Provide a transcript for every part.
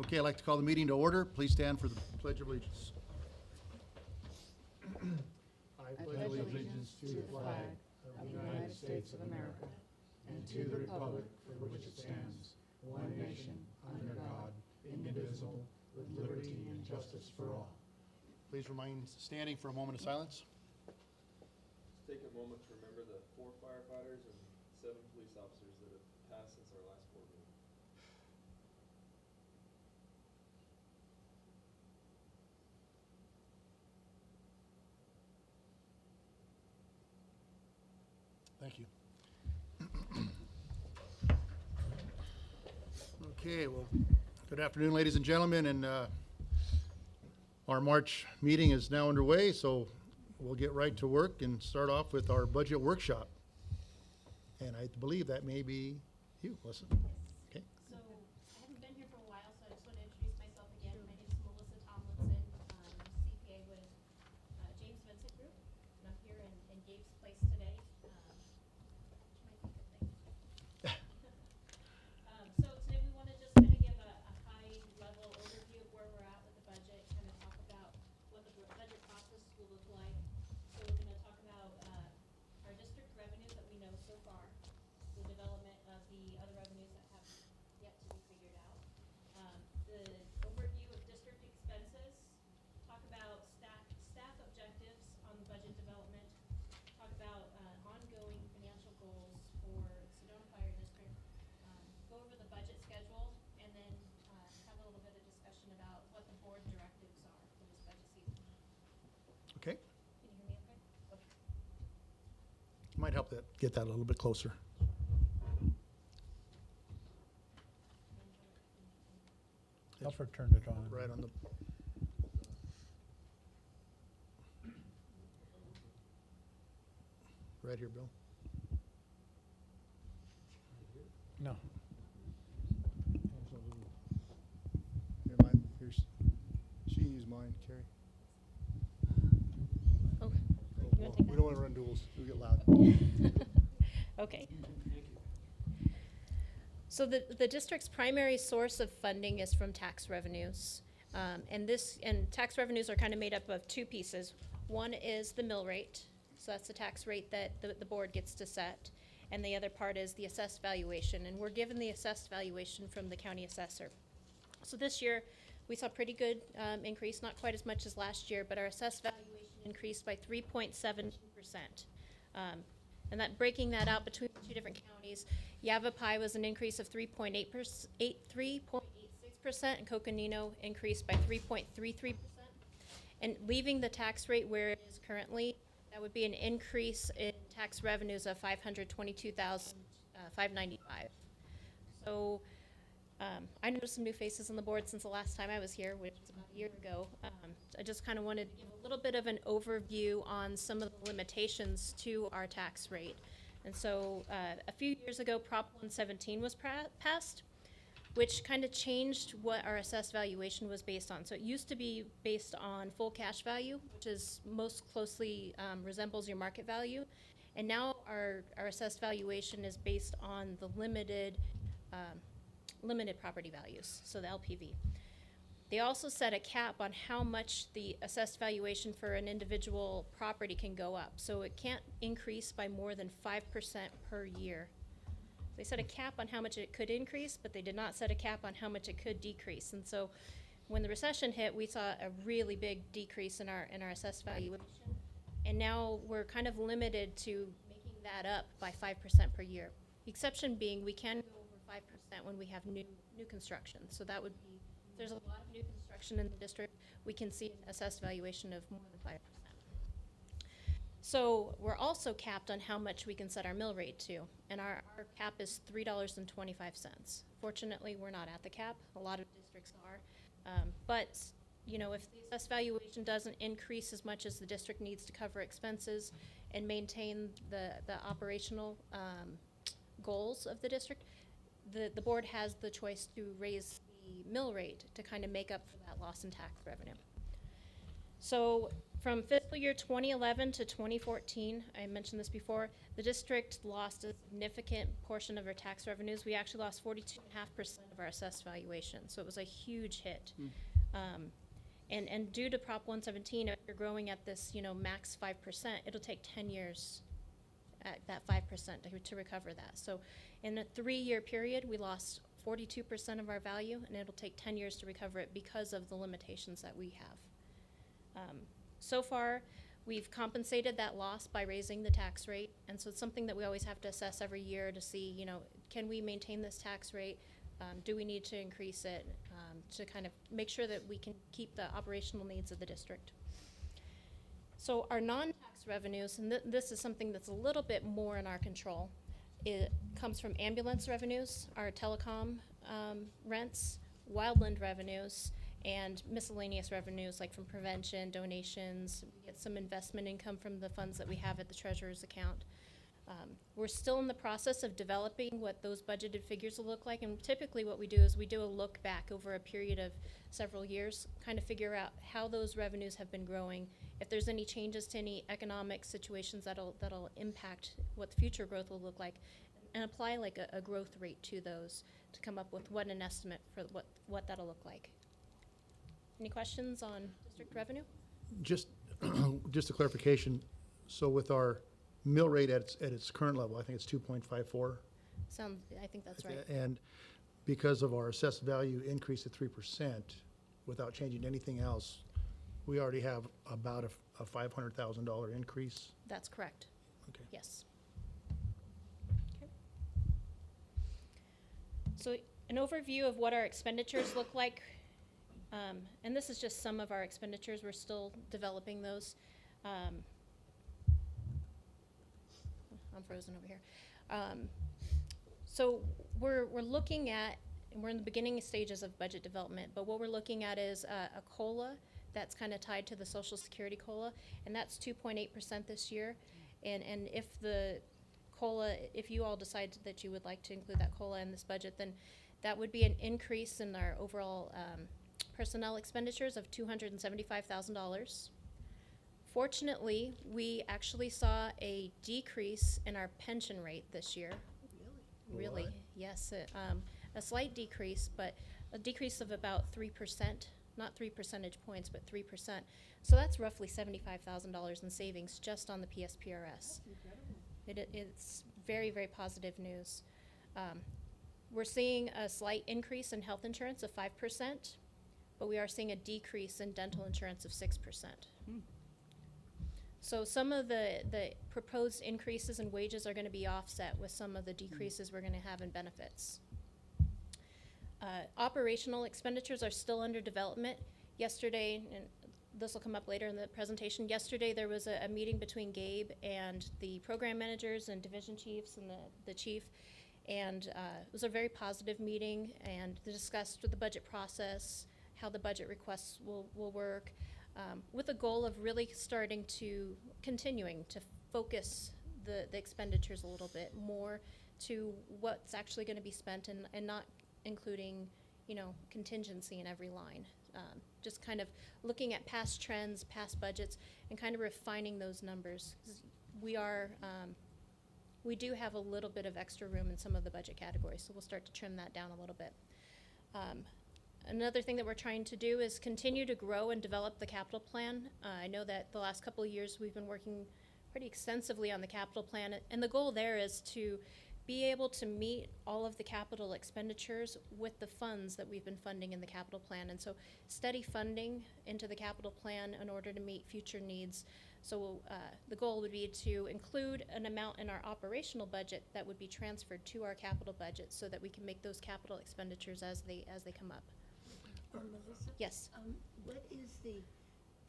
Okay, I'd like to call the meeting to order. Please stand for the Pledge of Allegiance. I pledge allegiance to the flag of the United States of America and to the republic for which it stands, one nation, under God, indivisible, with liberty and justice for all. Please remain standing for a moment of silence. Just take a moment to remember the 4 firefighters and 7 police officers that have passed since our last board meeting. Thank you. Okay, well, good afternoon, ladies and gentlemen, and our March meeting is now underway, so we'll get right to work and start off with our budget workshop. And I believe that may be you, Melissa. Okay. So, I haven't been here for a while, so I just want to introduce myself again. My name is Melissa Tomlinson, CPA with James Vincent Group, and I'm here in Gabe's place today. Which might be a good thing. So today we want to just kind of give a high-level overview of where we're at with the budget, kind of talk about what the budget process will look like. So we're going to talk about our district revenues that we know so far, the development of the other revenues that have yet to be figured out, the overview of district expenses, talk about staff objectives on the budget development, talk about ongoing financial goals for Sedona Fire District, go over the budget schedule, and then have a little bit of discussion about what the board directives are for this budget season. Okay. Can you hear me okay? Okay. Might help that, get that a little bit closer. Helper turned it on. Right on the. Right here, Bill. No. Here, mine. Here's. She can use mine, Carrie. Oh, Oh, you well, wanna take we that? don't want to run duels. We'll get loud. Okay. So the district's primary source of funding is from tax revenues. And tax revenues are kind of made up of two pieces. One is the mill rate, so that's the tax rate that the board gets to set. And the other part is the assessed valuation, and we're given the assessed valuation from the county assessor. So this year, we saw pretty good increase, not quite as much as last year, but our assessed valuation increased by 3.72%. And that breaking that out between the two different counties, Yavapai was an increase of 3.86%, and Coconino increased by 3.33%. And leaving the tax rate where it is currently, that would be an increase in tax revenues of $522,595. So I noticed some new faces on the board since the last time I was here, which was about a year ago. I just kind of wanted to give a little bit of an overview on some of the limitations to our tax rate. And so a few years ago, Prop 117 was passed, which kind of changed what our assessed valuation was based on. So it used to be based on full cash value, which is most closely resembles your market value. And now our assessed valuation is based on the limited property values, so the LPV. They also set a cap on how much the assessed valuation for an individual property can go up. So it can't increase by more than 5% per year. They set a cap on how much it could increase, but they did not set a cap on how much it could decrease. And so when the recession hit, we saw a really big decrease in our assessed valuation. And now we're kind of limited to making that up by 5% per year. The exception being we can go over 5% when we have new construction. So that would be, if there's a lot of new construction in the district, we can see an assessed valuation of more than 5%. So we're also capped on how much we can set our mill rate to, and our cap is $3.25. Fortunately, we're not at the cap. A lot of districts are. But you know, if the assessed valuation doesn't increase as much as the district needs to cover expenses and maintain the operational goals of the district, the board has the choice to raise the mill rate to kind of make up for that loss in tax revenue. So From fiscal year 2011 to 2014, I mentioned this before, the district lost a significant portion of our tax revenues. We actually lost 42.5% of our assessed valuation, so it was a huge hit. And due to Prop 117, if you're growing at this, max 5%, it'll take 10 years at that 5% to recover that. So in a 3-year period, we lost 42% of our value, and it'll take 10 years to recover it because of the limitations that we have. So far, we've compensated that loss by raising the tax rate, and so it's something that we always have to assess every year to see, can we maintain this tax rate? Do we need to increase it to kind of make sure that we can keep the operational needs of the district? So our non-tax revenues, and this is something that's a little bit more in our control. It comes from ambulance revenues, our telecom rents, wildland revenues, and miscellaneous revenues like from prevention, donations. We get some investment income from the funds that we have at the treasurer's account. We're still in the process of developing what those budgeted figures will look like, and typically what we do is we do a look back over a period of several years, kind of figure out how those revenues have been growing, if there's any changes to any economic situations that'll impact what the future growth will look like, and apply like a growth rate to those to come up with what an estimate for what that'll look like. Any questions on district revenue? Just a clarification, so with our mill rate at its current level, I think it's 2.54. I think that's right. And because of our assessed value increase to 3%, without changing anything else, we already have about a $500,000 increase. That's correct. Okay. Yes. Okay. So an overview of what our expenditures look like, and this is just some of our expenditures. We're still developing those. I'm frozen over here. So we're looking at, and we're in the beginning stages of budget development, but what we're looking at is a COLA that's kind of tied to the Social Security COLA, and that's 2.8% this year. And if the COLA, if you all decide that you would like to include that COLA in this budget, then that would be an increase in our overall personnel expenditures of $275,000. Fortunately, we actually saw a decrease in our pension rate this year. Really? What? Yes, a slight decrease, but a decrease of about 3%, not 3 percentage points, but 3%. So that's roughly $75,000 in savings just on the PSPRS. It's very, very positive news. We're seeing a slight increase in health insurance of 5%, but we are seeing a decrease in dental insurance of 6%. So some of the proposed increases in wages are going to be offset with some of the decreases we're going to have in benefits. Operational expenditures are still under development. Yesterday, and this will come up later in the presentation, yesterday there was a meeting between Gabe and the program managers and division chiefs and the chief, and it was a very positive meeting, and they discussed the budget process, how the budget requests will work, with the goal of really continuing to focus the expenditures a little bit more to what's actually going to be spent and not including, contingency in every line. Just kind of looking at past trends, past budgets, and kind of refining those numbers. 'Cause we do have a little bit of extra room in some of the budget categories, so we'll start to trim that down a little bit. Another thing that we're trying to do is continue to grow and develop the capital plan. I know that the last couple of years we've been working pretty extensively on the capital plan, and the goal there is to be able to meet all of the capital expenditures with the funds that we've been funding in the capital plan. And so steady funding into the capital plan in order to meet future needs. So the goal would be to include an amount in our operational budget that would be transferred to our capital budget so that we can make those capital expenditures as they come up. Melissa? Yes. What is the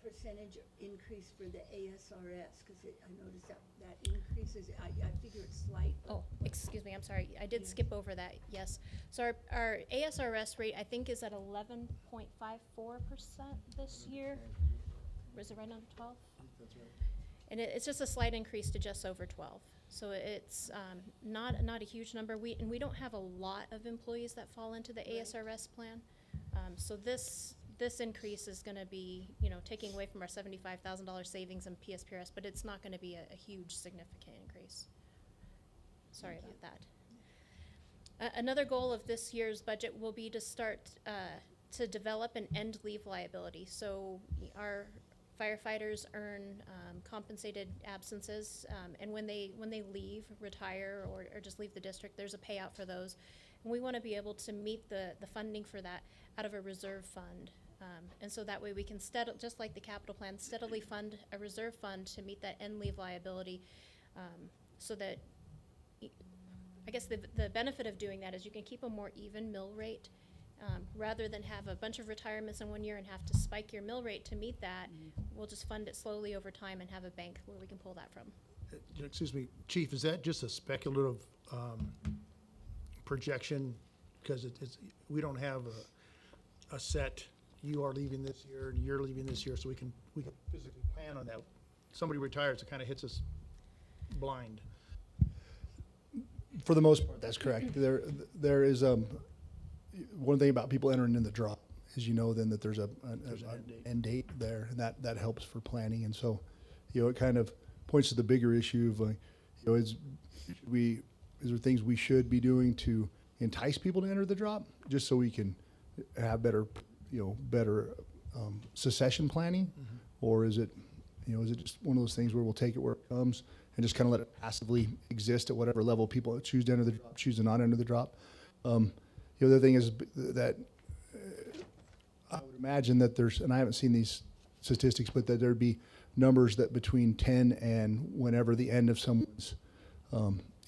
percentage increase for the ASRS? Because I noticed that increases, I figure it's slight. But Oh, excuse me, I'm sorry. I did skip over that, yes. So our ASRS rate, I think, is at 11.54% this year. Or is it right under 12? That's right. And it's just a slight increase to just over 12. So it's not a huge number. We don't have a lot of employees that fall into the ASRS plan. So this this increase is gonna be, taking away from our $75,000 savings in PSPRS, but it's not gonna be a huge significant increase. Sorry about that. Another goal of this year's budget will be to start to develop an end leave liability. So our firefighters earn compensated absences, and when they leave, retire, or just leave the district, there's a payout for those. And we want to be able to meet the funding for that out of a reserve fund. And so that way we can just like the capital plan, steadily fund a reserve fund to meet that end leave liability, so that I guess the benefit of doing that is you can keep a more even mill rate, rather than have a bunch of retirements in 1 year and have to spike your mill rate to meet that. We'll just fund it slowly over time and have a bank where we can pull that from. Excuse me, Chief, is that just a speculative projection? Because we don't have a set, you are leaving this year and you're leaving this year, so we can physically plan on that. Somebody retires, it kind of hits us blind. For the most part, that's correct. There is one thing about people entering in the drop is then that there's an end date there, and that helps for planning. And so, it kind of points to the bigger issue of is there things we should be doing to entice people to enter the drop, just so we can have better succession planning, or is it just one of those things where we'll take it where it comes and just kind of let it passively exist at whatever level people choose to enter the drop, choose to not enter the drop. The other thing is that I would imagine that and I haven't seen these statistics, but that there'd be numbers that between 10 and whenever the end of someone's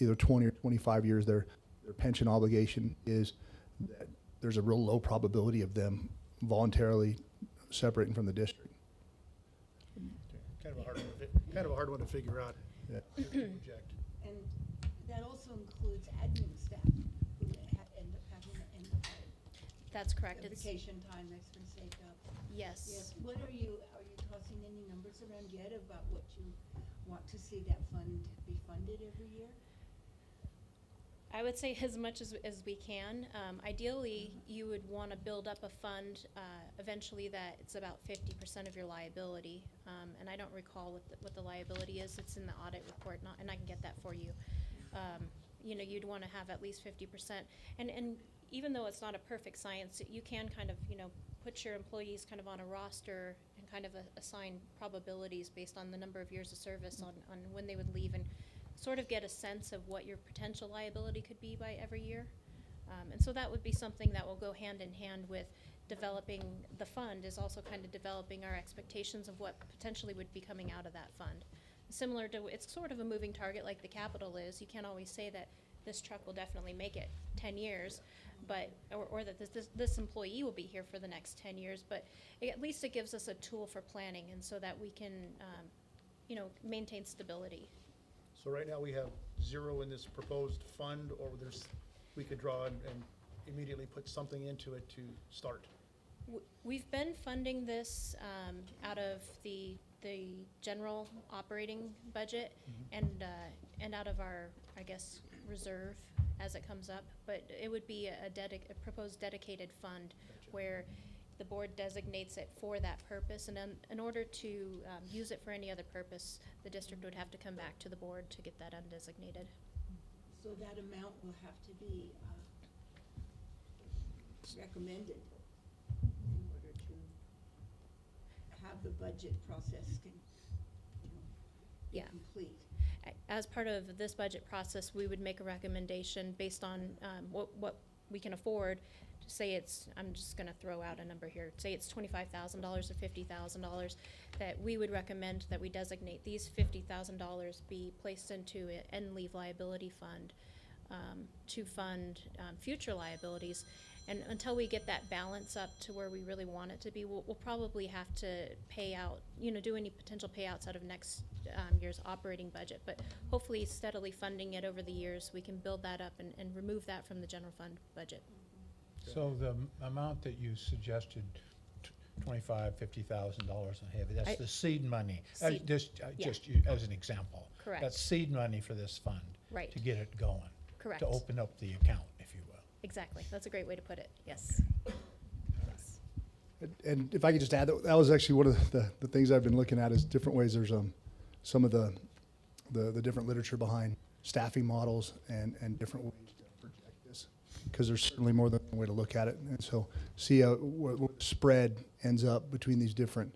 either 20 or 25 years, their pension obligation is, that there's a real low probability of them voluntarily separating from the district. Kind of a hard one to figure out. Yeah. Project. And that also includes admin staff who end up having to end up That's correct. at It's, vacation time that's been saved up. yes. Yes, what are you tossing any numbers around yet about what you want to see that fund be funded every year? I would say as much as we can. Ideally, you would want to build up a fund eventually that it's about 50% of your liability. And I don't recall what the liability is. It's in the audit report, and I can get that for you. You'd want to have at least 50%. And even though it's not a perfect science, you can kind of, put your employees kind of on a roster and kind of assign probabilities based on the number of years of service on when they would leave, and sort of get a sense of what your potential liability could be by every year. And so that would be something that will go hand in hand with developing the fund, is also kind of developing our expectations of what potentially would be coming out of that fund. Similar to, it's sort of a moving target like the capital is. You can't always say that this truck will definitely make it 10 years, but or that this employee will be here for the next 10 years, but at least it gives us a tool for planning, and so that we can maintain stability. So right now we have 0 in this proposed fund, or we could draw and immediately put something into it to start. We've been funding this out of the general operating budget, and out of our, I guess, reserve as it comes up. But it would be a proposed dedicated fund. Gotcha. Where the board designates it for that purpose, and in order to use it for any other purpose, the district would have to come back to the board to get that undesignated. So that amount will have to be recommended in order to have the budget process be Yeah. complete. As part of this budget process, we would make a recommendation based on what we can afford. Say I'm just gonna throw out a number here, say it's $25,000 or $50,000, that we would recommend that we designate these $50,000 be placed into an end leave liability fund to fund future liabilities. And until we get that balance up to where we really want it to be, we'll probably have to pay out, do any potential payouts out of next year's operating budget. But hopefully steadily funding it over the years, we can build that up and remove that from the general fund budget. So the amount that you suggested, $25,000, $50,000 and heavy, that's I- the seed money. Seed, Just yeah. as an example. Correct. That's seed money for this fund. Right. To get it going. Correct. To open up the account, if you will. Exactly. That's a great way to put it. Yes. Yes. And if I could just add, that was actually one of the things I've been looking at is different ways. There's some of the different literature behind staffing models and different ways to project this, because there's certainly more than one way to look at it. And so see what spread ends up between these different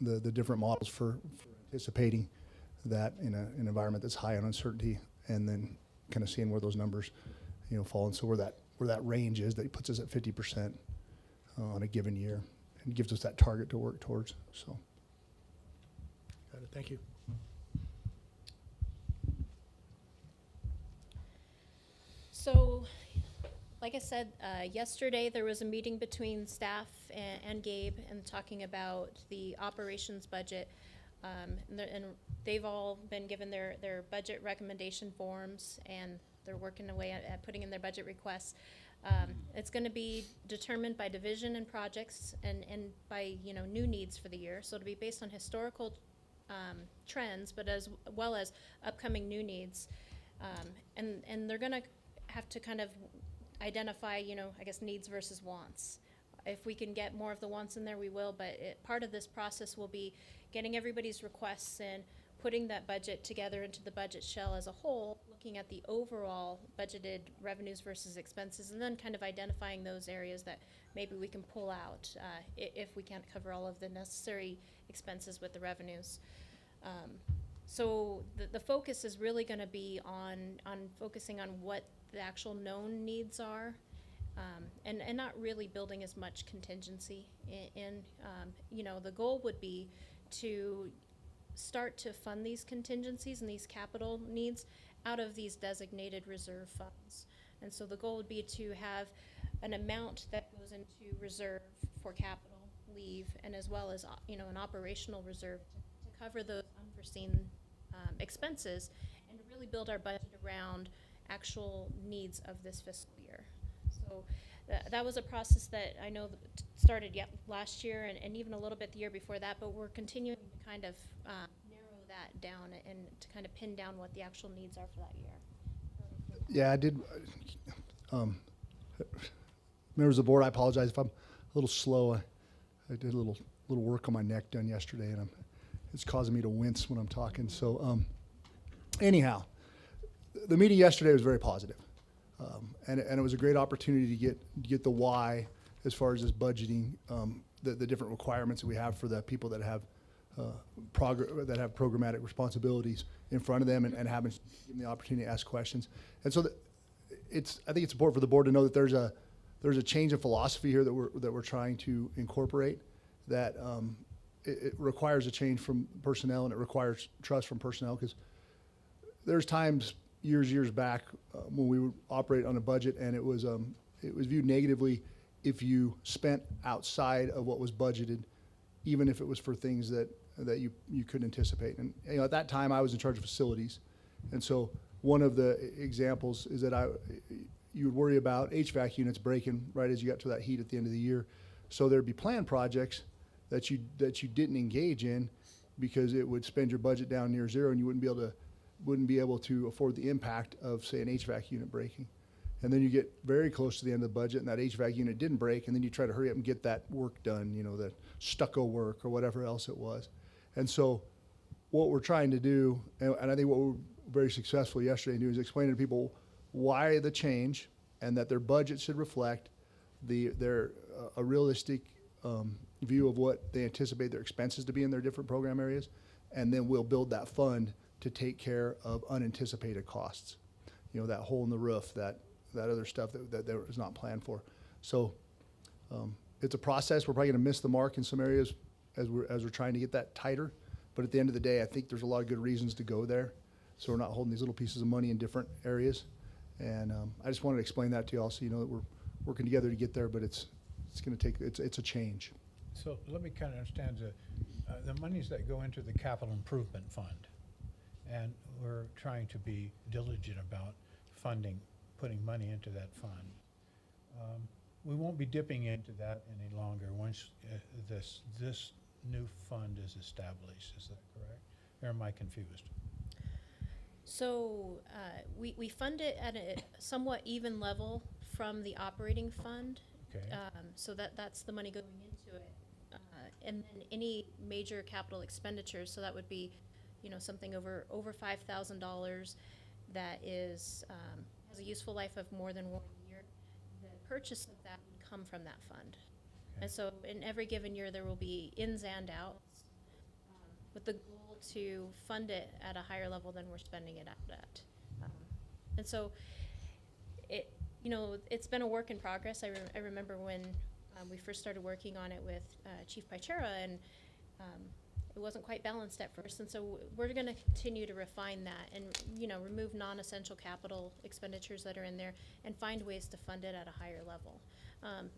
the different models for anticipating that in an environment that's high on uncertainty, and then kind of seeing where those numbers fall. And so where that range is, that puts us at 50% on a given year, and gives us that target to work towards. So, Got it, thank you. So, like I said, yesterday there was a meeting between staff and Gabe and talking about the operations budget. And they've all been given their budget recommendation forms, and they're working away at putting in their budget requests. It's gonna be determined by division and projects and by, new needs for the year. So it'll be based on historical trends, but as well as upcoming new needs. And they're gonna have to kind of identify, I guess, needs versus wants. If we can get more of the wants in there, we will, but part of this process will be getting everybody's requests in, putting that budget together into the budget shell as a whole, looking at the overall budgeted revenues versus expenses, and then kind of identifying those areas that maybe we can pull out if we can't cover all of the necessary expenses with the revenues. So the focus is really gonna be on focusing on what the actual known needs are, and not really building as much contingency in. The goal would be to start to fund these contingencies and these capital needs out of these designated reserve funds. And so the goal would be to have an amount that goes into reserve for capital, leave, and as well as, an operational reserve to cover those unforeseen expenses, and to really build our budget around actual needs of this fiscal year. So that was a process that I know started last year and even a little bit the year before that, but we're continuing to kind of narrow that down and to kind of pin down what the actual needs are for that year. yeah, I did. Members of the board, I apologize if I'm a little slow. I did a little work on my neck done yesterday, and it's causing me to wince when I'm talking. So, anyhow, the meeting yesterday was very positive. And it was a great opportunity to get the why as far as this budgeting, the different requirements that we have for the people that have programmatic responsibilities in front of them, and having the opportunity to ask questions. And so I think it's important for the board to know that there's a change in philosophy here that we're trying to incorporate, that it requires a change from personnel, and it requires trust from personnel, because there's times years back when we would operate on a budget, and it was viewed negatively if you spent outside of what was budgeted, even if it was for things that you couldn't anticipate. And at that time I was in charge of facilities, and so one of the examples is that you would worry about HVAC units breaking right as you got to that heat at the end of the year. So there'd be planned projects that you didn't engage in because it would spend your budget down near zero, and you wouldn't be able to afford the impact of, say, an HVAC unit breaking. And then you get very close to the end of the budget, and that HVAC unit didn't break, and then you try to hurry up and get that work done, the stucco work or whatever else it was. And so what we're trying to do, and I think what we were very successful yesterday doing, is explaining to people why the change, and that their budget should reflect a realistic view of what they anticipate their expenses to be in their different program areas, and then we'll build that fund to take care of unanticipated costs. That hole in the roof, that other stuff that there was not planned for. So it's a process. We're probably going to miss the mark in some areas as we're trying to get that tighter. But at the end of the day, I think there's a lot of good reasons to go there. So we're not holding these little pieces of money in different areas. And I just wanted to explain that to you all, so you know that we're working together to get there. But it's going to take, it's a change. So let me kind of understand the monies that go into the capital improvement fund. And we're trying to be diligent about putting money into that fund. We won't be dipping into that any longer once this new fund is established. Is that correct? Or am I confused? So we fund it at a somewhat even level from the operating fund, Okay. So that's the money going into it. And then any major capital expenditures, so that would be, something over $5,000 that is, has a useful life of more than 1 year. The purchase of that would come from that fund. Okay. And so in every given year, there will be ins and outs, with the goal to fund it at a higher level than we're spending it at. And so it's been a work in progress. I remember when we first started working on it with Chief Pichera, and it wasn't quite balanced at first. And so we're going to continue to refine that and, remove non-essential capital expenditures that are in there and find ways to fund it at a higher level.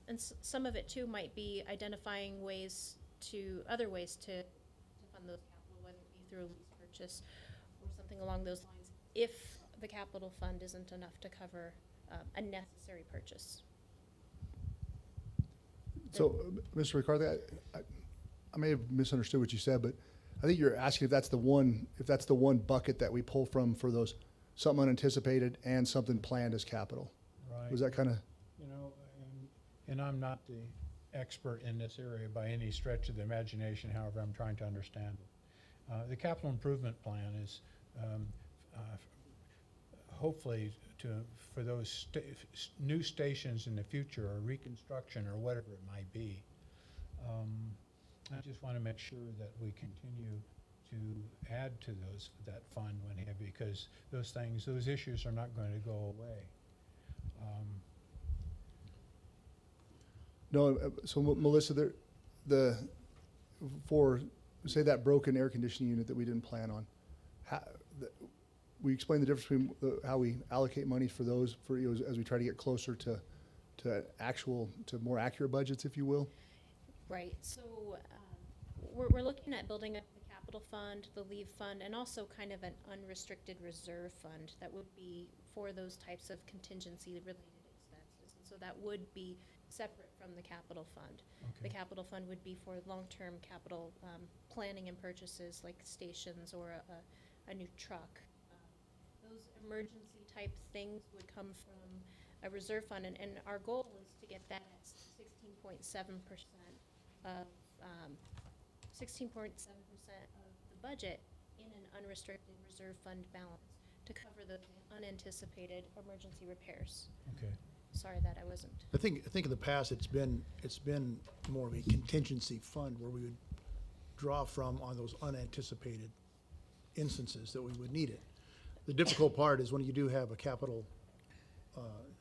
And some of it, too, might be identifying other ways to fund those capital, whether it be through a lease purchase or something along those lines, if the capital fund isn't enough to cover a necessary purchase. So, Mr. McCarthy, I may have misunderstood what you said, but I think you're asking if that's the one bucket that we pull from for those something unanticipated and something planned as capital. Right. Was that kind of? And I'm not the expert in this area by any stretch of the imagination, however, I'm trying to understand it. The capital improvement plan is hopefully for those new stations in the future, or reconstruction, or whatever it might be. I just want to make sure that we continue to add to that fund because those issues are not going to go away. No, so Melissa, for say that broken air conditioning unit that we didn't plan on, we explained the difference between how we allocate money for those as we try to get closer to more accurate budgets, if you will. Right. So we're looking at building up the capital fund, the leave fund, and also kind of an unrestricted reserve fund that would be for those types of contingency-related expenses. And so that would be separate from the capital fund. Okay. The capital fund would be for long-term capital planning and purchases like stations or a new truck. Those emergency type things would come from a reserve fund, and our goal is to get that at 16.7% of 16.7% of the budget in an unrestricted reserve fund balance to cover the unanticipated emergency repairs. Okay. Sorry that I wasn't. I think in the past, it's been more of a contingency fund where we would draw from on those unanticipated instances that we would need it. The difficult part is when you do have a capital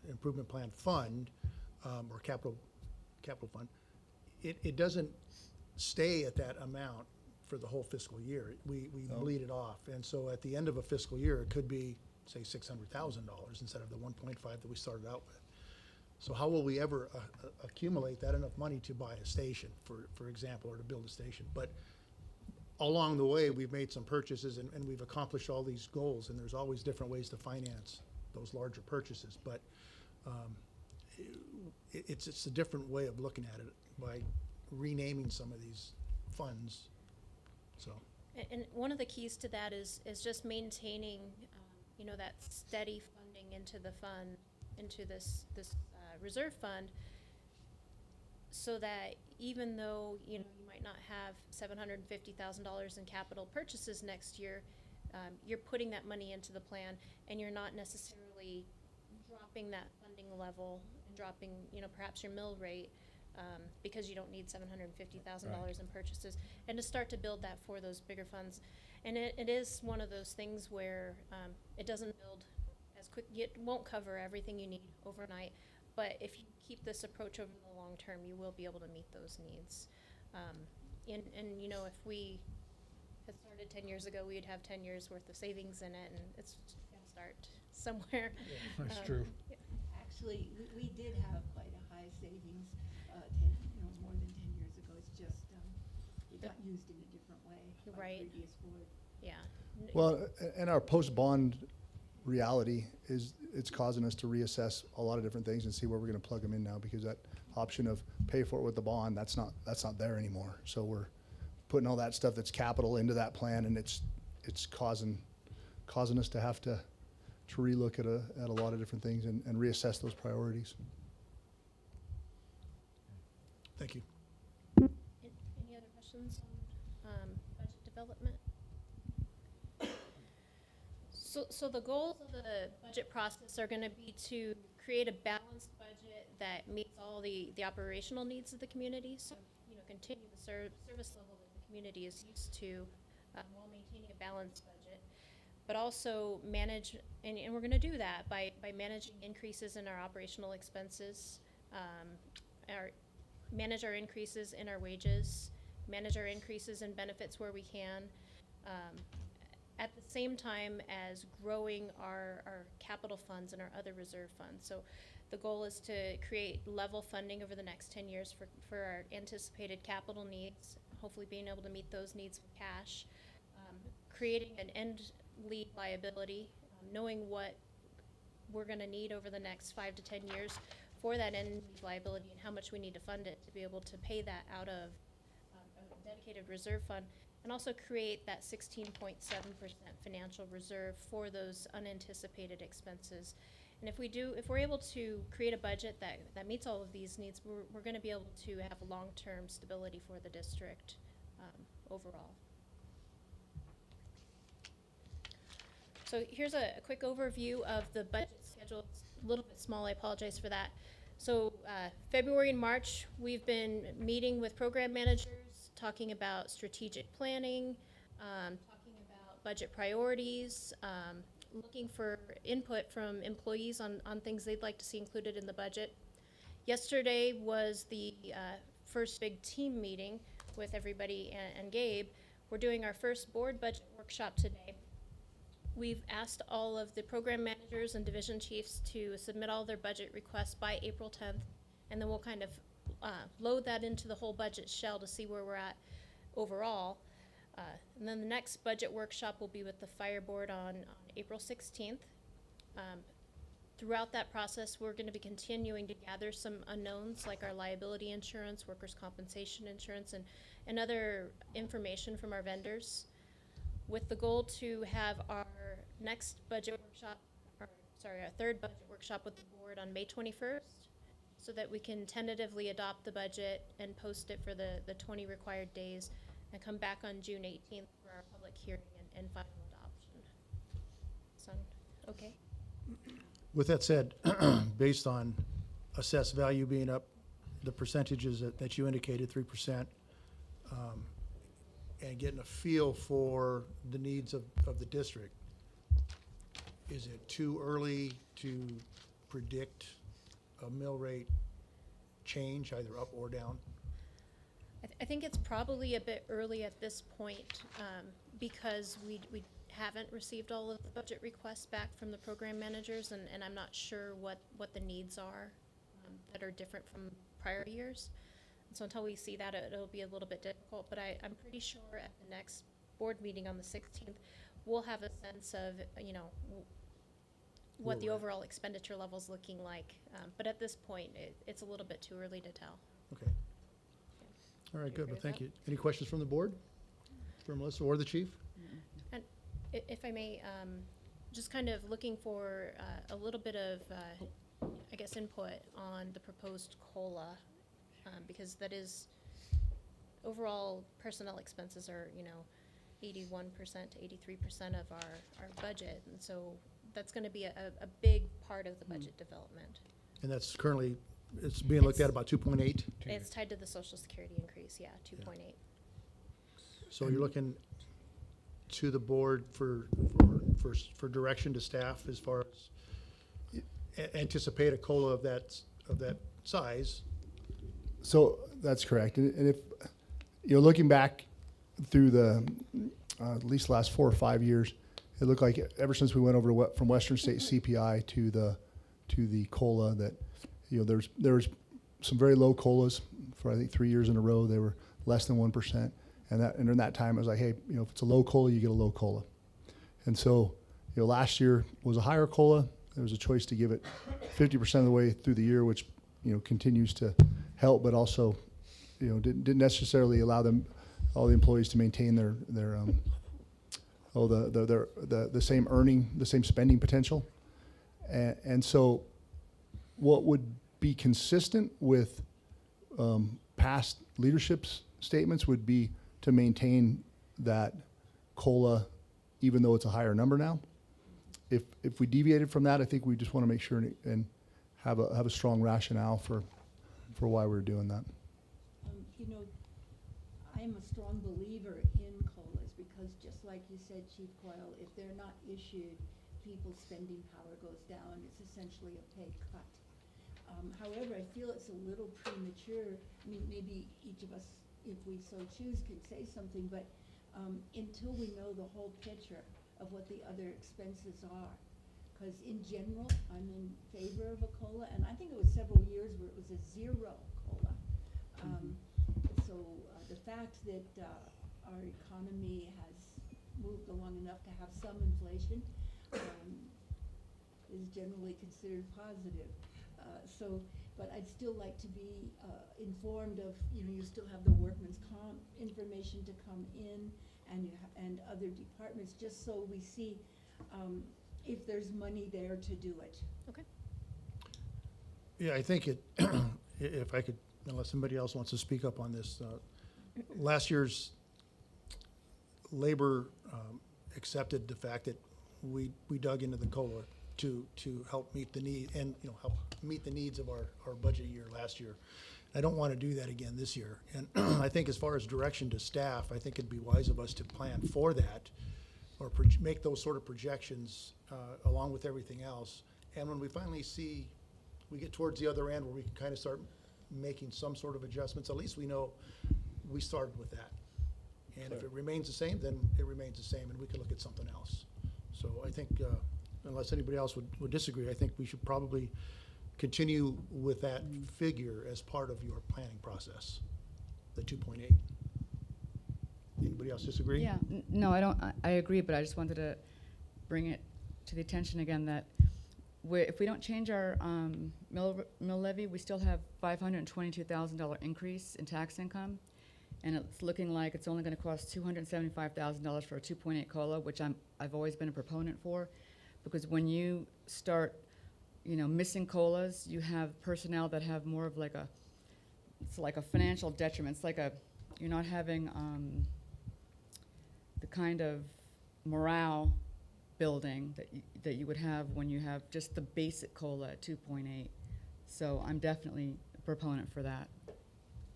improvement plan fund or capital fund, it doesn't stay at that amount for the whole fiscal year. We bleed it off, and so at the end of a fiscal year, it could be, say, $600,000 instead of the 1.5 that we started out with. So how will we ever accumulate that enough money to buy a station, for example, or to build a station? But along the way, we've made some purchases and we've accomplished all these goals, and there's always different ways to finance those larger purchases. But it's a different way of looking at it by renaming some of these funds. So. And one of the keys to that is just maintaining, that steady funding into the fund, into this reserve fund, so that even though you might not have $750,000 in capital purchases next year, you're putting that money into the plan, and you're not necessarily dropping that funding level and dropping perhaps your mill rate because you don't need $750,000 in purchases, and to start to build that for those bigger funds. And it is one of those things where it doesn't build as quick. It won't cover everything you need overnight, but if you keep this approach over the long term, you will be able to meet those needs. And if we had started 10 years ago, we'd have 10 years worth of savings in it, and it's got to start somewhere. That's true. Yeah. Actually, we did have quite a high savings, more than 10 years ago. It's just, it got used in a different way by Right. the previous board. Yeah. Well, and our post-bond reality is it's causing us to reassess a lot of different things and see where we're going to plug them in now, because that option of pay for it with the bond, that's not there anymore. So we're putting all that stuff that's capital into that plan, and it's causing us to have to relook at a lot of different things and reassess those priorities. Thank you. Any other questions on budget development? So the goals of the budget process are going to be to create a balanced budget that meets all the operational needs of the community. So, continue the service level that the community is used to while maintaining a balanced budget. But also manage, and we're going to do that by managing increases in our operational expenses, manage our increases in our wages, manage our increases in benefits where we can, at the same time as growing our capital funds and our other reserve funds. So the goal is to create level funding over the next 10 years for our anticipated capital needs, hopefully being able to meet those needs with cash, creating an end lead liability, knowing what we're going to need over the next 5 to 10 years for that end lead liability and how much we need to fund it to be able to pay that out of a dedicated reserve fund, and also create that 16.7% financial reserve for those unanticipated expenses. And if we're able to create a budget that meets all of these needs, we're going to be able to have long-term stability for the district overall. So here's a quick overview of the budget schedule. It's a little bit small, I apologize for that. So February and March, we've been meeting with program managers, talking about strategic planning, talking about budget priorities, looking for input from employees on things they'd like to see included in the budget. Yesterday was the first big team meeting with everybody and Gabe. We're doing our first board budget workshop today. We've asked all of the program managers and division chiefs to submit all their budget requests by April 10th, and then we'll kind of load that into the whole budget shell to see where we're at overall. And then the next budget workshop will be with the fire board on April 16th. Throughout that process, we're going to be continuing to gather some unknowns like our liability insurance, workers' compensation insurance, and other information from our vendors, with the goal to have our next budget workshop, our third budget workshop with the board on May 21st, so that we can tentatively adopt the budget and post it for the 20 required days, and come back on June 18th for our public hearing and final adoption. Sound okay? With that said, based on assessed value being up, the percentages that you indicated, 3%, and getting a feel for the needs of the district, is it too early to predict a mill rate change, either up or down? I think it's probably a bit early at this point because we haven't received all of the budget requests back from the program managers, and I'm not sure what the needs are that are different from prior years. So until we see that, it'll be a little bit difficult, but I'm pretty sure at the next board meeting on the 16th, we'll have a sense of, what the overall expenditure level's looking like. But at this point, it's a little bit too early to tell. Okay. All right, good, well, thank you. Any questions from the board? For Melissa or the chief? And if I may, just kind of looking for a little bit of, input on the proposed COLA, because that is, overall personnel expenses are, 81% to 83% of our budget. And so that's going to be a big part of the budget development. And that's currently, it's being looked at about 2.8? It's tied to the Social Security increase, 2.8. So you're looking to the board for direction to staff as far as anticipate a COLA of that size. So that's correct. And if you're looking back through the at least last 4 or 5 years, it looked like ever since we went over from Western State CPI to the COLA that there was some very low COLAs for I think 3 years in a row. They were less than 1%, and during that time it was like, hey, if it's a low COLA, you get a low COLA. And so last year was a higher COLA. There was a choice to give it 50% of the way through the year, which continues to help, but also didn't necessarily allow all the employees to maintain their same earning, the same spending potential. And so what would be consistent with past leadership's statements would be to maintain that COLA, even though it's a higher number now. If we deviated from that, I think we just want to make sure and have a strong rationale for why we're doing that. You know, I am a strong believer in COLAs because just like you said, Chief Coyle, if they're not issued, people's spending power goes down. It's essentially a pay cut. However, I feel it's a little premature. I mean, maybe each of us, if we so choose, can say something, but until we know the whole picture of what the other expenses are. Because in general, I'm in favor of a COLA, and I think it was several years where it was a zero COLA. So the fact that our economy has moved along enough to have some inflation is generally considered positive. But I'd still like to be informed of, you still have the workman's comp information to come in and other departments, just so we see if there's money there to do it. Okay. Yeah, I think it, if I could, unless somebody else wants to speak up on this, last year's labor accepted the fact that we dug into the COLA to help meet the need and, help meet the needs of our budget year last year. I don't want to do that again this year. And I think as far as direction to staff, I think it'd be wise of us to plan for that or make those sort of projections along with everything else. And when we finally see, we get towards the other end where we can kind of start making some sort of adjustments, at least we know we started with that. And if it remains the same, then it remains the same and we can look at something else. So I think, unless anybody else would disagree, I think we should probably continue with that figure as part of your planning process, the 2.8. Anybody else disagree? Yeah, no, I don't, I agree, but I just wanted to bring it to the attention again that if we don't change our mill levy, we still have $522,000 increase in tax income. And it's looking like it's only gonna cost $275,000 for a 2.8 COLA, which I've always been a proponent for. Because when you start, missing COLAs, you have personnel that have more of it's like a financial detriment. It's like you're not having the kind of morale building that you would have when you have just the basic COLA at 2.8. So I'm definitely a proponent for that,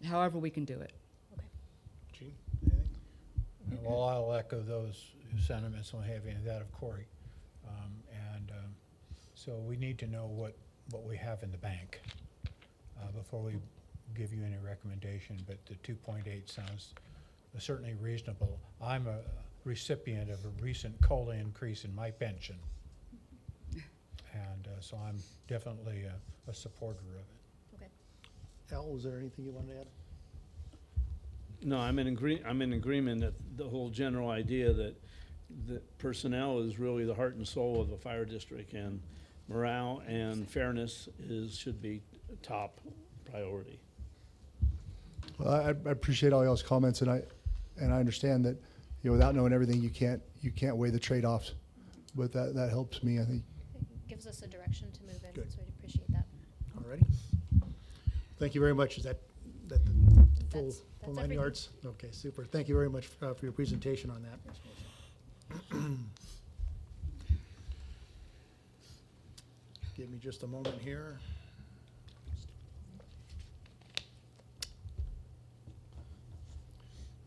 however we can do it. Gene, anything? Well, I'll echo those sentiments on having that of Corey. So we need to know what we have in the bank before we give you any recommendation, but the 2.8 sounds certainly reasonable. I'm a recipient of a recent COLA increase in my pension. And so I'm definitely a supporter of it. Okay. Al, was there anything you wanted to add? No, I'm in agreement that the whole general idea that personnel is really the heart and soul of a fire district, and morale and fairness should be top priority. Well, I appreciate all y'all's comments, and I understand that without knowing everything, you can't weigh the trade-offs, but that helps me, I think. It gives us a direction to move in, Good. so I'd appreciate that. All righty. Thank you very much. Is that the full That's 9 everything. yards? Okay, super. Thank you very much for your presentation on that. Give me just a moment here.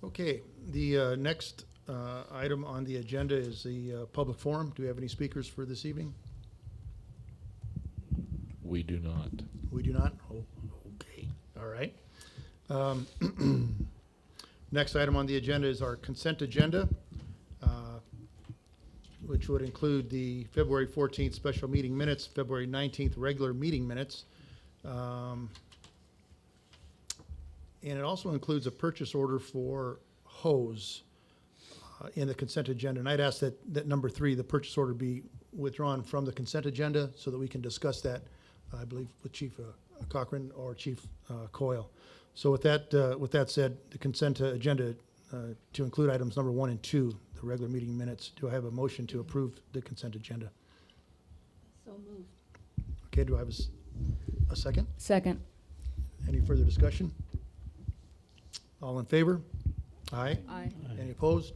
Okay, the next item on the agenda is the public forum. Do we have any speakers for this evening? We do not. We do not? Oh, okay, all right. Next item on the agenda is our consent agenda, which would include the February 14th special meeting minutes, February 19th regular meeting minutes. And it also includes a purchase order for hose in the consent agenda. And I'd ask that number 3, the purchase order, be withdrawn from the consent agenda so that we can discuss that, I believe, with Chief Cochran or Chief Coyle. So with that said, the consent agenda to include items number 1 and 2, the regular meeting minutes. Do I have a motion to approve the consent agenda? So moved. Okay, do I have a second? Second. Any further discussion? All in favor? Aye. Aye. Any opposed?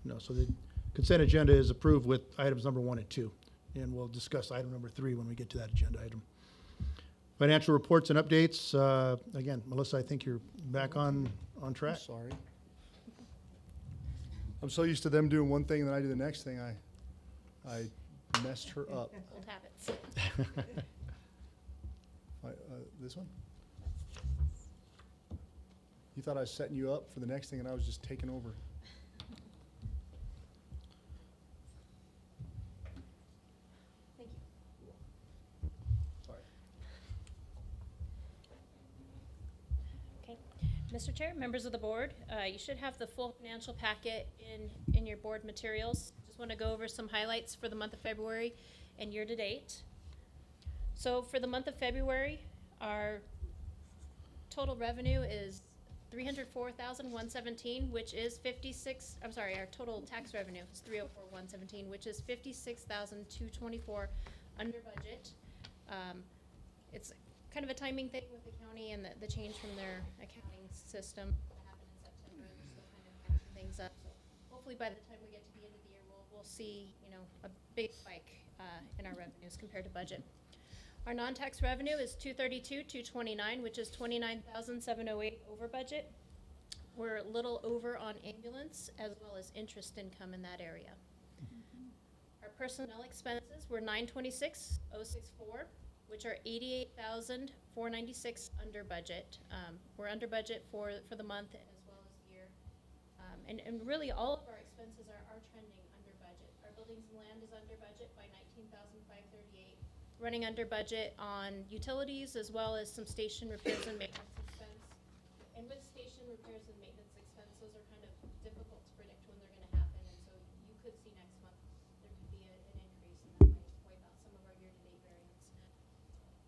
No, so the consent agenda is approved with items number 1 and 2. And we'll discuss item number 3 when we get to that agenda item. Financial reports and updates. Again, Melissa, I think you're back on track. Sorry. I'm so used to them doing one thing and then I do the next thing. I messed her up. Old habits. This one? You thought I was setting you up for the next thing and I was just taking over. Thank you. Sorry. Okay. Mr. Chair, members of the board, you should have the full financial packet in your board materials. Just want to go over some highlights for the month of February and year-to-date. So for the month of February, our total revenue is $304,117, which is our total tax revenue is $304,117, which is $56,224 under budget. It's kind of a timing thing with the county and the change from their accounting system that happened in September. They're still kind of patching things up. So hopefully by the time we get to the end of the year, we'll see, a big spike in our revenues compared to budget. Our non-tax revenue is $232,229, which is $29,708 over budget. We're a little over on ambulance as well as interest income in that area. Our personnel expenses were $926,064, which are $88,496 under budget. We're under budget for the month as well as the year. And really all of our expenses are trending under budget. Our buildings and land is under budget by $19,538. Running under budget on utilities as well as some station repairs and maintenance expense. And with station repairs and maintenance expense, those are kind of difficult to predict when they're gonna happen, and so you could see next month, there could be an increase, and that might wipe out some of our year-to-date variance.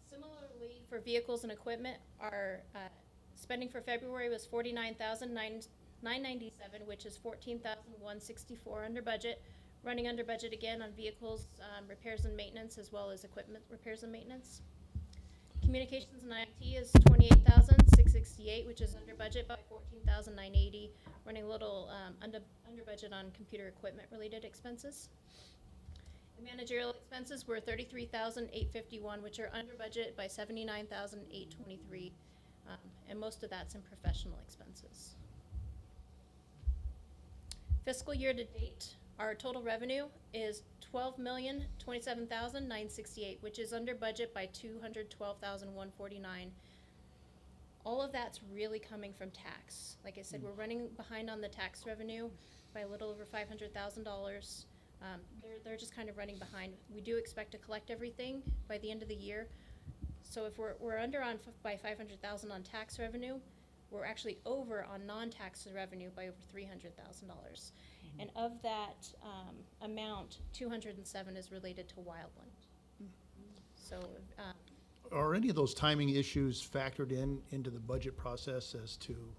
Similarly, for vehicles and equipment, our spending for February was $49,997, which is $14,164 under budget. Running under budget again on vehicles, repairs and maintenance, as well as equipment repairs and maintenance. Communications and IT is $28,668, which is under budget by $14,980. Running a little under budget on computer equipment related expenses. The managerial expenses were $33,851, which are under budget by $79,823, and most of that's in professional expenses. Fiscal year to date, our total revenue is $12,027,968, which is under budget by $212,149. All of that's really coming from tax. Like I said, we're running behind on the tax revenue by a little over $500,000. They're just kind of running behind. We do expect to collect everything by the end of the year. So if we're under by $500,000 on tax revenue, we're actually over on non-tax revenue by over $300,000. And of that amount, 207 is related to wildland. So, Are any of those timing issues factored into the budget process as to,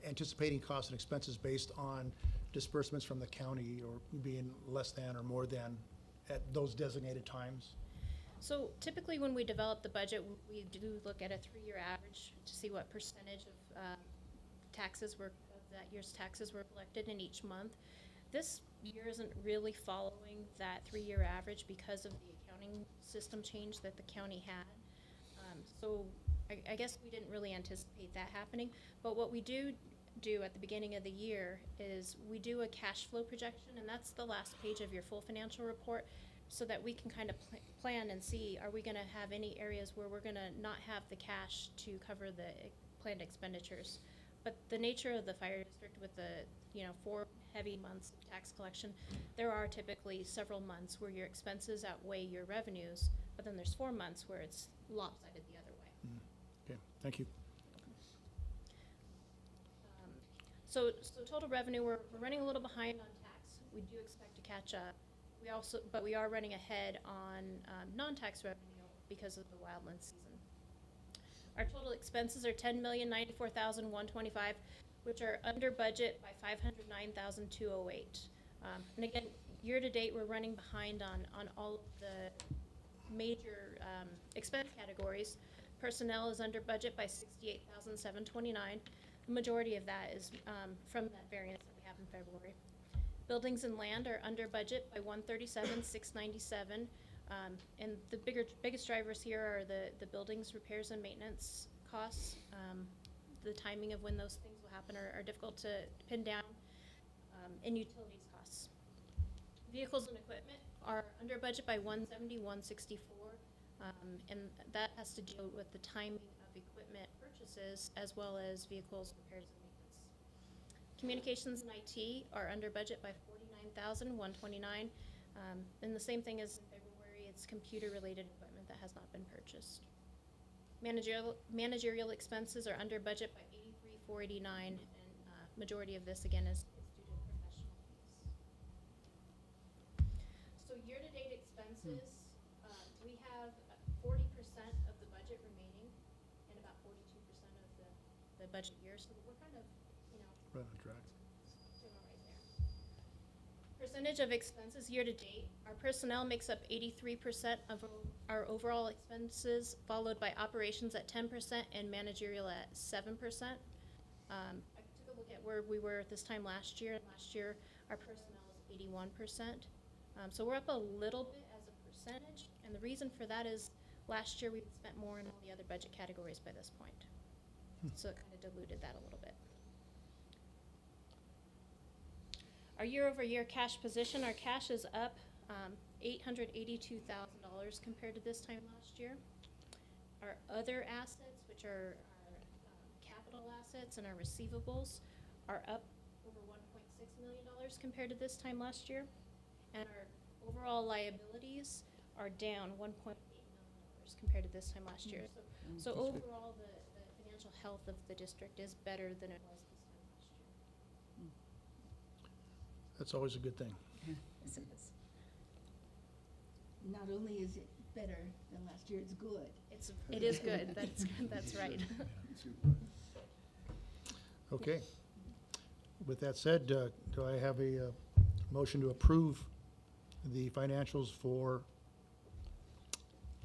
anticipating costs and expenses based on disbursements from the county or being less than or more than at those designated times? so typically when we develop the budget, we do look at a 3-year average to see what percentage of that year's taxes were collected in each month. This year isn't really following that 3-year average because of the accounting system change that the county had. So I guess we didn't really anticipate that happening. But what we do at the beginning of the year is we do a cash flow projection, and that's the last page of your full financial report, so that we can kind of plan and see, are we going to have any areas where we're going to not have the cash to cover the planned expenditures. But the nature of the fire district with the 4 heavy months of tax collection, there are typically several months where your expenses outweigh your revenues, but then there's 4 months where it's lopsided the other way. Okay, thank you. So total revenue, we're running a little behind on tax. We do expect to catch up. But we are running ahead on non-tax revenue because of the wildland season. Our total expenses are $10,094,125, which are under budget by $509,208. And again, year to date, we're running behind on all of the major expense categories. Personnel is under budget by $68,729. The majority of that is from that variance that we have in February. Buildings and land are under budget by $137,697. And the biggest drivers here are the buildings repairs and maintenance costs. The timing of when those things will happen are difficult to pin down, and utilities costs. Vehicles and equipment are under budget by $171,664, and that has to do with the timing of equipment purchases as well as vehicles repairs and maintenance. Communications and IT are under budget by $49,129, and the same thing as in February, it's computer-related equipment that has not been purchased. Managerial expenses are under budget by $83,489, and majority of this again is due to professional fees. So year-to-date expenses, we have 40% of the budget remaining and about 42% of the budget year, so we're kind of, Right on track. doing all right there. Percentage of expenses year-to-date, our personnel makes up 83% of our overall expenses, followed by operations at 10% and managerial at 7%. I took a look at where we were at this time last year. Last year, our personnel was 81%. So we're up a little bit as a percentage, and the reason for that is last year we spent more in all the other budget categories by this point. So it kind of diluted that a little bit. Our year-over-year cash position, our cash is up $882,000 compared to this time last year. Our other assets, which are our capital assets and our receivables, are up over $1.6 million compared to this time last year. And our overall liabilities are down $1.8 million compared to this time last year. So overall, the financial health of the district is better than it was this time last year. That's always a good thing. Yes, it is. Not only is it better than last year, it's good. It is good, that's right. Okay. With that said, do I have a motion to approve the financials for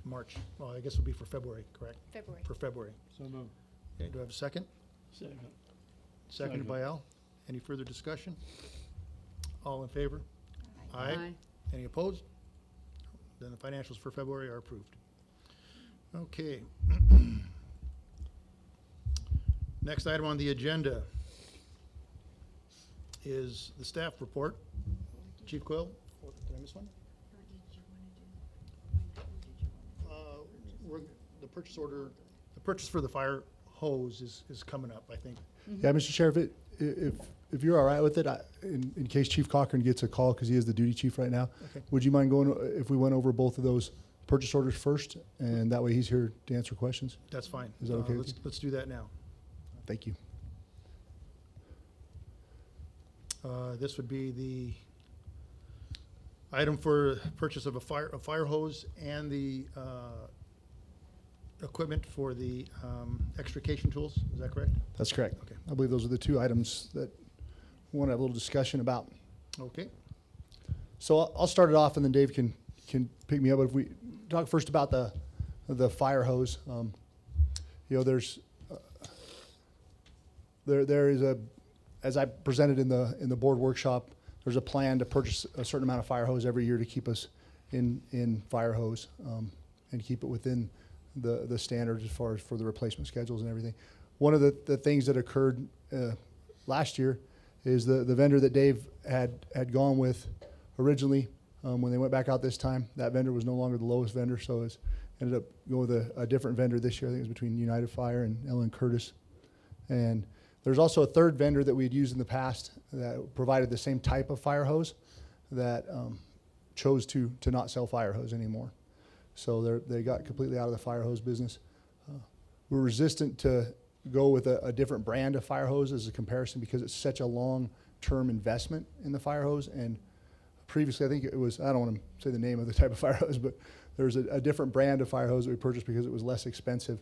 March? Well, I guess it would be for February, correct? February. For February. So moved. Okay, do I have a second? Second. Seconded by Al. Any further discussion? All in favor? Aye. Any opposed? Then the financials for February are approved. Okay. Next item on the agenda is the staff report. Chief Coyle, did I miss one? The purchase order, the purchase for the fire hose is coming up, I think. Yeah, Mr. Sheriff, if you're all right with it, in case Chief Cochran gets a call, because he is the duty chief right now, Okay. would you mind going, if we went over both of those purchase orders first, and that way he's here to answer questions? That's fine. Is that okay with Let's do that now. Thank you. This would be the item for purchase of a fire hose and the equipment for the extrication tools. Is that correct? That's correct. Okay. I believe those are the two items that we want to have a little discussion about. Okay. So I'll start it off, and then Dave can pick me up. But if we talk first about the fire hose, there's there is a, as I presented in the board workshop, there's a plan to purchase a certain amount of fire hose every year to keep us in fire hose and keep it within the standards as far as for the replacement schedules and everything. One of the things that occurred last year is the vendor that Dave had gone with originally, when they went back out this time, that vendor was no longer the lowest vendor, so it ended up going with a different vendor this year. I think it was between United Fire and Ellen Curtis. And there's also a third vendor that we had used in the past that provided the same type of fire hose that chose to not sell fire hose anymore. So they got completely out of the fire hose business. We're resistant to go with a different brand of fire hose as a comparison because it's such a long-term investment in the fire hose. And previously, I think it was, I don't want to say the name of the type of fire hose, but there was a different brand of fire hose that we purchased because it was less expensive,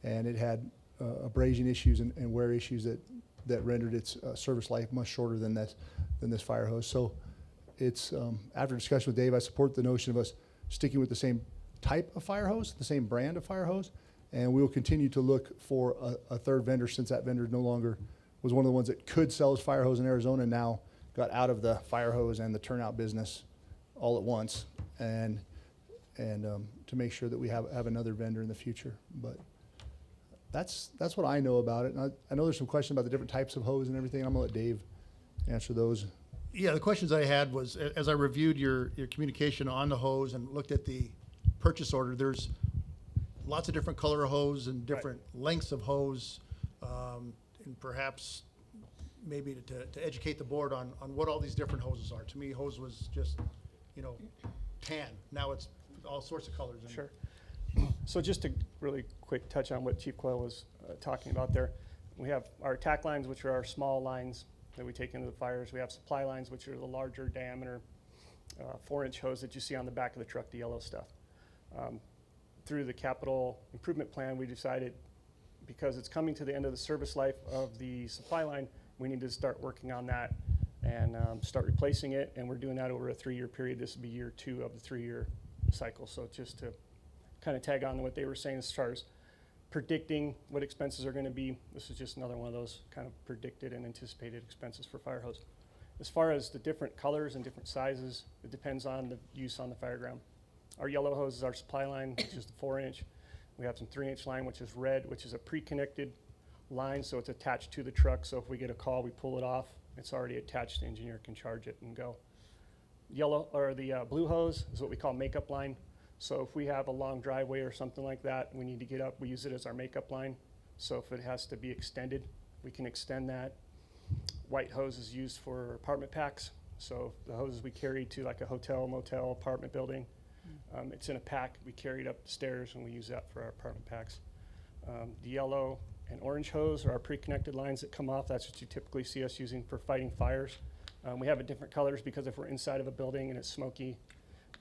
and it had abrasion issues and wear issues that rendered its service life much shorter than this fire hose. So it's, after discussion with Dave, I support the notion of us sticking with the same type of fire hose, the same brand of fire hose, And we will continue to look for a third vendor, since that vendor no longer was one of the ones that could sell his fire hose in Arizona, and now got out of the fire hose and the turnout business all at once. And to make sure that we have another vendor in the future. But that's what I know about it. And I know there's some questions about the different types of hose and everything. I'm gonna let Dave answer those. Yeah, the questions I had was, as I reviewed your communication on the hose and looked at the purchase order, there's lots of different color of hose and different lengths of hose. And perhaps maybe to educate the board on what all these different hoses are. To me, hose was just, tan. Now it's all sorts of colors. And Sure. So just to really quick touch on what Chief Coyle was talking about there, we have our tack lines, which are our small lines that we take into the fires. We have supply lines, which are the larger diameter 4-inch hose that you see on the back of the truck, the yellow stuff. Through the capital improvement plan, we decided, because it's coming to the end of the service life of the supply line, we need to start working on that and start replacing it. And we're doing that over a 3-year period. This will be year 2 of the 3-year cycle. So just to kind of tag on to what they were saying as far as predicting what expenses are going to be, this is just another one of those kind of predicted and anticipated expenses for fire hose. As far as the different colors and different sizes, it depends on the use on the fire ground. Our yellow hose is our supply line, which is the 4-inch. We have some 3-inch line, which is red, which is a pre-connected line, so it's attached to the truck. So if we get a call, we pull it off. It's already attached. The engineer can charge it and go. Yellow, or the blue hose, is what we call makeup line. So if we have a long driveway or something like that, we need to get up, we use it as our makeup line. So if it has to be extended, we can extend that. White hose is used for apartment packs. So the hoses we carry to like a hotel, motel, apartment building, it's in a pack. We carry it up the stairs and we use that for our apartment packs. The yellow and orange hose are our pre-connected lines that come off. That's what you typically see us using for fighting fires. We have it different colors because if we're inside of a building and it's smoky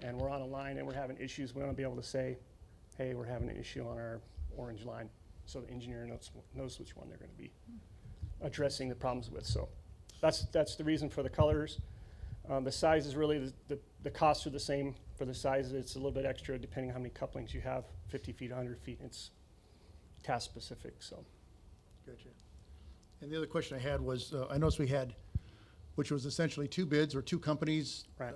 and we're on a line and we're having issues, we want to be able to say, hey, we're having an issue on our orange line. So the engineer knows which one they're going to be addressing the problems with. So that's the reason for the colors. The size is really, the costs are the same for the size. It's a little bit extra depending on how many couplings you have, 50 feet, 100 feet. It's task specific, so. Gotcha. And the other question I had was, I noticed we had, which was essentially 2 bids or 2 companies. Right.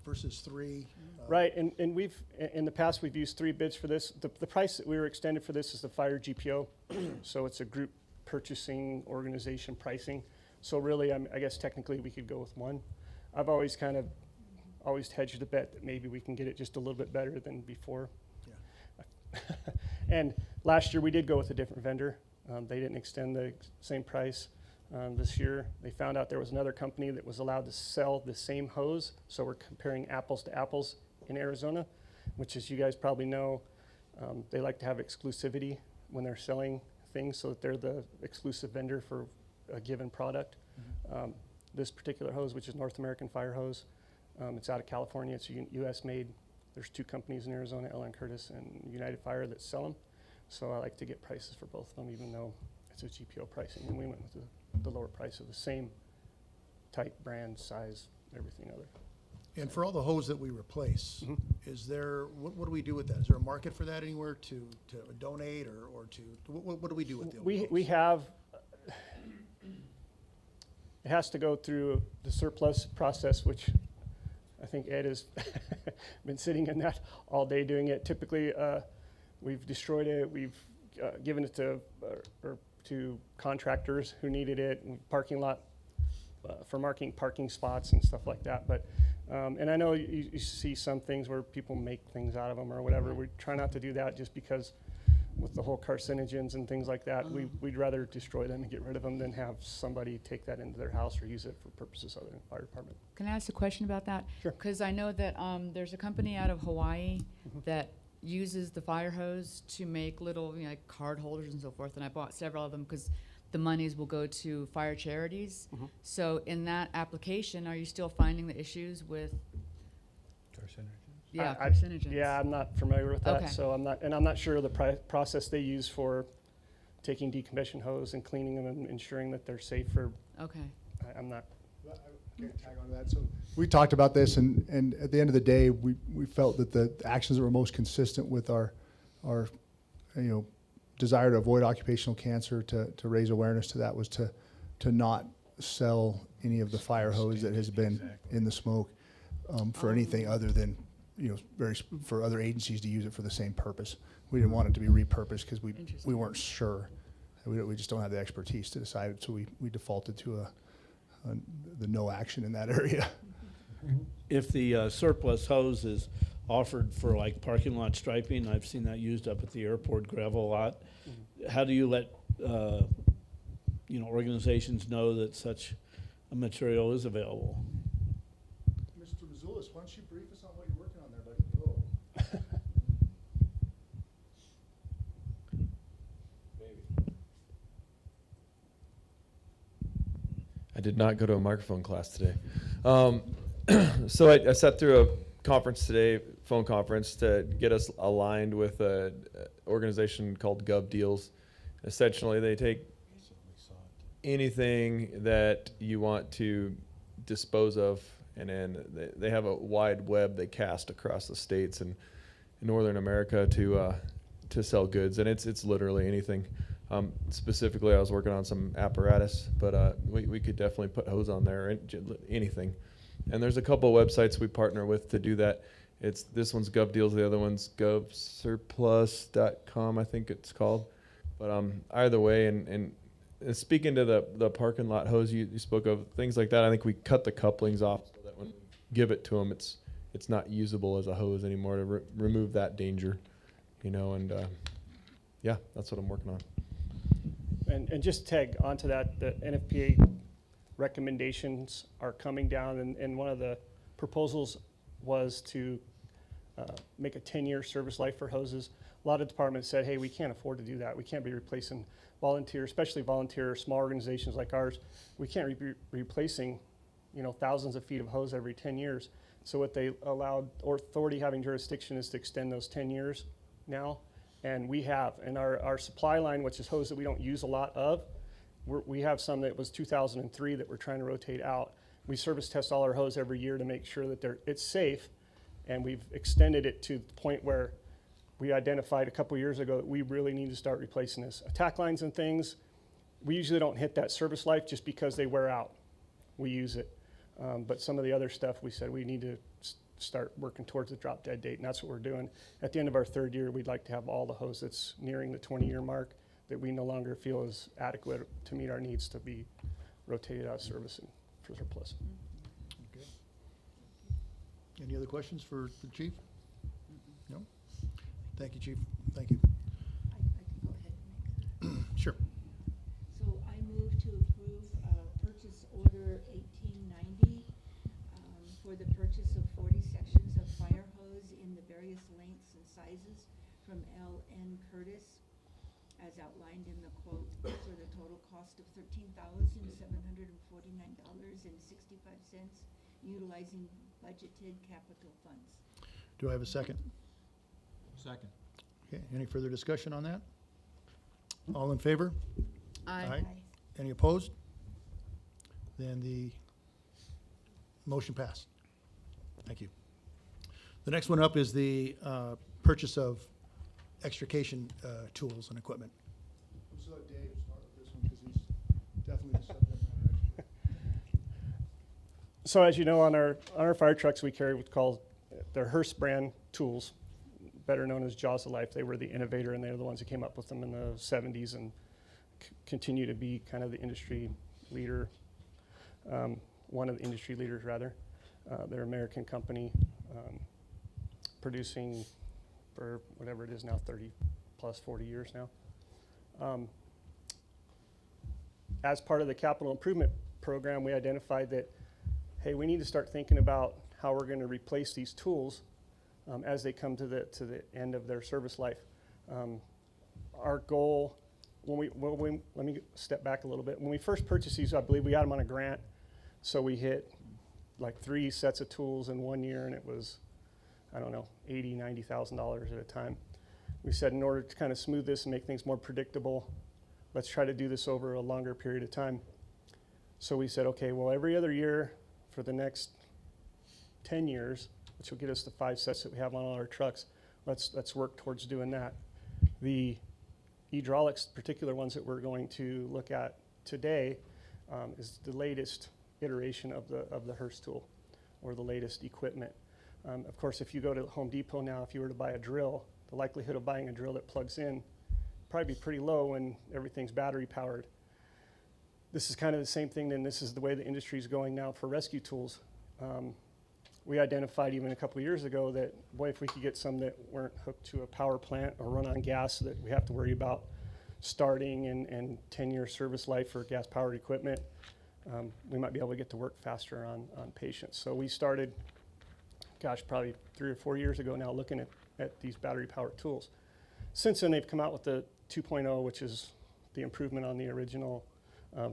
Versus 3. Right, and we've, in the past, we've used 3 bids for this. The price that we were extended for this is the fire GPO. So it's a group purchasing organization pricing. So really, I guess technically we could go with 1. I've always hedged the bet that maybe we can get it just a little bit better than before. Yeah. And last year we did go with a different vendor. They didn't extend the same price. This year they found out there was another company that was allowed to sell the same hose. So we're comparing apples to apples in Arizona, which, as you guys probably know, they like to have exclusivity when they're selling things, so that they're the exclusive vendor for a given product. This particular hose, which is North American Fire Hose, it's out of California. It's U.S. made. There's 2 companies in Arizona, Ellen Curtis and United Fire, that sell them. So I like to get prices for both of them, even though it's a GPO pricing. And we went with the lower price of the same type, brand, size, everything other. And for all the hose that we replace, is there, what do we do with that? Is there a market for that anywhere to donate or to, what do we do with the old hose? We have, it has to go through the surplus process, which I think Ed has been sitting in that all day doing it. Typically, we've destroyed it. We've given it to contractors who needed it, and parking lot for marking parking spots and stuff like that. But and I know you see some things where people make things out of them or whatever. We try not to do that, just because with the whole carcinogens and things like that, we'd rather destroy them and get rid of them than have somebody take that into their house or use it for purposes other than fire department. Can I ask a question about that? Sure. Because I know that there's a company out of Hawaii that uses the fire hose to make little, like card holders and so forth, and I bought several of them because the monies will go to fire charities. So in that application, are you still finding the issues with? Carcinogens? Yeah, I- carcinogens. Yeah, I'm not familiar with that, Okay. so I'm not sure the process they use for taking decompression hose and cleaning them and ensuring that they're safe for. Okay. I'm not. Can I tag on to that? So we talked about this, and at the end of the day, we felt that the actions that were most consistent with our desire to avoid occupational cancer, to raise awareness to that, was to not sell any of the fire hose that has been in the smoke for anything other than, for other agencies to use it for the same purpose. We didn't want it to be repurposed because we Interesting. weren't sure. We just don't have the expertise to decide, so we defaulted to the no action in that area. If the surplus hose is offered for like parking lot striping, I've seen that used up at the airport gravel lot. How do you let, organizations know that such a material is available? Mr. Mazulis, why don't you brief us on what you're working on there, buddy? I did not go to a microphone class today. So I sat through a conference today, phone conference, to get us aligned with an organization called Gov Deals. Essentially, they take anything that you want to dispose of, and then they have a wide web they cast across the states and in Northern America to sell goods, and it's literally anything. Specifically, I was working on some apparatus, but we could definitely put hose on there, anything. And there's a couple of websites we partner with to do that. This one's Gov Deals, the other one's govsurplus.com, I think it's called. But either way, and speaking to the parking lot hose you spoke of, things like that, I think we cut the couplings off so that when we give it to them, it's not usable as a hose anymore, to remove that danger, and yeah, that's what I'm working on. And just tag onto that, the NFPA recommendations are coming down, and one of the proposals was to make a 10-year service life for hoses. A lot of departments said, hey, we can't afford to do that. We can't be replacing volunteer, especially volunteer small organizations like ours. We can't be replacing, thousands of feet of hose every 10 years. So what they allowed, or authority having jurisdiction, is to extend those 10 years now. And we have, and our supply line, which is hose that we don't use a lot of, we have some that was 2003 that we're trying to rotate out. We service test all our hose every year to make sure that it's safe, and we've extended it to the point where we identified a couple years ago that we really need to start replacing this. Attack lines and things, we usually don't hit that service life just because they wear out. We use it. But some of the other stuff, we said we need to start working towards the drop dead date, and that's what we're doing. At the end of our third year, we'd like to have all the hose that's nearing the 20-year mark that we no longer feel is adequate to meet our needs to be rotated out of service and for surplus. Okay. Any other questions for the chief? No? Thank you, chief. Thank you. I can go ahead and make that. Sure. So I move to approve purchase order 1890 for the purchase of 40 sections of fire hose in the various lengths and sizes from L.N. Curtis, as outlined in the quote, for the total cost of $13,749.65, utilizing budgeted capital funds. Do I have a second? Second. Okay, any further discussion on that? All in favor? Aye. Any opposed? Then the motion passed. Thank you. The next one up is the purchase of extrication tools and equipment. Let's let Dave start with this one because he's definitely the subject matter expert. So as you know, on our fire trucks, we carry what's called the Hearst brand tools, better known as Jaws of Life. They were the innovator, and they're the ones that came up with them in the 70s and continue to be kind of the industry leader, one of the industry leaders, rather. They're an American company, producing for whatever it is now, 30 plus 40 years now. As part of the capital improvement program, we identified that, hey, we need to start thinking about how we're going to replace these tools as they come to the end of their service life. Our goal, let me step back a little bit. When we first purchased these, I believe we got them on a grant, so we hit like 3 sets of tools in 1 year, and it was, I don't know, $80,000, $90,000 at a time. We said, in order to kind of smooth this and make things more predictable, let's try to do this over a longer period of time. So we said, okay, well, every other year for the next 10 years, which will get us the 5 sets that we have on all our trucks, let's work towards doing that. The hydraulics, particular ones that we're going to look at today, is the latest iteration of the Hearst tool, or the latest equipment. Of course, if you go to Home Depot now, if you were to buy a drill, the likelihood of buying a drill that plugs in probably be pretty low when everything's battery powered. This is kind of the same thing, and this is the way the industry is going now for rescue tools. We identified even a couple of years ago that, boy, if we could get some that weren't hooked to a power plant or run on gas that we have to worry about starting and 10-year service life for gas-powered equipment, we might be able to get to work faster on patients. So we started, gosh, probably 3 or 4 years ago now, looking at these battery-powered tools. Since then, they've come out with the 2.0, which is the improvement on the original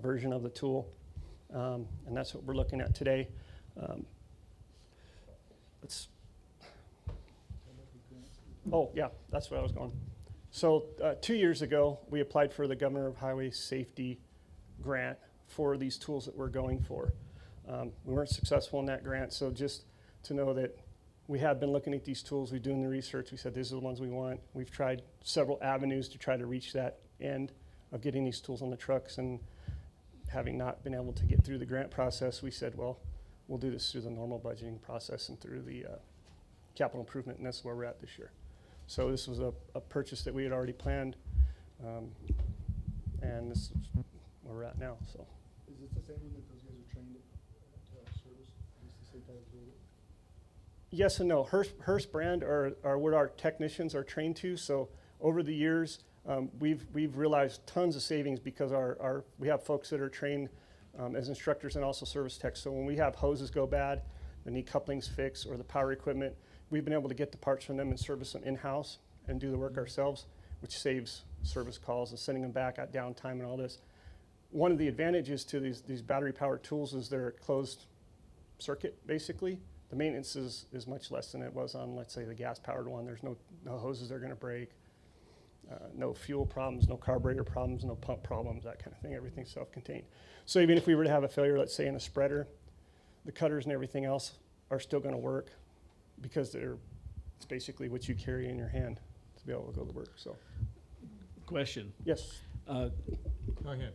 version of the tool, and that's what we're looking at today. Oh, yeah, that's where I was going. So 2 years ago, we applied for the Governor of Highway Safety grant for these tools that we're going for. We weren't successful in that grant, so just to know that we have been looking at these tools, we're doing the research, we said these are the ones we want. We've tried several avenues to try to reach that end of getting these tools on the trucks, and having not been able to get through the grant process, we said, well, we'll do this through the normal budgeting process and through the capital improvement, and that's where we're at this year. So this was a purchase that we had already planned, and this is where we're at now. So. Is this the same one that those guys are trained at service? Is this the same type of tool? Yes and no. Hearst brand are what our technicians are trained to. So over the years, we've realized tons of savings because we have folks that are trained as instructors and also service techs. So when we have hoses go bad, they need couplings fixed, or the power equipment, we've been able to get the parts from them and service them in-house and do the work ourselves, which saves service calls and sending them back at downtime and all this. One of the advantages to these battery-powered tools is they're closed circuit, basically. The maintenance is much less than it was on, let's say, the gas-powered one. There's no hoses that are going to break, no fuel problems, no carburetor problems, no pump problems, that kind of thing. Everything's self-contained. So even if we were to have a failure, let's say in a spreader, the cutters and everything else are still going to work because it's basically what you carry in your hand to be able to go to work. So, Question. yes. Go ahead.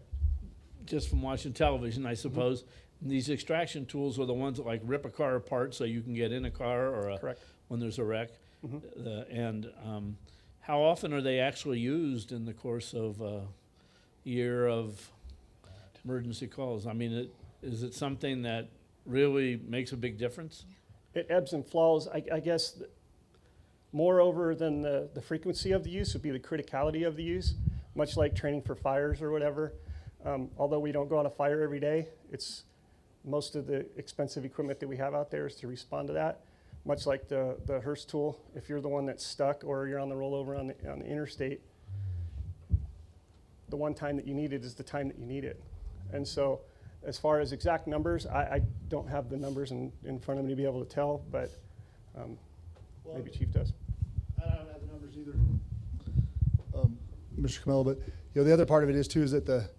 Just from watching television, I suppose, these extraction tools are the ones that like rip a car apart so you can get in a car or Correct. when there's a wreck. Mhm. How often are they actually used in the course of a year of emergency calls? I mean, is it something that really makes a big difference? It ebbs and flows. I guess moreover than the frequency of the use would be the criticality of the use, much like training for fires or whatever. Although we don't go on a fire every day, it's most of the expensive equipment that we have out there is to respond to that. Much like the Hearst tool, if you're the one that's stuck or you're on the rollover on the interstate, the one time that you need it is the time that you need it. And so as far as exact numbers, I don't have the numbers in front of me to be able to tell, but maybe Chief does. I don't have the numbers either, Mr. Camelo, but the other part of it is too is that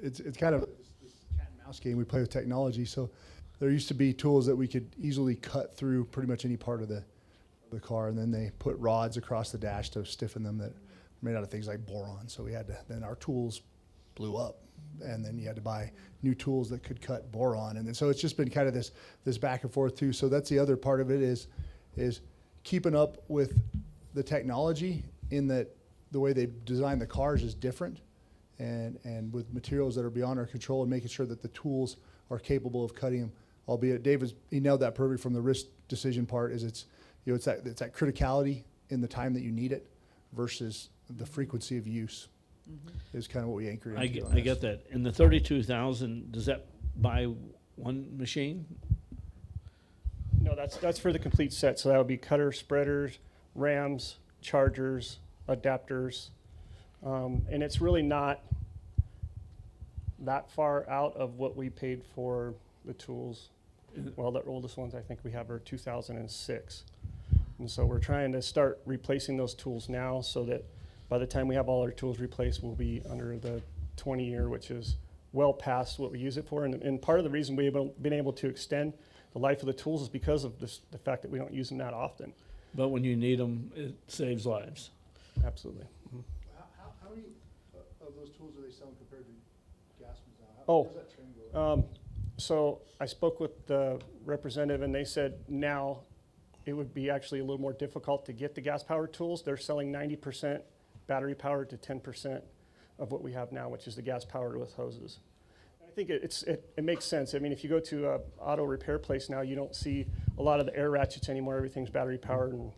it's kind of this cat and mouse game we play with technology. So there used to be tools that we could easily cut through pretty much any part of the car, and then they put rods across the dash to stiffen them that were made out of things like boron. So we had to, then our tools blew up, and then you had to buy new tools that could cut boron, and then, so it's just been kind of this back and forth too. So that's the other part of it is keeping up with the technology, in that the way they design the cars is different, and with materials that are beyond our control, and making sure that the tools are capable of cutting them. Albeit he nailed that perfect from the risk decision part. Is it's that criticality in the time that you need it versus the frequency of use is kind of what we anchored into. I get that. And the 32,000, does that buy one machine? No, that's for the complete set. So that would be cutters, spreaders, rams, chargers, adapters, and it's really not that far out of what we paid for the tools. Well, the oldest ones I think we have are 2006. And so we're trying to start replacing those tools now, so that by the time we have all our tools replaced, we'll be under the 20-year, which is well past what we use it for. And part of the reason we've been able to extend the life of the tools is because of the fact that we don't use them that often. But when you need them, it saves lives. absolutely. Mhm. How many of those tools are they selling compared to gas ones now? Oh. Where's that trend going? So I spoke with the representative, and they said now it would be actually a little more difficult to get the gas-powered tools. They're selling 90% battery-powered to 10% of what we have now, which is the gas-powered with hoses. I think it makes sense. I mean, if you go to a auto repair place now, you don't see a lot of the air ratchets anymore. Everything's battery-powered, and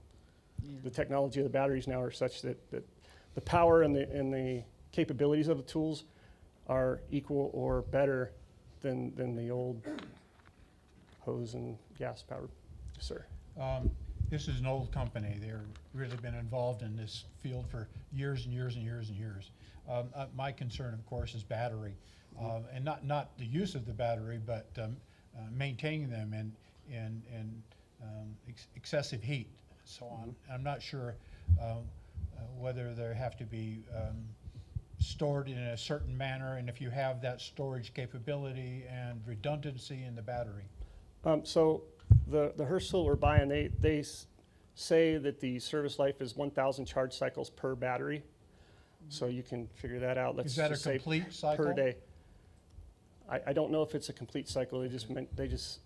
the technology of the batteries now are such that the power and the capabilities of the tools are equal or better than the old hose and gas powered. Yes, sir. This is an old company. They're really been involved in this field for years and years and years and years. My concern, of course, is battery, and not the use of the battery, but maintaining them and excessive heat, so on. I'm not sure whether they have to be stored in a certain manner, and if you have that storage capability and redundancy in the battery. So the Herschel we're buying, they say that the service life is 1,000 charge cycles per battery. So you can figure that out. Let's Is that a just say complete cycle? per day. I don't know if it's a complete cycle. The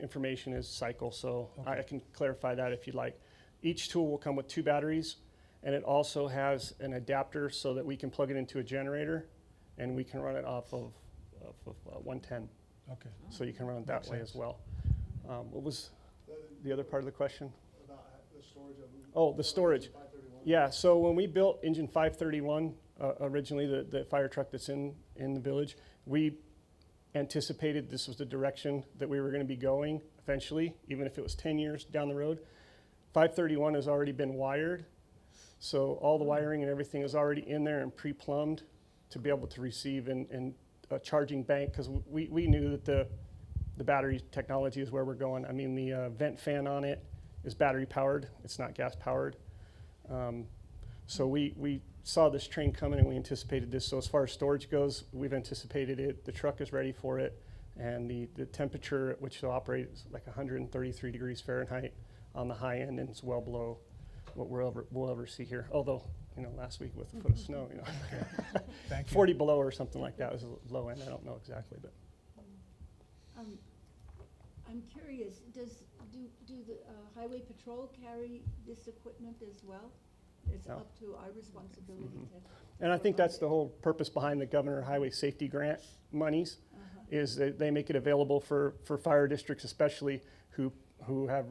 information is cycle, so Okay. I can clarify that if you'd like. Each tool will come with 2 batteries, and it also has an adapter so that we can plug it into a generator, and we can run it off of 110. Okay. So you can run it that Makes way sense. as well. What was the other part of the question? About the storage of them? Oh, the storage. 531? Yeah, so when we built engine 531, originally the fire truck that's in the village, we anticipated this was the direction that we were going to be going eventually, even if it was 10 years down the road. 531 has already been wired, so all the wiring and everything is already in there and pre-plumbed to be able to receive in a charging bank, because we knew that the battery technology is where we're going. I mean, the vent fan on it is battery powered, it's not gas powered. So we saw this train coming and we anticipated this. So as far as storage goes, we've anticipated it. The truck is ready for it. And the temperature at which it'll operate is like 133 degrees Fahrenheit on the high end, and it's well below what we'll ever see here. Although, last week with a foot of snow, Thank you. 40 below or something like that was a low end. I don't know exactly, but. I'm curious, do the highway patrol carry this equipment as well? It's No. up to our responsibility to. And I think that's the whole purpose behind the Governor Highway Safety Grant monies, is that they make it available for fire districts especially who have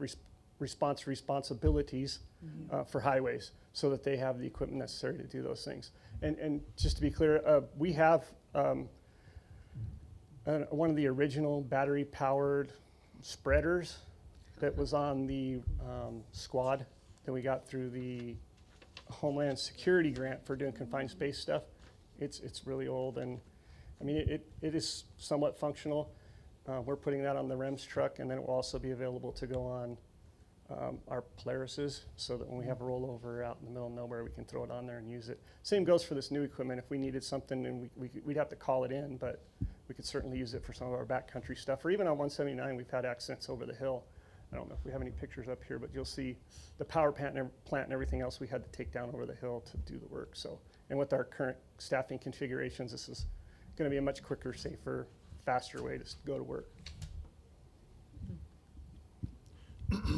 responsibilities for highways, so that they have the equipment necessary to do those things. And just to be clear, we have one of the original battery-powered spreaders that was on the squad that we got through the Homeland Security grant for doing confined space stuff. It's really old, and I mean it is somewhat functional. We're putting that on the REMS truck, and then it will also be available to go on our Polarises, so that when we have a rollover out in the middle of nowhere, we can throw it on there and use it. Same goes for this new equipment. If we needed something, and we'd have to call it in, but we could certainly use it for some of our backcountry stuff. Or even on 179, we've had accidents over the hill. I don't know if we have any pictures up here, but you'll see the power plant and everything else we had to take down over the hill to do the work. So, and with our current staffing configurations, this is going to be a much quicker, safer, faster way to go to work.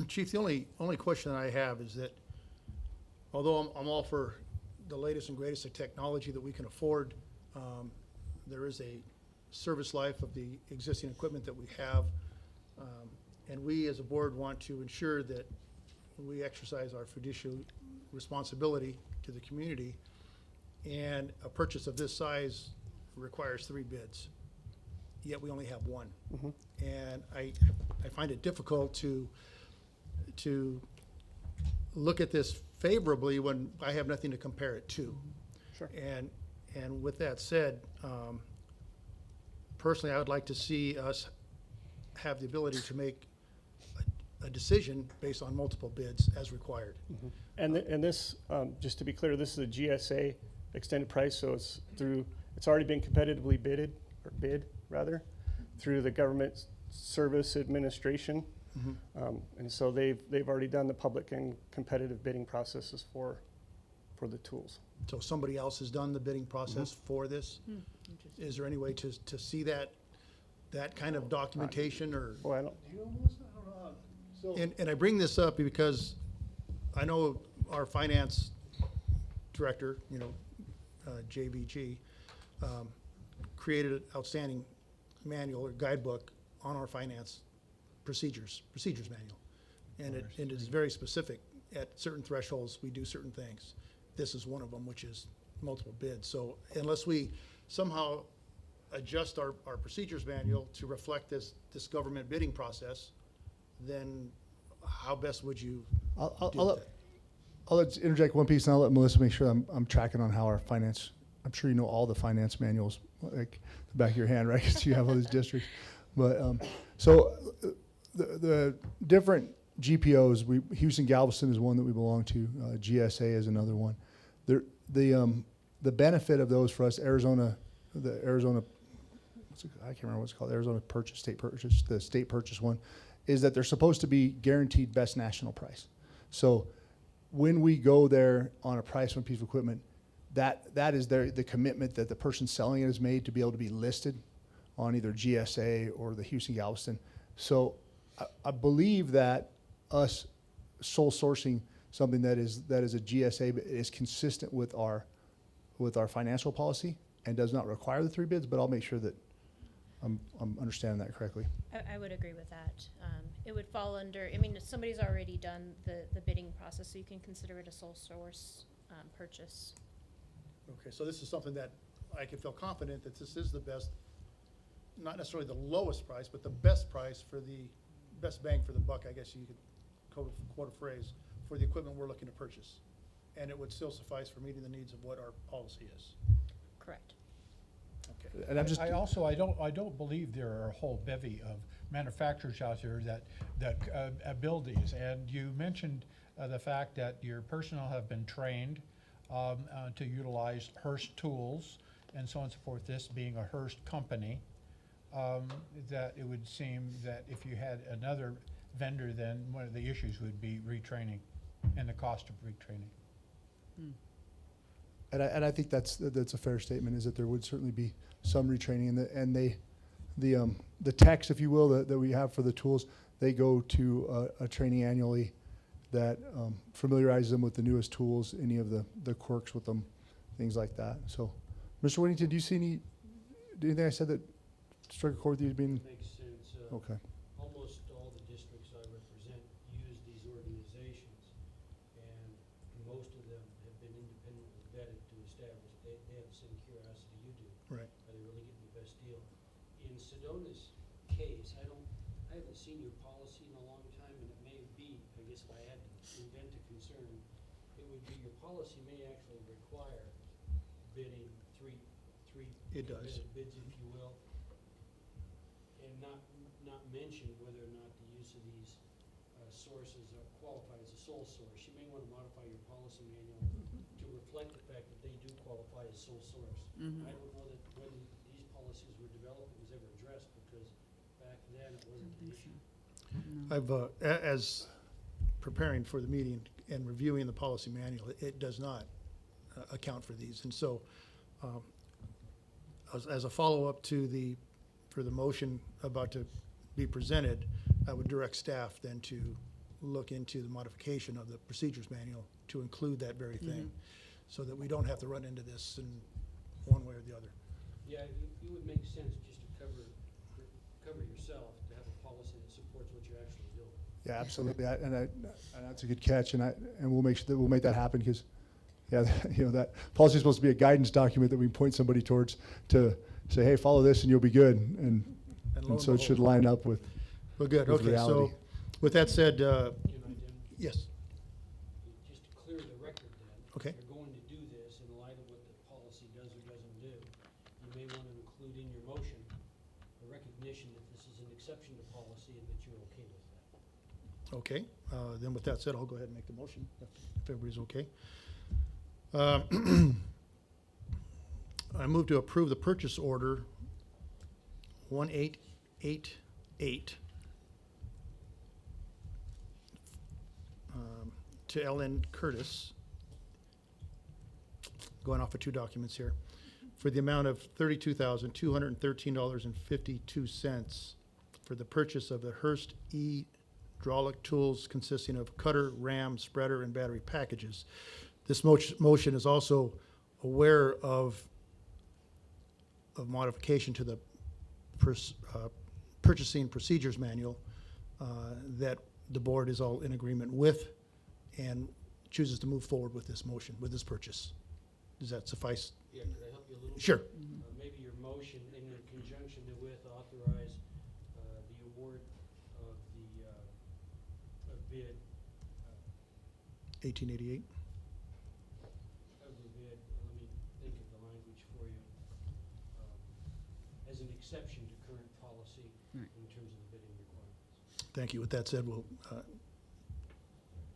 Chief, the only question I have is that, although I'm all for the latest and greatest of technology that we can afford, there is a service life of the existing equipment that we have. And we as a board want to ensure that we exercise our fiduciary responsibility to the community. And a purchase of this size requires 3 bids, yet we only have 1. And I find it difficult to look at this favorably when I have nothing to compare it to. Sure. And with that said, personally, I would like to see us have the ability to make a decision based on multiple bids as required. And this, just to be clear, this is a GSA extended price, so it's already been competitively bid through the Government Service Administration. And so they've already done the public and competitive bidding processes for for the tools. So somebody else has done the bidding process for this? Interesting. Is there any way to see that kind of documentation or? Well, I don't, And I bring this up because I know our finance director, JVG, created an outstanding manual or guidebook on our finance procedures manual. And it is very specific. At certain thresholds, we do certain things. This is one of them, which is multiple bids. So unless we somehow adjust our procedures manual to reflect this government bidding process, then how best would you I'll deal with that? let's interject one piece, and I'll let Melissa make sure I'm tracking on how our finance, I'm sure you know all the finance manuals, like the back of your hand, right? Because you have all these districts. But, the different GPOs, Houston Galveston is one that we belong to, GSA is another one. The benefit of those for us, Arizona, I can't remember what it's called, Arizona State Purchase, the state purchase one, is that they're supposed to be guaranteed best national price. So when we go there on a price on a piece of equipment, that is the commitment that the person selling it has made to be able to be listed on either GSA or the Houston Galveston. So I believe that us sole sourcing something that is a GSA but is consistent with our financial policy and does not require the 3 bids, but I'll make sure that I'm understanding that correctly. I would agree with that. It would fall under, I mean, if somebody's already done the bidding process, so you can consider it a sole source purchase. Okay, so this is something that I can feel confident that this is the best, not necessarily the lowest price, but the best price for the best bang for the buck, I guess you could quote a phrase, for the equipment we're looking to purchase. And it would still suffice for meeting the needs of what our policy is. Correct. Okay. And I'm just, I don't believe there are a whole bevy of manufacturers out there that build these. And you mentioned the fact that your personnel have been trained to utilize Hearst tools and so on and so forth, this being a Hearst company, that it would seem that if you had another vendor, then one of the issues would be retraining and the cost of retraining. and I think that's a fair statement, is that there would certainly be some retraining, and the techs, if you will, that we have for the tools, they go to a training annually that familiarizes them with the newest tools, any of the quirks with them, things like that. So, Mr. Whittington, do you see anything I said that struck a chord with you as being? Makes sense. Okay. Almost all the districts I represent use these organizations, and most of them have been independently vetted to establish, they have the same curiosity you do. Right. Are they really getting the best deal? In Sedona's case, I haven't seen your policy in a long time, and it may be, I guess if I had to invent a concern, it would be your policy may actually require bidding three It does. competitive bids, if you will, and not mention whether or not the use of these sources are qualified as a sole source. You may want to modify your policy manual to reflect the fact that they do qualify as sole source. I don't know that when these policies were developed, it was ever addressed, because back then it wasn't an issue. I've, as preparing for the meeting and reviewing the policy manual, it does not account for these. And so, as a follow-up for the motion about to be presented, I would direct staff then to look into the modification of the procedures manual to include that very thing, so that we don't have to run into this in one way or the other. Yeah, it would make sense just to cover yourself, to have a policy that supports what you're actually doing. Yeah, absolutely. And that's a good catch, and we'll make sure that we'll make that happen, because, yeah, that policy is supposed to be a guidance document that we point somebody towards to say, hey, follow this and you'll be good, and lo and so it should behold. line up with. Well, good, with okay, so, reality. with that said, Can I then, yes, just to clear the record then? Okay. If you're going to do this in light of what the policy does or doesn't do, you may want to include in your motion a recognition that this is an exception to policy and that you're okay with that. okay, then with that said, I'll go ahead and make the motion, if everybody's okay. I move to approve the purchase order 1888 to LN Curtis going off of two documents here, for the amount of $32,213.52 for the purchase of the Hurst hydraulic tools consisting of cutter, ram, spreader, and battery packages. This motion is also aware of modification to the purchasing procedures manual that the board is all in agreement with and chooses to move forward with this motion, with this purchase. Does that suffice? Yeah, could I help you a little bit? Sure. Maybe your motion in conjunction with authorize the award of the bid, 1888. of the bid, let me think of the language for you, as an exception to current policy Right. in terms of the bidding requirements. Thank you. With that said, we'll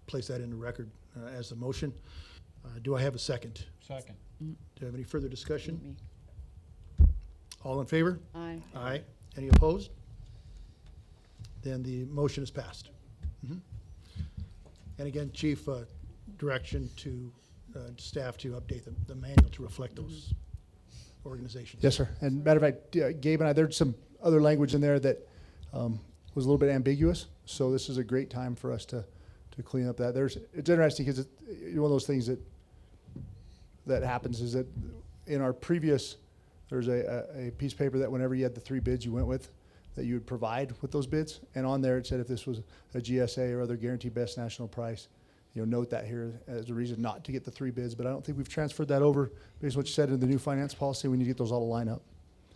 place that in the record as a motion. Do I have a second? Second. Do you have any further discussion? Me. All in favor? Aye. Aye. Any opposed? Then the motion is passed. Mhm. And again, Chief, direction to staff to update the manual to reflect those organizations. Yes, sir. And matter of fact, Gabe and I, there's some other language in there that was a little bit ambiguous. So this is a great time for us to clean up that. It's interesting because one of those things that happens is that in our previous, there's a piece of paper that whenever you had the three bids you went with, that you would provide with those bids. And on there, it said if this was a GSA or other guaranteed best national price, note that here as a reason not to get the three bids. But I don't think we've transferred that over based on what you said in the new finance policy. We need to get those all to line up.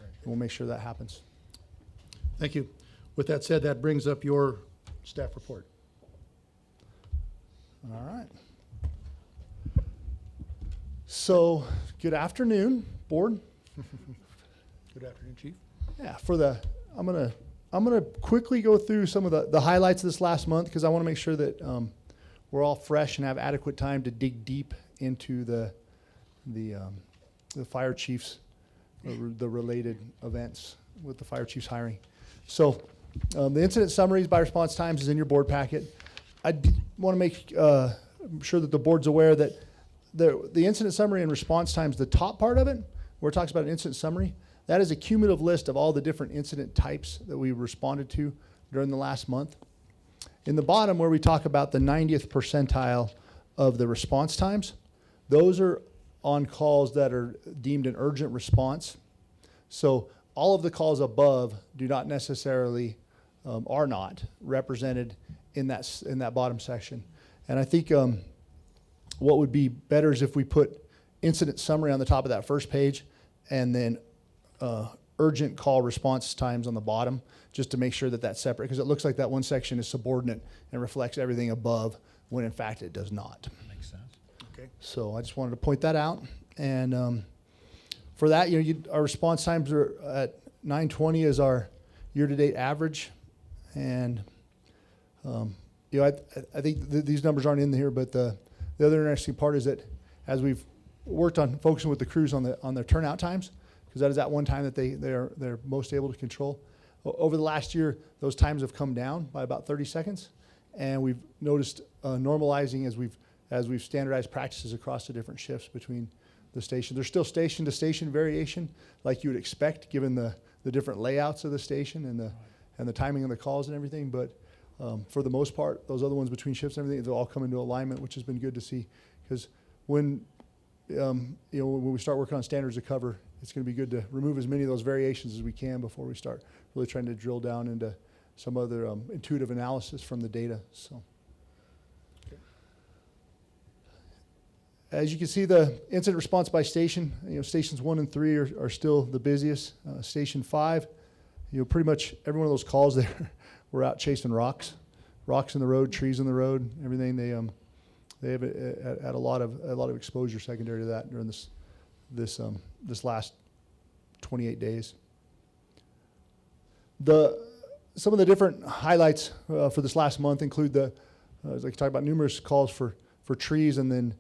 And we'll make sure that happens. Thank you. With that said, that brings up your staff report. All right. So, good afternoon, board. Good afternoon, Chief. Yeah, I'm gonna quickly go through some of the highlights of this last month because I want to make sure that we're all fresh and have adequate time to dig deep into the fire chiefs, the related events with the fire chiefs hiring. So, the incident summaries by response times is in your board packet. I want to make sure that the board's aware that the incident summary and response times, the top part of it, where it talks about an incident summary, that is a cumulative list of all the different incident types that we responded to during the last month. In the bottom, where we talk about the 90th percentile of the response times, those are on calls that are deemed an urgent response. So all of the calls above do not necessarily, are not represented in that bottom section. And I think what would be better is if we put incident summary on the top of that first page and then urgent call response times on the bottom, just to make sure that that's separate, because it looks like that one section is subordinate and reflects everything above, when in fact it does not. Makes sense. Okay. So I just wanted to point that out. And for that, our response times are at 920 is our year-to-date average. And I think these numbers aren't in here, but the other interesting part is that as we've worked on focusing with the crews on their turnout times, because that is that one time that they're most able to control. Over the last year, those times have come down by about 30 seconds, and we've noticed normalizing as we've standardized practices across the different shifts between the stations. There's still station-to-station variation, like you would expect, given the different layouts of the station and the timing of the calls and everything. But for the most part, those other ones between shifts and everything, they'll all come into alignment, which has been good to see. Because when we start working on standards of cover, it's going to be good to remove as many of those variations as we can before we start really trying to drill down into some other intuitive analysis from the data. So, as you can see, the incident response by station, stations 1 and 3 are still the busiest. Station 5, pretty much every one of those calls there, we're out chasing rocks in the road, trees in the road, everything. They have had a lot of exposure secondary to that during this last 28 days. Some of the different highlights for this last month include as I talked about, numerous calls for trees and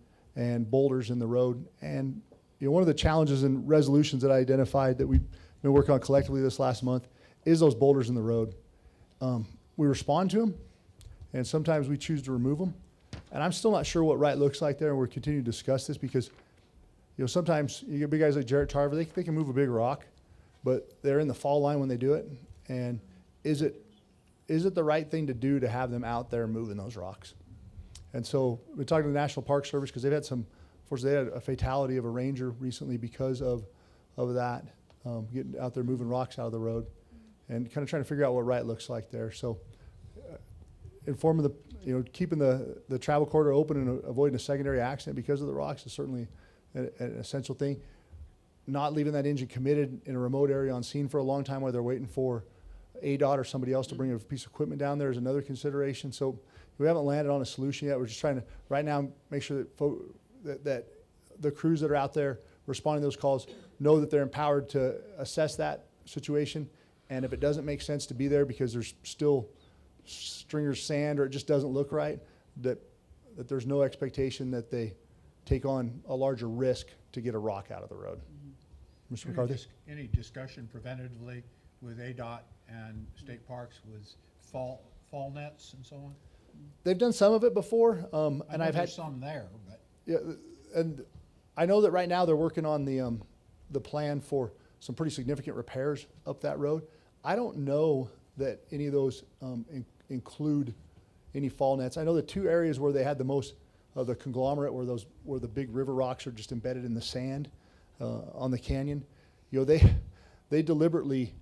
boulders in the road. And one of the challenges and resolutions that I identified that we've been working on collectively this last month is those boulders in the road. We respond to them, and sometimes we choose to remove them. And I'm still not sure what right looks like there, and we're continuing to discuss this because sometimes you get big guys like Jarrett Tarver, they can move a big rock, but they're in the fall line when they do it. And is it the right thing to do to have them out there moving those rocks? And so we talked to the National Park Service because they've had unfortunately, they had a fatality of a ranger recently because of that, getting out there moving rocks out of the road, and kind of trying to figure out what right looks like there. So informing keeping the travel corridor open and avoiding a secondary accident because of the rocks is certainly an essential thing. Not leaving that engine committed in a remote area on scene for a long time while they're waiting for ADOT or somebody else to bring a piece of equipment down there is another consideration. So we haven't landed on a solution yet. We're just trying to right now make sure that the crews that are out there responding to those calls know that they're empowered to assess that situation. And if it doesn't make sense to be there because there's still stringers sand or it just doesn't look right, that there's no expectation that they take on a larger risk to get a rock out of the road. Mr. McCarthy? Any discussion preventatively with ADOT and state parks with fall nets and so on? They've done some of it before, and I know I've had there's some there, but yeah, and I know that right now they're working on the plan for some pretty significant repairs up that road. I don't know that any of those include any fall nets. I know the two areas where they had the most of the conglomerate, where the big river rocks are just embedded in the sand on the canyon. They deliberately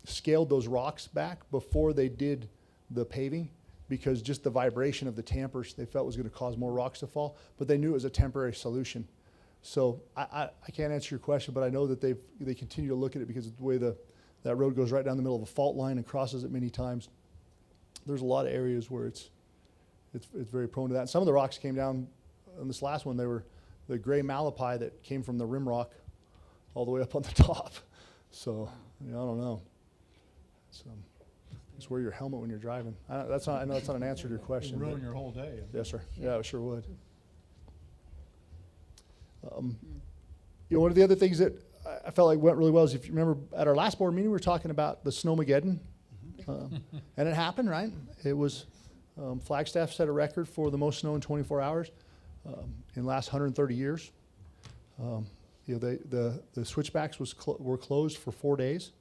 scaled those rocks back before they did the paving, because just the vibration of the tampers they felt was going to cause more rocks to fall, but they knew it was a temporary solution. So I can't answer your question, but I know that they continue to look at it because of the way that road goes right down the middle of a fault line and crosses it many times. There's a lot of areas where it's very prone to that. And some of the rocks came down on this last one. They were the gray malapai that came from the rim rock all the way up on the top. So I don't know. Just wear your helmet when you're driving. I know that's not an answer to your question. it'll ruin but- your whole day. Yes, sir. Yeah, it sure would. One of the other things that I felt like went really well is, if you remember at our last board meeting, we were talking about the Snowmageddon. And it happened, right? It was, Flagstaff set a record for the most snow in 24 hours in the last 130 years. The switchbacks were closed for 4 days.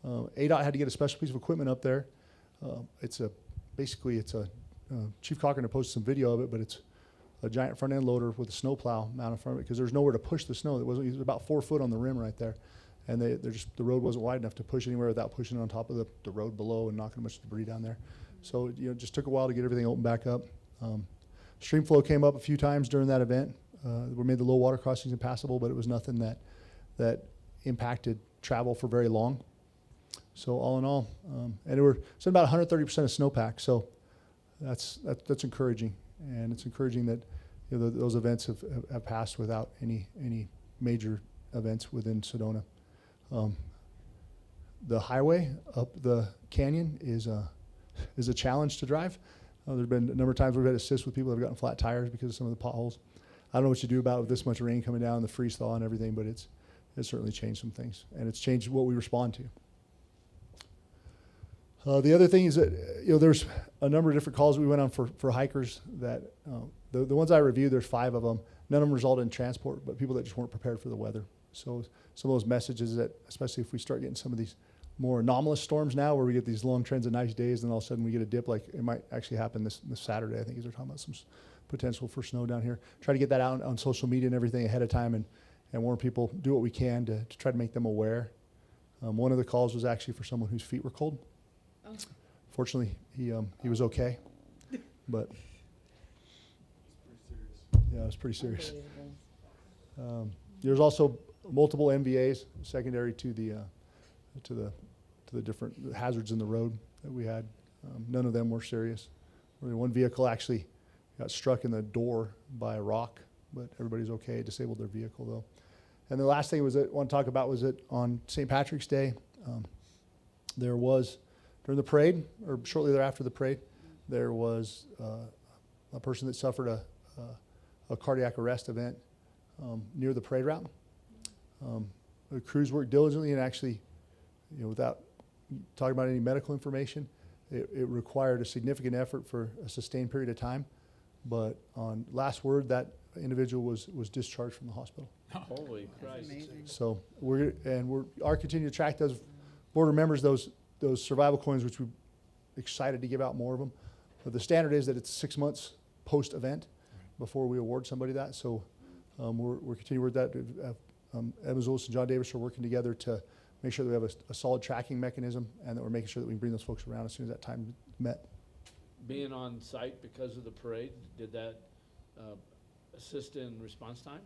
ADOT had to get a special piece of equipment up there. Chief Cochran posted some video of it, but it's a giant front end loader with a snowplow mounted in front of it because there's nowhere to push the snow. It was about 4 foot on the rim right there, and the road wasn't wide enough to push anywhere without pushing it on top of the road below and knocking a bunch of debris down there. So it just took a while to get everything opened back up. Stream flow came up a few times during that event. We made the low water crossings impassable, but it was nothing that impacted travel for very long. So all in all, and we're about 130% of snowpack. So that's encouraging, and it's encouraging that those events have passed without any major events within Sedona. The highway up the canyon is a challenge to drive. There's been a number of times we've had to assist with people that have gotten flat tires because of some of the potholes. I don't know what you do about it with this much rain coming down, the freeze thaw and everything, but it's certainly changed some things, and it's changed what we respond to. The other thing is that there's a number of different calls we went on for hikers that the ones I reviewed, there's 5 of them. None of them resulted in transport, but people that just weren't prepared for the weather. So some of those messages that, especially if we start getting some of these more anomalous storms now, where we get these long trends of nice days, and all of a sudden we get a dip, like it might actually happen this Saturday. I think they're talking about some potential for snow down here. Try to get that out on social media and everything ahead of time, and warn people, do what we can to try to make them aware. One of the calls was actually for someone whose feet were cold. Oh. Fortunately, he was okay, but yeah, it was pretty serious. There's also multiple MVAs secondary to the different hazards in the road that we had. None of them were serious. One vehicle actually got struck in the door by a rock, but everybody's okay. It disabled their vehicle though. And the last thing I want to talk about was that on St. Patrick's Day, there was, during the parade, or shortly thereafter the parade, there was a person that suffered a cardiac arrest event near the parade route. The crews worked diligently, and actually, without talking about any medical information, it required a significant effort for a sustained period of time. But on last word, that individual was discharged from the hospital. Holy Christ. So we are continuing to track those. Board remembers those survival coins, which we're excited to give out more of them. But the standard is that it's 6 months post-event before we award somebody that. So we're continuing with that. Evans Lewis and John Davis are working together to make sure that we have a solid tracking mechanism, and that we're making sure that we can bring those folks around as soon as that time met. Being on site because of the parade, did that assist in response time?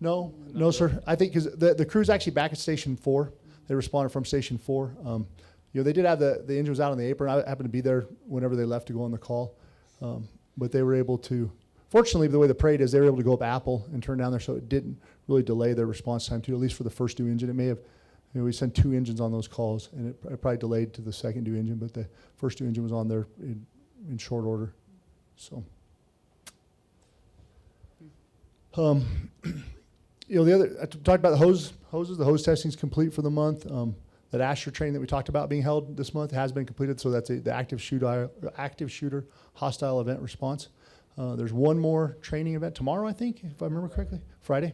No, sir. I think because the crew's actually back at Station 4. They responded from Station 4. They did have the engine was out on the apron. I happened to be there whenever they left to go on the call. But they were able to, fortunately, the way the parade is, they were able to go up Apple and turn down there, so it didn't really delay their response time too, at least for the first due engine. It may have, we sent 2 engines on those calls, and it probably delayed to the second due engine, but the first due engine was on there in short order. So, the other, I talked about the hoses. The hose testing is complete for the month. That Asher training that we talked about being held this month has been completed, so that's the active shooter hostile event response. There's one more training event tomorrow, I think, if I remember correctly, Friday.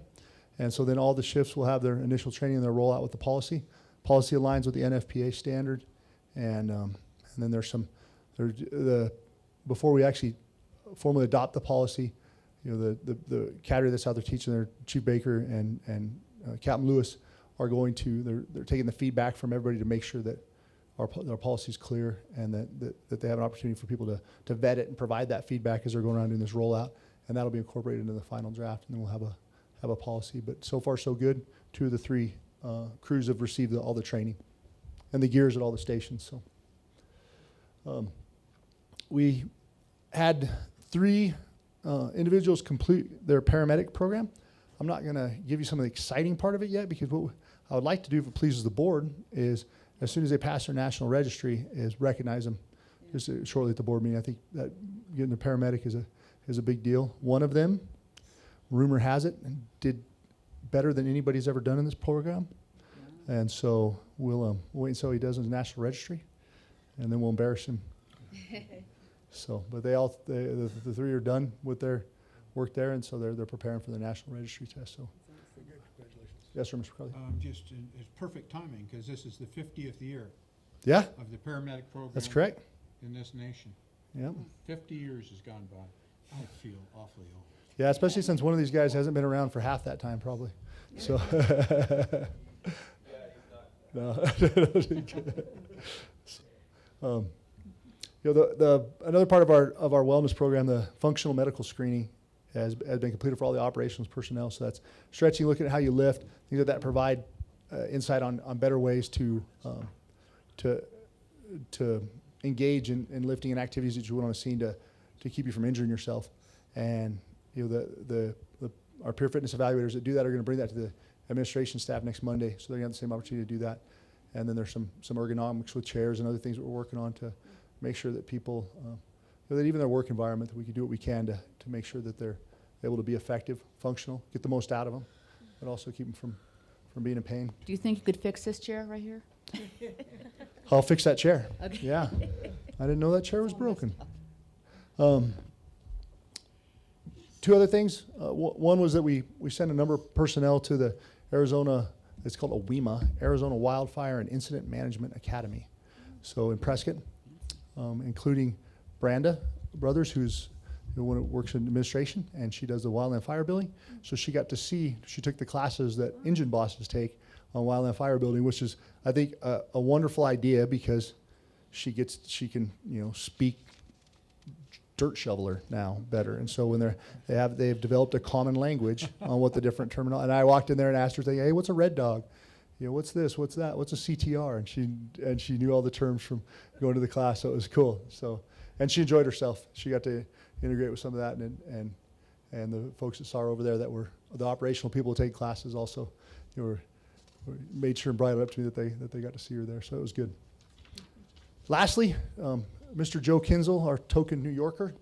And so then all the shifts will have their initial training and their rollout with the policy. Policy aligns with the NFPA standard, and then there's before we actually formally adopt the policy, the cadre that's out there teaching, their Chief Baker and Captain Lewis are going to, they're taking the feedback from everybody to make sure that our policy is clear, and that they have an opportunity for people to vet it and provide that feedback as they're going around doing this rollout, and that'll be incorporated into the final draft, and then we'll have a policy. But so far so good. 2 of the 3 crews have received all the training and the gears at all the stations. So we had 3 individuals complete their paramedic program. I'm not going to give you some of the exciting part of it yet, because what I would like to do, if it pleases the board, is as soon as they pass their national registry, is recognize them just shortly at the board meeting. I think that getting a paramedic is a big deal. One of them, rumor has it, did better than anybody's ever done in this program. And so we'll wait until he does his national registry, and then we'll embarrass him. So, but the 3 are done with their work there, and so they're preparing for the national registry test. So, Congratulations. yes, sir, Mr. Crowley. It's perfect timing, because this is the 50th year Yeah, of the paramedic program. that's correct. In this nation. Yeah, 50 years has gone by. I feel awfully old. yeah, especially since one of these guys hasn't been around for half that time, probably. So, no. Another part of our wellness program, the functional medical screening, has been completed for all the operations personnel. So that's stretching, looking at how you lift, things like that provide insight on better ways to engage in lifting and activities that you want on a scene to keep you from injuring yourself. And our peer fitness evaluators that do that are going to bring that to the administration staff next Monday, so they're going to have the same opportunity to do that. And then there's some ergonomics with chairs and other things that we're working on to make sure that people, that even their work environment, that we can do what we can to make sure that they're able to be effective, functional, get the most out of them, but also keep them from being in pain. Do you think you could fix this chair right here? I'll fix that chair. Okay. Yeah, I didn't know that chair was broken. 2 other things. One was that we sent a number of personnel to the Arizona, it's called a WEMA, Arizona Wildfire and Incident Management Academy. So in Prescott, including Branda Brothers, who's one who works in administration, and she does the wildland fire building. So she took the classes that engine bosses take on wildland fire building, which is, I think, a wonderful idea, because she can speak dirt shoveler now better. And so when they've developed a common language on what the different terminal. And I walked in there and asked her, hey, what's a red dog? What's this? What's that? What's a CTR? And she knew all the terms from going to the class, so it was cool. So, and she enjoyed herself. She got to integrate with some of that, and the folks that saw her over there that were the operational people who take classes also, made sure and brought it up to me that they got to see her there. So it was good. Lastly, Mr. Joe Kinzel, our token New Yorker,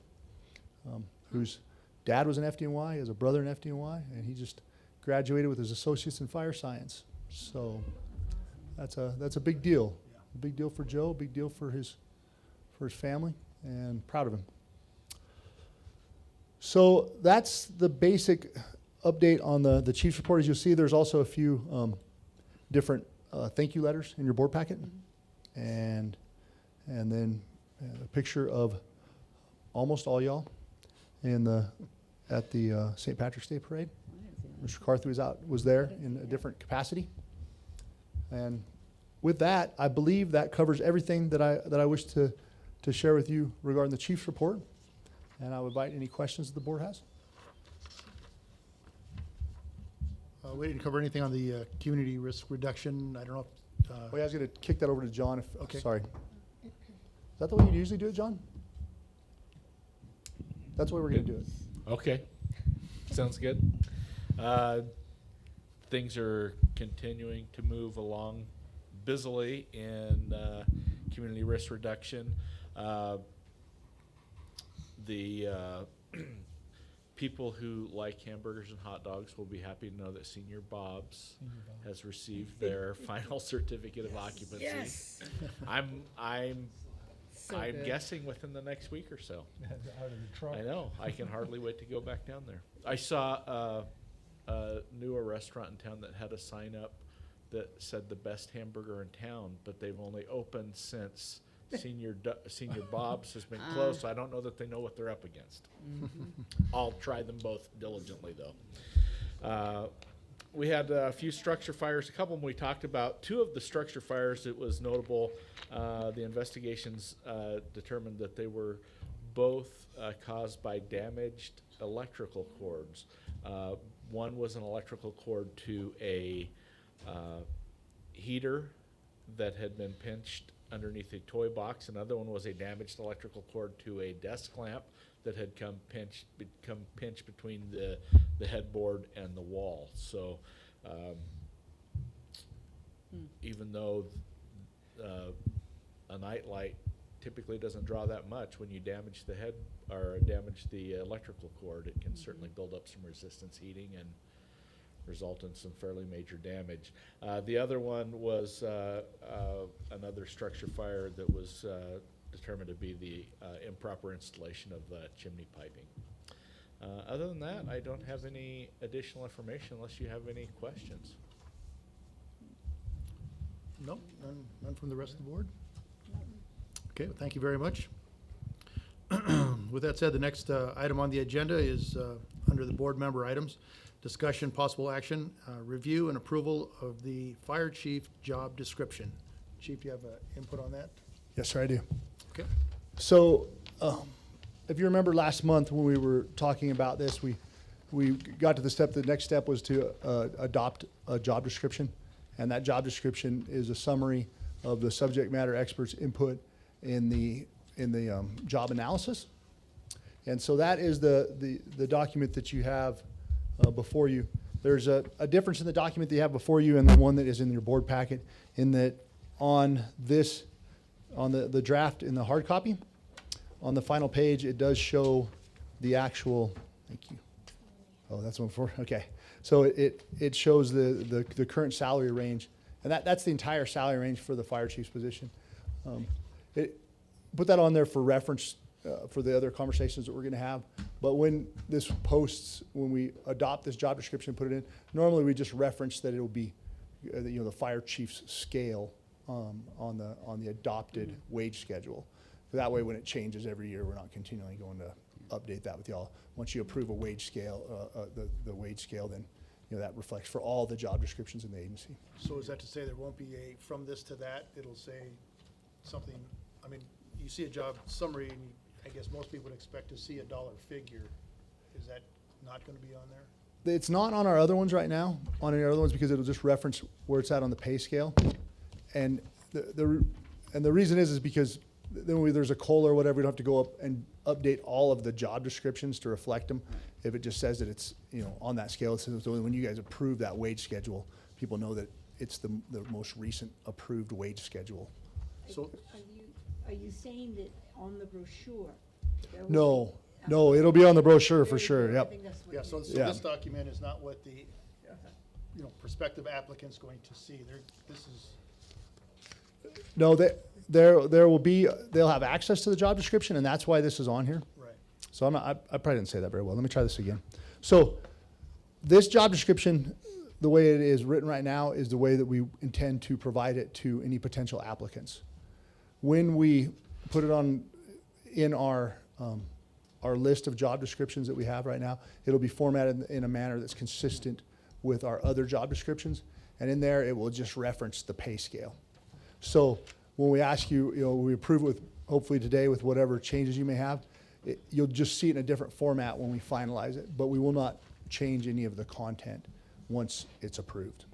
whose dad was an FDNY, he has a brother in FDNY, and he just graduated with his associates in fire science. So that's a big deal. A big deal for Joe, a big deal for his family, and proud of him. So that's the basic update on the chief's report. As you'll see, there's also a few different thank you letters in your board packet, and then a picture of almost all y'all at the St. Patrick's Day parade. Mr. Carthy was there in a different capacity, and with that, I believe that covers everything that I wish to share with you regarding the chief's report. And I would invite any questions the board has. We didn't cover anything on the community risk reduction. I don't know if, Well, yeah, I was going to kick that over to John. Okay. Sorry. Is that the way you usually do it, John? That's the way we're going to do it. Okay, sounds good. Things are continuing to move along busily in community risk reduction. The people who like hamburgers and hot dogs will be happy to know that Senior Bob's has received their final certificate of occupancy. Yes. I'm So I'm good. guessing within the next week or so. Out of the truck. I know. I can hardly wait to go back down there. I saw a newer restaurant in town that had a sign up that said the best hamburger in town, but they've only opened since Senior Bob's has been closed, so I don't know that they know what they're up against. I'll try them both diligently, though. We had a few structure fires. A couple of them we talked about. Two of the structure fires, it was notable. The investigations determined that they were both caused by damaged electrical cords. One was an electrical cord to a heater that had been pinched underneath a toy box. Another one was a damaged electrical cord to a desk lamp that had become pinched between the headboard and the wall. So even though a night light typically doesn't draw that much, when you damage the head or damage the electrical cord, it can certainly build up some resistance heating and result in some fairly major damage. The other one was another structure fire that was determined to be the improper installation of chimney piping. Other than that, I don't have any additional information unless you have any questions. no, none from the rest of the board? Okay, well, thank you very much. With that said, the next item on the agenda is under the board member items. Discussion, possible action, review and approval of the fire chief job description. Chief, do you have input on that? Yes, sir, I do. Okay. So, if you remember last month when we were talking about this, we got to the next step was to adopt a job description. And that job description is a summary of the subject matter experts' input in the job analysis. And so that is the document that you have before you. There's a difference in the document that you have before you and the one that is in your board packet, in that on the draft in the hard copy, on the final page, it does show the actual, thank you. Oh, that's one for, okay. So it shows the current salary range, and that's the entire salary range for the fire chief's position. Put that on there for reference for the other conversations that we're gonna have. But when this posts, when we adopt this job description and put it in, normally we just reference that it'll be, the fire chief's scale on the adopted wage schedule. That way, when it changes every year, we're not continually going to update that with y'all. Once you approve a wage scale, the wage scale, then that reflects for all the job descriptions in the agency. So is that to say there won't be a from this to that? It'll say something, I mean, you see a job summary, and I guess most people would expect to see a dollar figure. Is that not going to be on there? It's not on our other ones right now, on any other ones, because it'll just reference where it's at on the pay scale. And the reason is because then when there's a COLA or whatever, we don't have to go up and update all of the job descriptions to reflect them. If it just says that it's, on that scale, so when you guys approve that wage schedule, people know that it's the most recent approved wage schedule. So, Are you saying that on the brochure? there will No, be- no, it'll be on the brochure for Very sure, good. I yep. think that's what yeah, you so meant. Yeah. this document is not what the, prospective applicant's going to see. This is, No, there will be, they'll have access to the job description, and that's why this is on here. right. So I probably didn't say that very well. Let me try this again. So this job description, the way it is written right now, is the way that we intend to provide it to any potential applicants. When we put it on in our list of job descriptions that we have right now, it'll be formatted in a manner that's consistent with our other job descriptions. And in there, it will just reference the pay scale. So when we ask you, we approve it with, hopefully today with whatever changes you may have, you'll just see it in a different format when we finalize it, but we will not change any of the content once it's approved.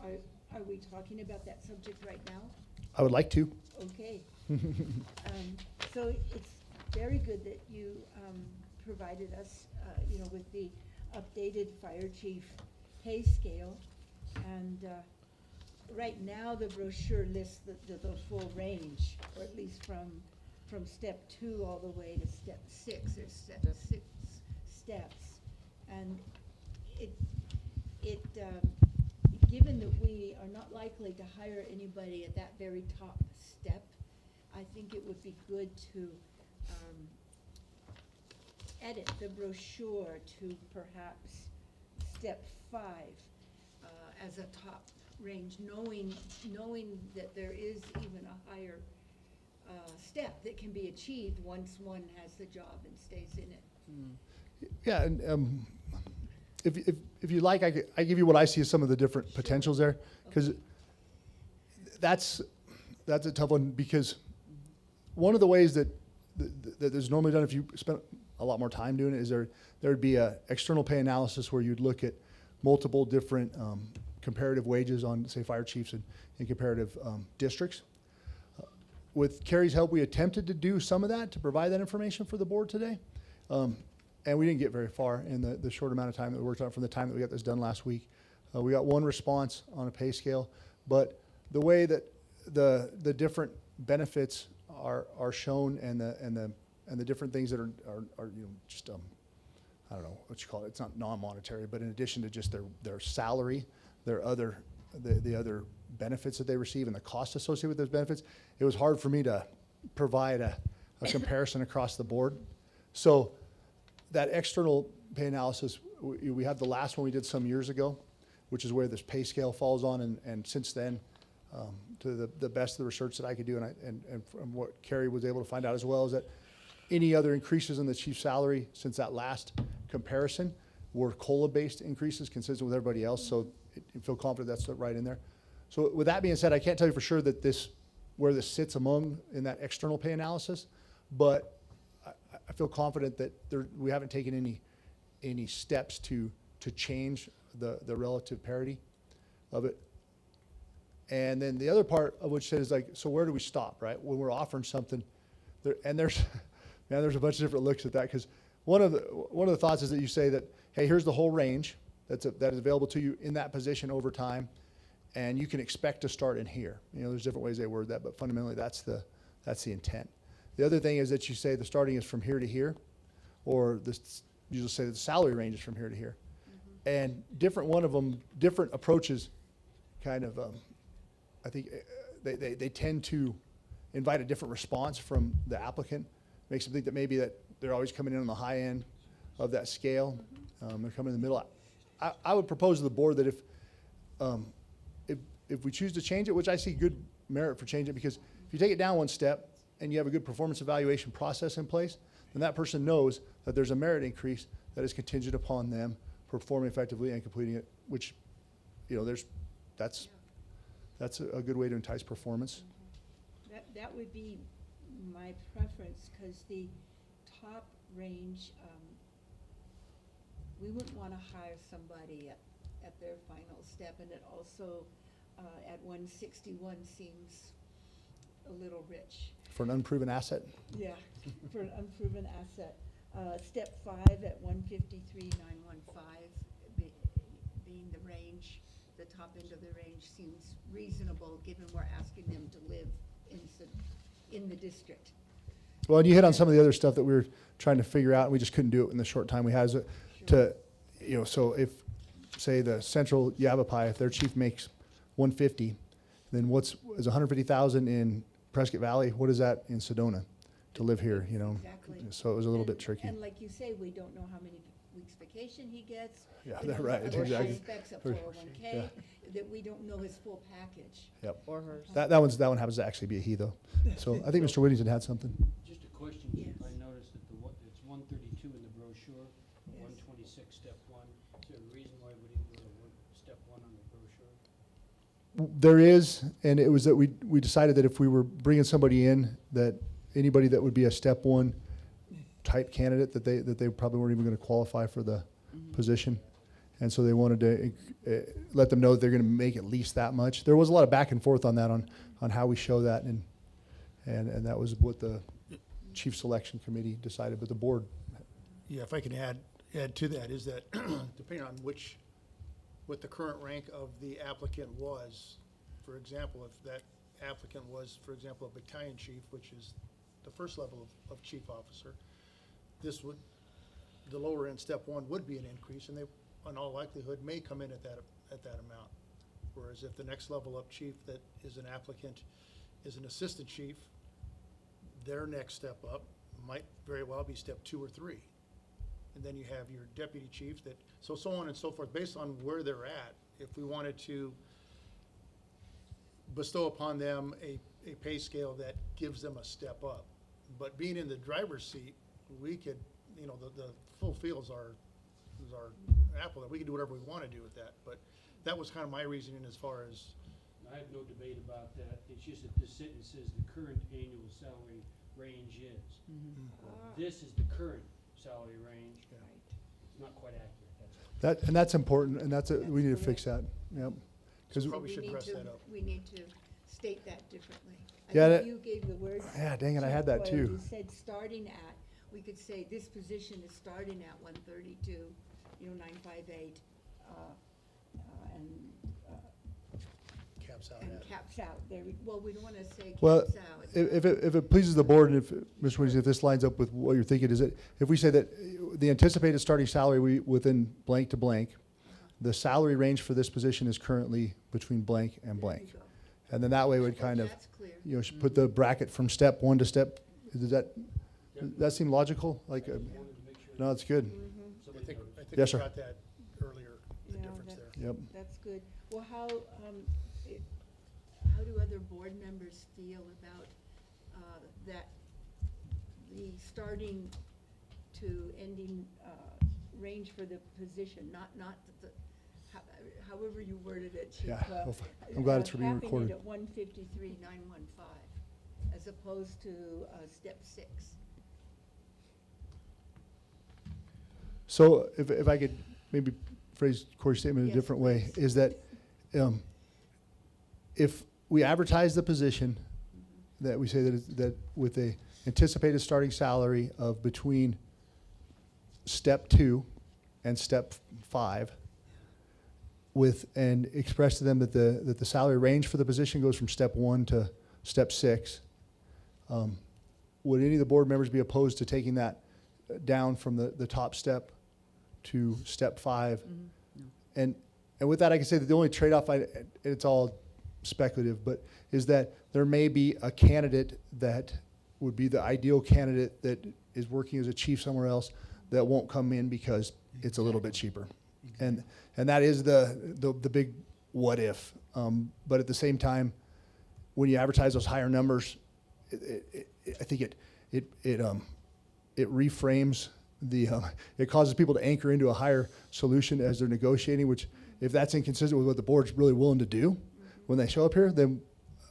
Are we talking about that subject right now? I would like to. Okay. So it's very good that you provided us, with the updated fire chief pay scale. And right now, the brochure lists the full range, or at least from step 2 all the way to step 6. There's six steps. And given that we are not likely to hire anybody at that very top step, I think it would be good to edit the brochure to perhaps step 5 as a top range, knowing that there is even a higher step that can be achieved once one has the job and stays in it. Yeah, and if you like, I give you what I see as some of the different potentials there, because that's a tough one, because one of the ways that is normally done, if you spend a lot more time doing it, is there'd be a external pay analysis where you'd look at multiple different comparative wages on, say, fire chiefs in comparative districts. With Carrie's help, we attempted to do some of that, to provide that information for the board today. And we didn't get very far in the short amount of time that we worked on from the time that we got this done last week. We got one response on a pay scale, but the way that the different benefits are shown and the different things that are just I don't know what you call it. It's not non-monetary, but in addition to just their salary, the other benefits that they receive and the cost associated with those benefits, it was hard for me to provide a comparison across the board. So that external pay analysis, we had the last one we did some years ago, which is where this pay scale falls on, and since then, to the best of the research that I could do, and from what Carrie was able to find out as well, is that any other increases in the chief's salary since that last comparison were COLA-based increases consistent with everybody else, so I feel confident that's right in there. So with that being said, I can't tell you for sure that where this sits among in that external pay analysis, but I feel confident that we haven't taken any steps to change the relative parity of it. And then the other part of which is like, so where do we stop, right? When we're offering something, there's a bunch of different looks at that, because one of the thoughts is that you say that, hey, here's the whole range that is available to you in that position over time, and you can expect to start in here. There's different ways they word that, but fundamentally that's the intent. The other thing is that you say the starting is from here to here, or you just say that the salary range is from here to here. And different approaches kind of, I think they tend to invite a different response from the applicant. Makes them think that maybe that they're always coming in on the high end of that scale. They're coming in the middle. I would propose to the board that if we choose to change it, which I see good merit for changing it, because if you take it down one step and you have a good performance evaluation process in place, then that person knows that there's a merit increase that is contingent upon them performing effectively and completing it, which, that's a good way to entice performance. That would be my preference, because the top range, we wouldn't want to hire somebody at their final step, and it also at 161 seems a little rich. For an unproven asset? Yeah, for an unproven asset. Step 5 at 153,915 being the range, the top end of the range seems reasonable, given we're asking them to live in the district. Well, and you hit on some of the other stuff that we were trying to figure out, and we just couldn't do it in the short time we had. So if, say, the central Yavapai, if their chief makes 150, then is 150,000 in Prescott Valley? What is that in Sedona? to live here, you know. Exactly. So it was a little bit And- tricky. And like you say, we don't know how many weeks vacation he gets. Yeah, we don't know right, other exactly. aspects of For- 401K, that we don't know his full package. Yep. Or hers. That one happens to actually be a he though. So I think Mr. Whittington had something. Just a question, Chief. Yes. I noticed that it's 132 in the brochure, Yes. 126 step one. Is there a reason why we didn't go to step one on the brochure? There is, and it was that we decided that if we were bringing somebody in, that anybody that would be a step one type candidate, that they probably weren't even going to qualify for the position. And so they wanted to let them know that they're going to make at least that much. There was a lot of back and forth on that, on how we show that, and that was what the chief selection committee decided, but the board. Yeah, if I can add to that, is that depending on what the current rank of the applicant was, for example, if that applicant was, for example, a battalion chief, which is the first level of chief officer, the lower end step one would be an increase, and they, in all likelihood, may come in at that amount. Whereas if the next level up chief that is an applicant is an assistant chief, their next step up might very well be step 2 or 3. And then you have your deputy chiefs so on and so forth, based on where they're at. If we wanted to bestow upon them a pay scale that gives them a step up. But being in the driver's seat, we could, the full field is our apple, that we can do whatever we want to do with that. But that was kind of my reasoning as far as, I have no debate about that. It's just that this sentence says the current annual salary range is. This is the current salary range. It's not quite accurate, that's all. That's important, and we need to fix that, yep. Because Probably should dress that up. We need to state that differently. Yeah, I that- think you gave the word. Yeah, dang it, I had that Chief too. Boyle, you said starting at, we could say this position is starting at 132, 958, and caps out and at. caps out. Well, we don't want to say Well, caps out. if it pleases the board, and if, Mr. Williams, if this lines up with what you're thinking, is that if we say that the anticipated starting salary within blank to blank, the salary range for this position is currently between blank and There blank. you go. And then that way would kind of, That's clear. should put the bracket from step 1 to step, does that seem logical? Like, Wanted to make sure no, it's good. I somebody think knows. we Yes, sir. got that earlier, the Yeah, difference there. Yep. That's good. Well, how do other board members feel about that, the starting to ending range for the position, not however you worded it, Chief. Yeah, well, I'm glad it's being recorded. Capping it at 153,915, as opposed to step 6. So if I could maybe phrase Corey's statement in a Yes, different way, please. is that if we advertise the position, that we say that with a anticipated starting salary of between step 2 and step 5, and express to them that the salary range for the position goes from step 1 to step 6, would any of the board members be opposed to taking that down from the top step to step 5? And with that, I can say that the only trade-off, it's all speculative, but is that there may be a candidate that would be the ideal candidate that is working as a chief somewhere else that won't come in because it's a little bit cheaper. And that is the big what if. But at the same time, when you advertise those higher numbers, I think it reframes it causes people to anchor into a higher solution as they're negotiating, which if that's inconsistent with what the board's really willing to do when they show up here, then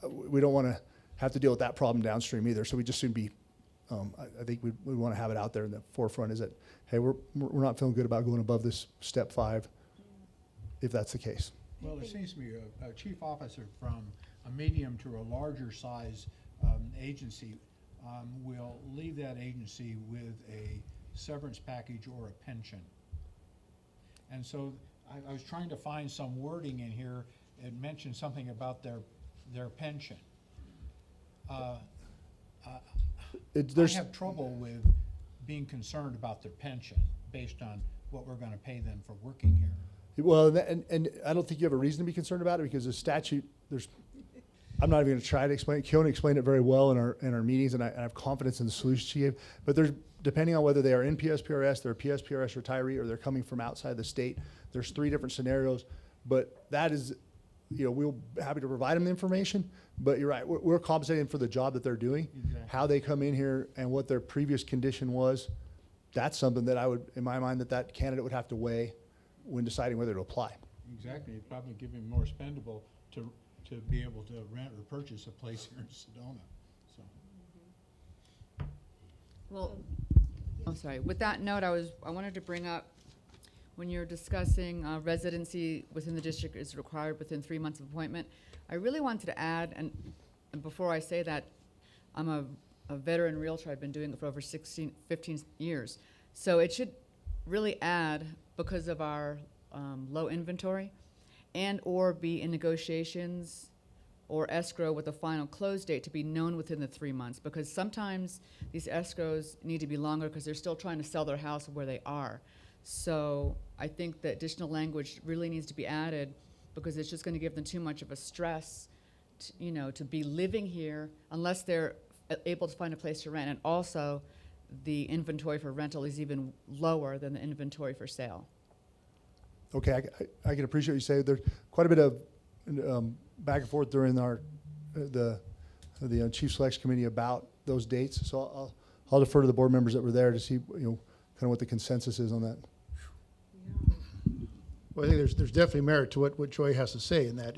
we don't want to have to deal with that problem downstream either. So we just soon be, I think we want to have it out there in the forefront, is that, hey, we're not feeling good about going above this step 5, if that's the case. Well, it seems to me a chief officer from a medium to a larger size agency will leave that agency with a severance package or a pension. And so I was trying to find some wording in here. It mentioned something about their pension. I have trouble with being concerned about their pension based on what we're gonna pay them for working here. Well, and I don't think you have a reason to be concerned about it, because the statute, I'm not even going to try to explain it. Keone explained it very well in our meetings, and I have confidence in the solution she gave. But there's, depending on whether they are in PSPRS, they're a PSPRS retiree, or they're coming from outside the state, there's 3 different scenarios. But that is, we'll be happy to provide them the information. But you're right, we're compensating for the job that they're doing. Exactly. How they come in here and what their previous condition was, that's something that I would, in my mind, that candidate would have to weigh when deciding whether to apply. Exactly, it'd probably give him more spendable to be able to rent or purchase a place here in Sedona, so. Well, oh, sorry. With that note, I wanted to bring up, when you're discussing residency within the district is required within 3 months of appointment, I really wanted to add, and before I say that, I'm a veteran realtor. I've been doing it for over 15 years. So it should really add, because of our low inventory, and or be in negotiations or escrow with a final close date to be known within the 3 months, because sometimes these escrows need to be longer because they're still trying to sell their house where they are. So I think that additional language really needs to be added, because it's just going to give them too much of a stress, to be living here unless they're able to find a place to rent. And also, the inventory for rental is even lower than the inventory for sale. Okay, I can appreciate what you say. There's quite a bit of back and forth during the Chief Selects Committee about those dates. So I'll defer to the board members that were there to see, kind of what the consensus is on that. Well, I think there's definitely merit to what Joy has to say in that,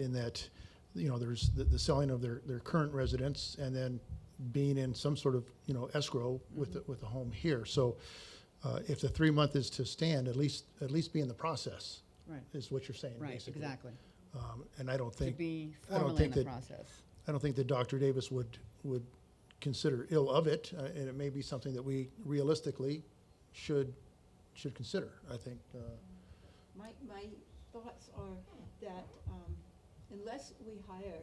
there's the selling of their current residence and then being in some sort of, escrow with the home here. So if the 3 month is to stand, at least be in the process. Right. Is what you're saying, Right, basically. exactly. And I don't To think, be I don't formally in think the that, process. I don't think that Dr. Davis would consider ill of it, and it may be something that we realistically should consider, I think. My thoughts are that unless we hire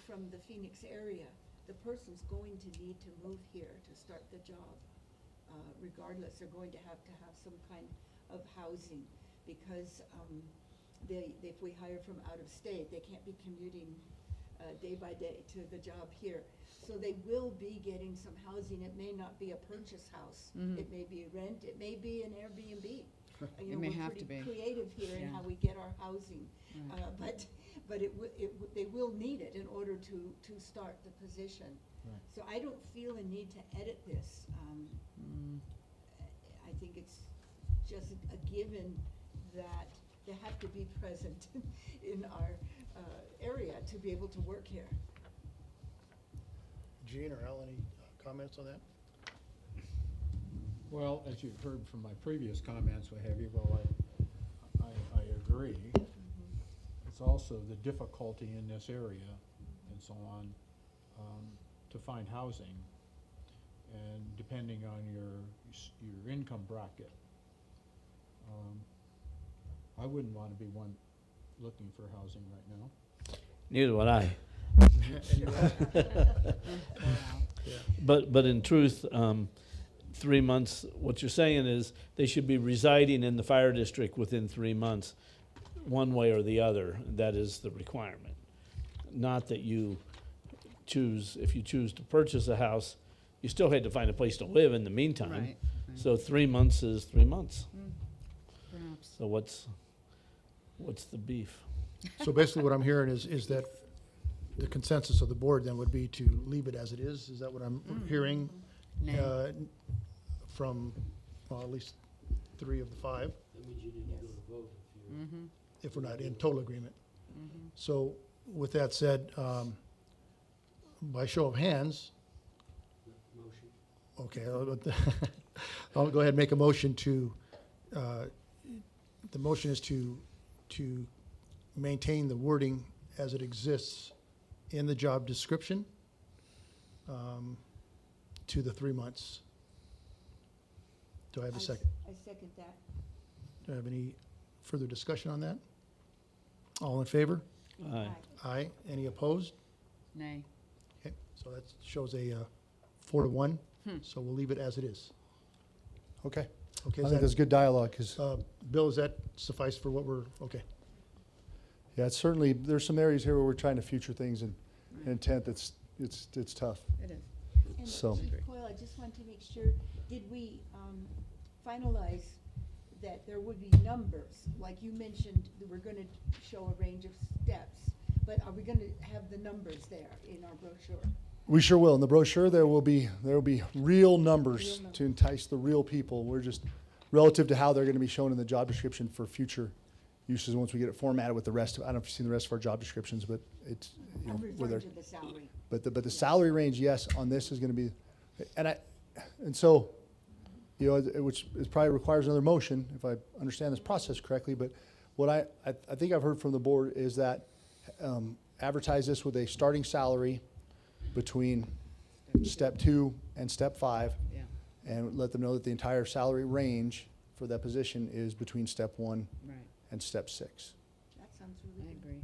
from the Phoenix area, the person's going to need to move here to start the job. Regardless, they're going to have some kind of housing, because if we hire from out of state, they can't be commuting day by day to the job here. So they will be getting some housing. It may not be a purchase house. Mhm. It may be a rent. It may be an Airbnb. It may have to be. We're pretty creative here in Yeah. how we get our housing. Right. But they will need it in order to start the position. Right. So I don't feel a need to edit this. I think it's just a given that they have to be present in our area to be able to work here. Gene or Al, any comments on that? Well, as you've heard from my previous comments, what have you, well, I agree. It's also the difficulty in this area and so on, to find housing, and depending on your income bracket. I wouldn't want to be one looking for housing right now. Neither would I. But in truth, 3 months, what you're saying is they should be residing in the fire district within 3 months, one way or the other. That is the requirement. Not that you choose, if you choose to purchase a house, you still had to find a place to live in the meantime. Right. So 3 months is 3 months. Perhaps. So what's the beef? So basically what I'm hearing is that the consensus of the board then would be to leave it as it is. Is that what I'm hearing? Nay. From, at least 3 of the 5, That means you need to go to vote if you're. Mm-hmm. if we're not in total agreement. Mm-hmm. So with that said, by show of hands, Motion. okay, I'll go ahead and make a motion to, the motion is to maintain the wording as it exists in the job description to the 3 months. Do I have a second? I second that. Do I have any further discussion on that? All in favor? Aye. Aye. Any opposed? Nay. Okay, so that shows a 4-1, so we'll leave it as it is. Okay. Okay, I is think that's that, good dialogue, because, Bill, does that suffice for what we're, okay? yeah, it's certainly, there's some areas here where we're trying to future things, and intent, it's tough. It is. And So- Chief Coyle, I just want to make sure, did we finalize that there would be numbers? Like you mentioned, that we're gonna show a range of steps, but are we gonna have the numbers there in our brochure? We sure will. In the brochure, there will be real numbers Real numbers. to entice the real people. We're just relative to how they're going to be shown in the job description for future uses once we get it formatted with the rest of. I don't know if you've seen the rest of our job descriptions, but it's you know, I'm where they're- referring to the salary. but the salary range, yes, on this is going to be, and so, you know, which is probably requires another motion if I understand this process correctly. But what I think I've heard from the board is that advertise this with a starting salary between step 2 and step 5, Yeah. and let them know that the entire salary range for that position is between step 1 Right. and step 6. That sounds I really good. agree.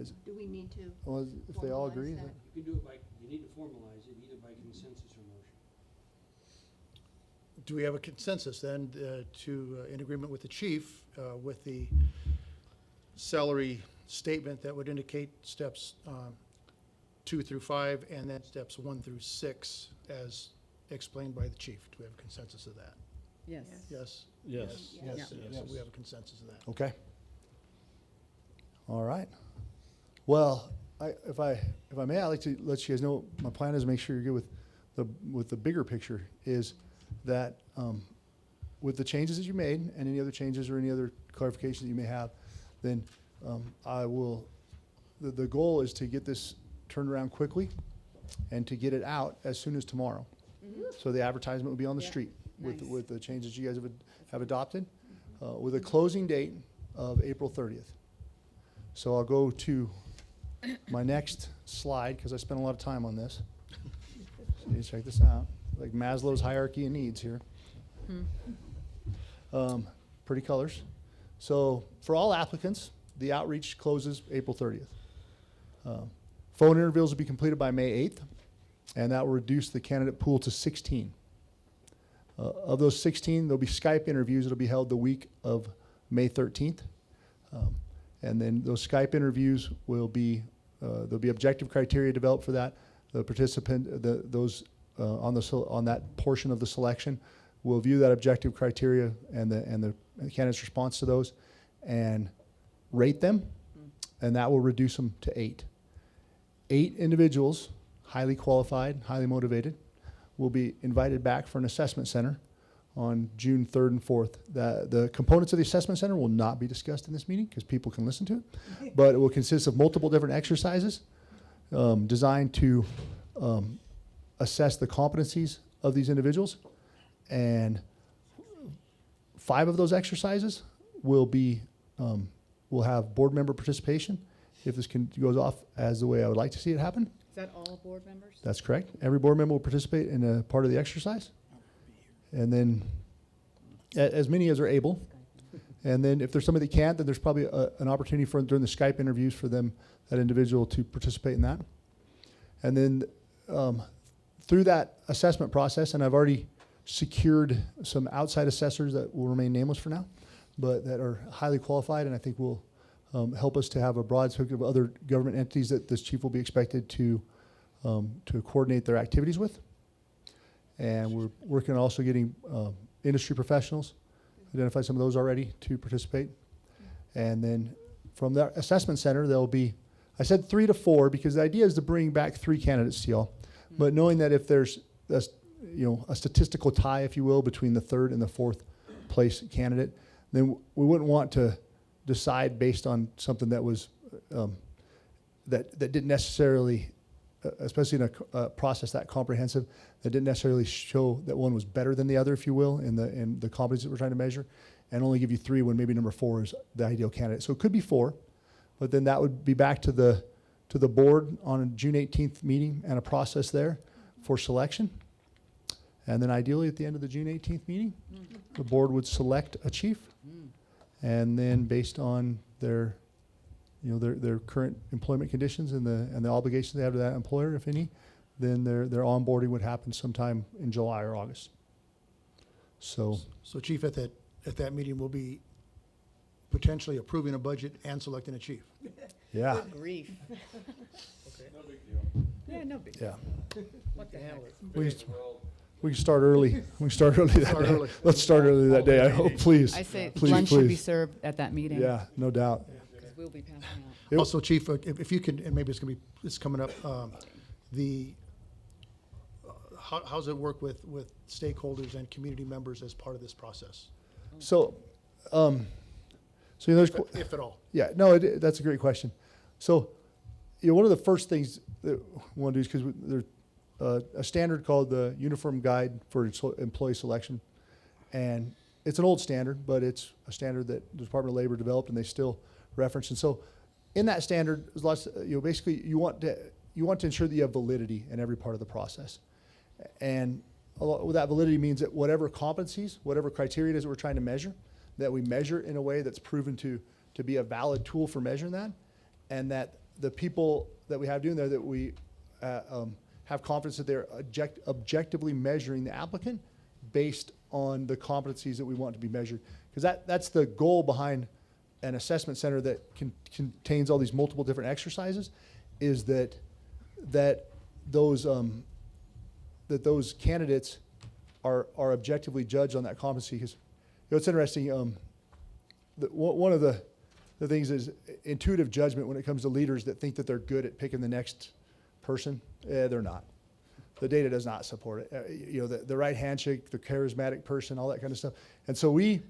Is, Do we need to? well, if they all Formalize agree, that? then- You can do it by, you need to formalize it either by consensus or motion. Do we have a consensus then in agreement with the chief with the salary statement that would indicate steps 2 through 5 and then steps 1 through 6 as explained by the chief? Do we have a consensus of that? Yes. Yes? Yes. Yes, Yeah. yes, so we have a consensus of that. okay. All right. Well, if I may, I'd like to let you guys know, my plan is to make sure you're good with the bigger picture, is that with the changes that you made and any other changes or any other clarifications that you may have, then I will, the goal is to get this turned around quickly and to get it out as soon as tomorrow. So the advertisement will be on the Yeah. street with, Nice. with the changes you guys have adopted, with a closing date of April 30th. So I'll go to my next slide, because I spent a lot of time on this. So you check this out, like Maslow's hierarchy of needs here. Pretty colors. So for all applicants, the outreach closes April 30th. Phone interviews will be completed by May 8th, and that will reduce the candidate pool to 16. Of those 16, there'll be Skype interviews that'll be held the week of May 13th. And then those Skype interviews will be, there'll be objective criteria developed for that. The participant, on that portion of the selection will view that objective criteria and the candidate's response to those and rate them, and that will reduce them to 8. 8 individuals, highly qualified, highly motivated, will be invited back for an assessment center on June 3rd and 4th. The components of the assessment center will not be discussed in this meeting because people can listen to it, but it will consist of multiple different exercises designed to assess the competencies of these individuals. And 5 of those exercises will be will have board member participation if this goes off as the way I would like to see it happen. Is that all board members? That's correct. Every board member will participate in a part of the exercise. And then as many as are able. And then if there's somebody that can't, then there's probably an opportunity for during the Skype interviews for them, that individual, to participate in that. And then through that assessment process, and I've already secured some outside assessors that will remain nameless for now, but that are highly qualified and I think will help us to have a broad spectrum of other government entities that this chief will be expected to coordinate their activities with. And we're working on also getting industry professionals, identify some of those already to participate. And then from that assessment center, there'll be, I said 3 to 4 because the idea is to bring back 3 candidates to y'all. But knowing that if there's a statistical tie, if you will, between the 3rd and the 4th place candidate, then we wouldn't want to decide based on something that was that didn't necessarily, especially in a process that comprehensive, that didn't necessarily show that one was better than the other, if you will, in the competencies that we're trying to measure, and only give you 3 when maybe number 4 is the ideal candidate. So it could be 4, but then that would be back to the board on a June 18th meeting and a process there for selection. And then ideally at the end of the June 18th meeting, the board would select a chief. And then based on their current employment conditions and the obligations they have to that employer, if any, then their onboarding would happen sometime in July or August. So Chief, at that meeting, we'll be potentially approving a budget and selecting a chief. yeah, Grief. No, Yeah, no big. Yeah. What the heck? We can start early. We can start early that Start day. early. Let's start early that day, I hope, please. I say Please, lunch should be please. served at that meeting. Yeah, no doubt. Because we'll be passing out. Yep. Also, Chief, if you could, and maybe it's coming up, how's it work with stakeholders and community members as part of this process, So, there's, if at all? yeah, no, that's a great question. So, one of the first things that we want to do is because there's a standard called the Uniform Guide for Employee Selection. And it's an old standard, but it's a standard that the Department of Labor developed and they still reference. And so in that standard, there's lots, basically you want to ensure that you have validity in every part of the process. And that validity means that whatever competencies, whatever criteria it is that we're trying to measure, that we measure in a way that's proven to be a valid tool for measuring that, and that the people that we have doing there, that we have confidence that they're objectively measuring the applicant based on the competencies that we want to be measured. Because that's the goal behind an assessment center that contains all these multiple different exercises, is that those candidates are objectively judged on that competency. Because it's interesting. One of the things is intuitive judgment when it comes to leaders that think that they're good at picking the next person. They're not. The data does not support it. The right handshake, the charismatic person, all that kind of stuff. And so we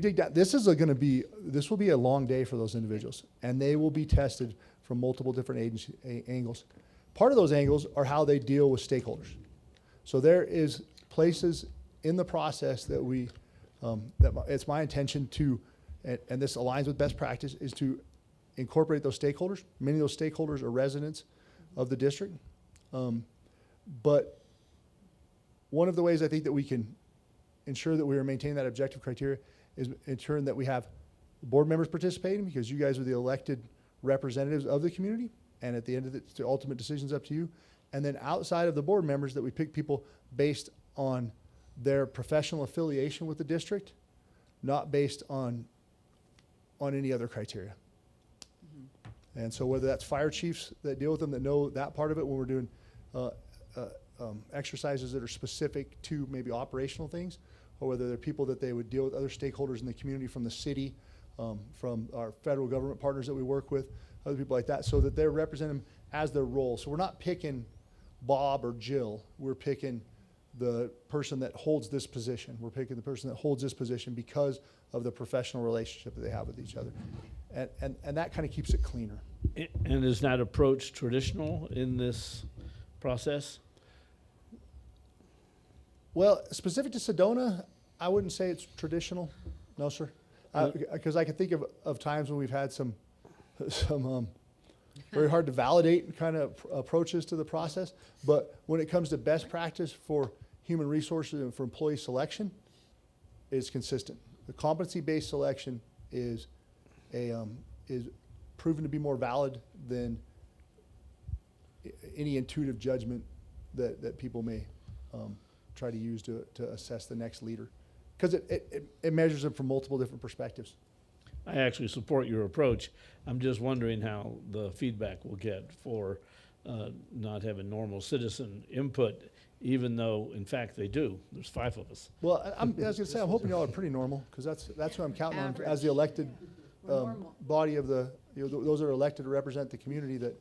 dig down. This will be a long day for those individuals, and they will be tested from multiple different angles. Part of those angles are how they deal with stakeholders. So there is places in the process that it's my intention to, and this aligns with best practice, is to incorporate those stakeholders. Many of those stakeholders are residents of the district. But one of the ways I think that we can ensure that we are maintaining that objective criteria is ensuring that we have board members participating, because you guys are the elected representatives of the community, and at the end of the ultimate decision's up to you. And then outside of the board members, that we pick people based on their professional affiliation with the district, not based on any other criteria. And so whether that's fire chiefs that deal with them, that know that part of it when we're doing exercises that are specific to maybe operational things, or whether they're people that they would deal with other stakeholders in the community, from the city, from our federal government partners that we work with, other people like that, so that they're representing them as their role. So we're not picking Bob or Jill. We're picking the person that holds this position. We're picking the person that holds this position because of the professional relationship that they have with each other. And that kind of keeps it cleaner. And is that approach traditional in this process? Well, specific to Sedona, I wouldn't say it's traditional. No, sir. Because I can think of times when we've had some very hard to validate kind of approaches to the process. But when it comes to best practice for human resources and for employee selection, it's consistent. The competency-based selection is proven to be more valid than any intuitive judgment that people may try to use to assess the next leader, because it measures them from multiple different perspectives. I actually support your approach. I'm just wondering how the feedback will get for not having normal citizen input, even though, in fact, they do. There's 5 of us. Well, I was going to say, I'm hoping y'all are pretty normal, because that's what I'm counting on as the elected body of the, those that are elected to represent the community, that